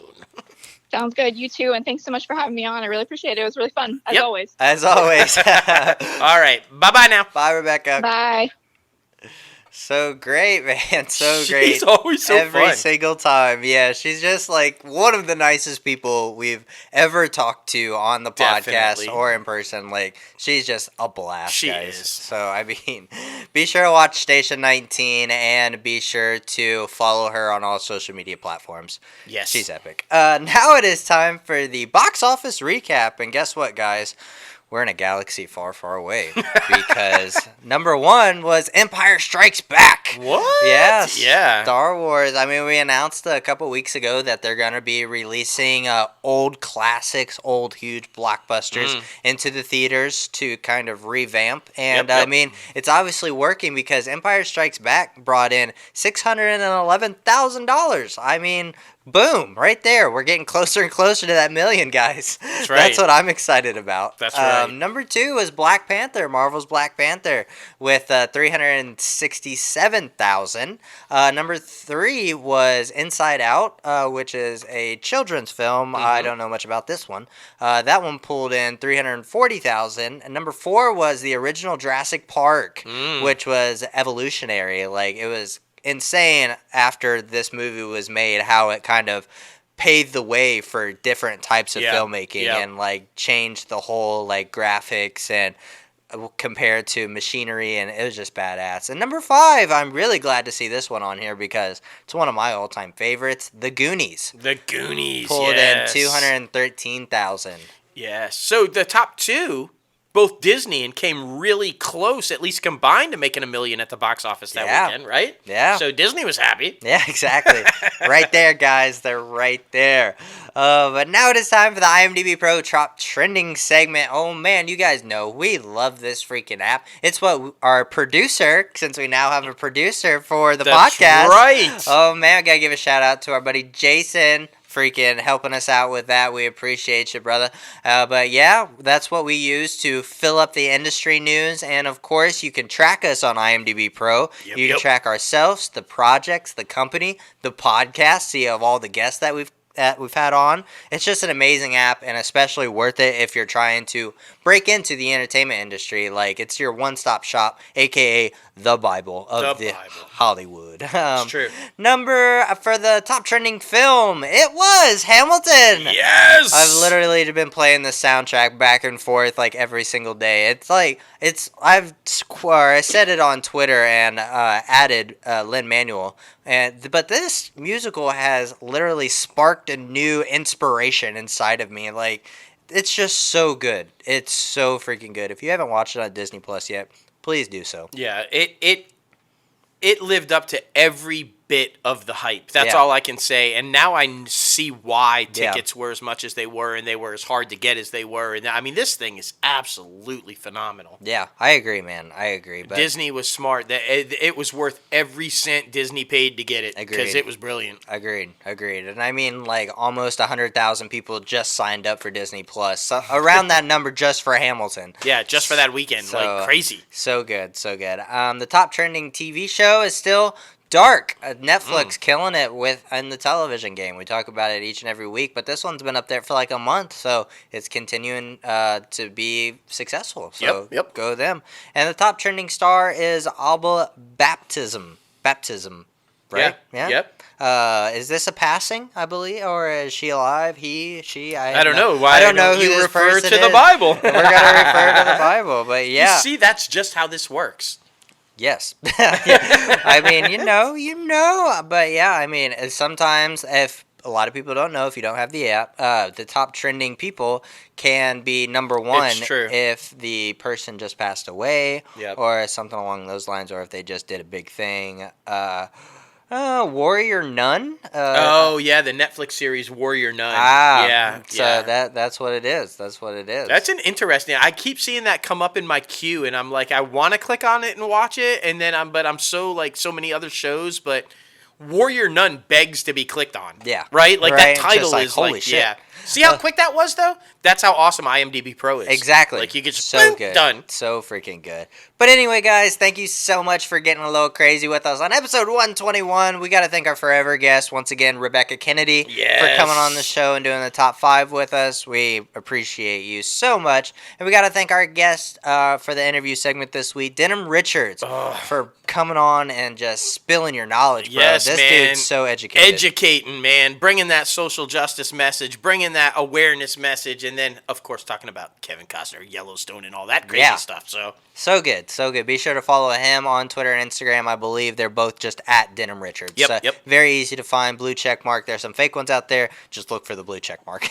Sounds good. You too. And thanks so much for having me on. I really appreciate it. It was really fun, as always. As always. All right. Bye-bye now. Bye, Rebecca. Bye. So great, man. So great. She's always so Every fun. single time. Yeah, she's just like one of the nicest people we've ever talked to on the Definitely. podcast or in person. Like, she's just a blast, She guys. is. So, I mean, be sure to watch Station 19 and be sure to follow her on all social media platforms. Yes. She's epic. Now it is time for the box office recap. And guess what, guys? We're in a galaxy far, far away because number one was Empire Strikes Back. What? Yes. Yeah. Star Wars. I mean, we announced a couple weeks ago that they're going to be releasing old classics, old huge blockbusters into the theaters to kind of revamp. And Yep. I mean, it's obviously working because Empire Strikes Back brought in $611,000. I mean, boom, right there. We're getting closer and closer to that million, guys. That's right. That's what I'm excited about. That's right. Number two was Black Panther, Marvel's Black Panther, with $367,000. Number three was Inside Out, which is a children's film. I don't know much about this one. That one pulled in $340,000. And number four was the original Jurassic Park, which was evolutionary. Like, it was insane after this movie was made how it kind of paved the way for different types of filmmaking and like changed the whole like graphics and compared to machinery, and it was just badass. And number five, I'm really glad to see this one on here because it's one of my all-time favorites, The Goonies. The Goonies, Pulled yes. in $213,000. Yes. So the top two, both Disney and came really close, at least combined, to making $1 million at the box office that weekend, right? Yeah. So Disney was happy. Yeah, exactly. Right there, guys. They're right there. But now it is time for the IMDb Pro Top Trending segment. Oh, man, you guys know we love this freaking app. It's what our producer, since we now have a producer for the podcast. Right. Oh, man, I got to give a shout out to our buddy Jason. Freaking helping us out with that. We appreciate you, brother. But yeah, that's what we use to fill up the industry news. And of course, you can track us on IMDb Pro. You can track ourselves, the projects, the company, the podcast, see of all the guests that we've had on. It's just an amazing app and especially worth it if you're trying to break into the entertainment industry. Like, it's your one-stop shop, aka the Bible of the Hollywood. It's true. Number for the top trending film, it was Hamilton. Yes. I've literally been playing the soundtrack back and forth like every single day. It's like I said it on Twitter and added Lin-Manuel, but this musical has literally sparked a new inspiration inside of me. Like, it's just so good. It's so freaking good. If you haven't watched it on Disney Plus yet, please do so. Yeah, it lived up to every bit of the hype. That's all I can say. And now I see why tickets were as much as they were, and they were as hard to get as they were. And I mean, this thing is absolutely phenomenal. Yeah, I agree, man. I agree. But Disney was smart. That it was worth every cent Disney paid to get it because it was brilliant. Agreed. And I mean, like, almost 100,000 people just signed up for Disney Plus. So, around that number just for Hamilton. Yeah, just for that weekend. Like, crazy. So good. The top trending TV show is still Dark. Netflix killing it in the television game. We talk about it each and every week, but this one's been up there for like a month, so it's continuing to be successful. So go them. And the top trending star is Alba Baptism. Right? Yeah. Yep. Is this a passing, I believe, or is she alive? He, she, I don't know. Why I don't know who you this refer person to the is. Bible. We're going to refer to the Bible, but yeah. You see, that's just how this works. Yes. I mean, you know, but yeah, I mean, sometimes if a lot of people don't know if you don't have the app. The top trending people can be number one It's true. if the person just passed away, Yep. or something along those lines, or if they just did a big thing. Warrior Nun. Oh yeah, the Netflix series Warrior Nun. Ah, yeah, so yeah. that's what it is. That's what it is. That's an interesting. I keep seeing that come up in my queue, and I'm like, I want to click on it and watch it, and then I'm so like so many other shows, but Warrior Nun begs to be clicked on. Yeah. right. Like Right, that title just like, is holy like, shit. yeah. See how quick that was though? That's how awesome IMDb Pro is. Exactly. Like you get just so boom, good. done. So freaking good. But anyway, guys, thank you so much for getting a little crazy with us on episode 121. We got to thank our forever guest once again, Rebecca Kennedy, for Yes. coming on the show and doing the top 5 with us. We appreciate you so much. And we got to thank our guest for the interview segment this week, Denim Richards, for coming on and just spilling your knowledge, bro. Yes, this man. dude's so educated. Educating, man, bringing that social justice message, bringing that awareness message, and then of course talking about Kevin Costner, Yellowstone, and all that crazy Yeah. stuff. So So good, so good. Be sure to follow him on Twitter and Instagram. I believe they're both just at Denim Richards. Yep, So yep. Very easy to find. Blue check mark. There's some fake ones out there. Just look for the blue check mark.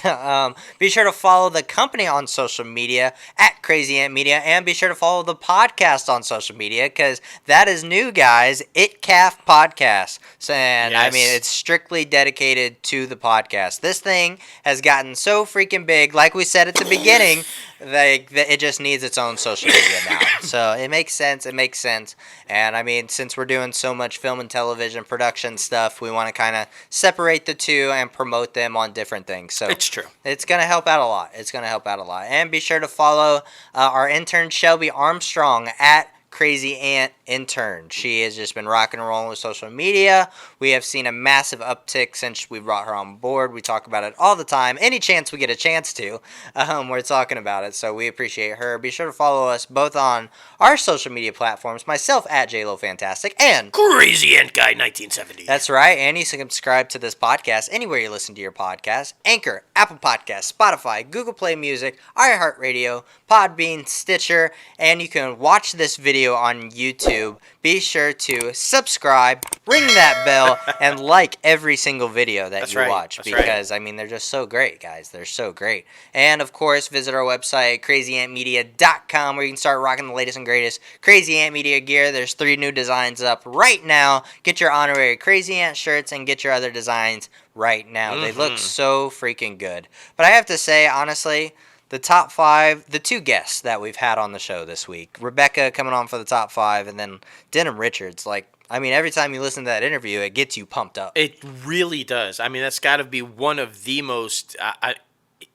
Be sure to follow the company on social media at Crazy Ant Media, and be sure to follow the podcast on social media because that is new, guys. It Calf Podcast. So, and I Yes. mean, it's strictly dedicated to the podcast. This thing has gotten so freaking big. Like we said at the beginning, like it just needs its own social media now. So it makes sense. It makes sense. And I mean, since we're doing so much film and television production stuff, we want to kind of separate the two and promote them on different things. So it's true. it's going to help out a lot. It's going to help out a lot. And be sure to follow our intern, Shelby Armstrong, at Crazy Ant Intern. She has just been rocking and rolling with social media. We have seen a massive uptick since we brought her on board. We talk about it all the time. Any chance we get a chance to, we're talking about it. So we appreciate her. Be sure to follow us both on our social media platforms. Myself at JLoFantastic and Crazy Ant Guy 1970. that's right. And you can subscribe to this podcast anywhere you listen to your podcast. Anchor, Apple Podcasts, Spotify, Google Play Music, iHeartRadio, Podbean, Stitcher, and you can watch this video on YouTube. Be sure to subscribe, ring that bell, and like every single video that That's you right. watch That's right. because, I mean, they're just so great, guys. They're so great. And, of course, visit our website, crazyantmedia.com, where you can start rocking the latest and greatest Crazy Ant Media gear. There's 3 new designs up right now. Get your honorary Crazy Ant shirts and get your other designs right now. They look so freaking good. But I have to say, honestly, the top 5, the 2 guests that we've had on the show this week, Rebecca coming on for the top 5, and then Denim Richards, like, I mean, every time you listen to that interview, it gets you pumped up. It really does. I mean, that's got to be one of the most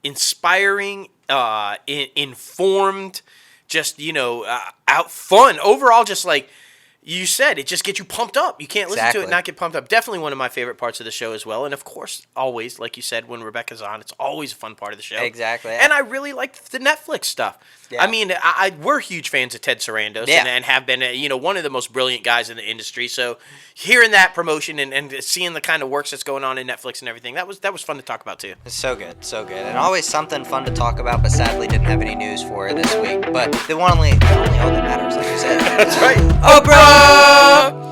inspiring, informed, just, out fun. Overall, just like you said, it just gets you pumped up. You can't listen to Exactly. it and not get pumped up. Definitely one of my favorite parts of the show as well. And of course, always, like you said, when Rebecca's on, it's always a fun part of the show. Exactly. And I really like the Netflix stuff. Yeah. I mean, we're huge fans of Ted Sarandos Yeah. and have been, one of the most brilliant guys in the industry. So hearing that promotion and seeing the kind of works that's going on in Netflix and everything, that was fun to talk about too. It's so good, so good. And always something fun to talk about, but sadly didn't have any news for her this week. But the only all that matters, like you said. That's right. Oprah!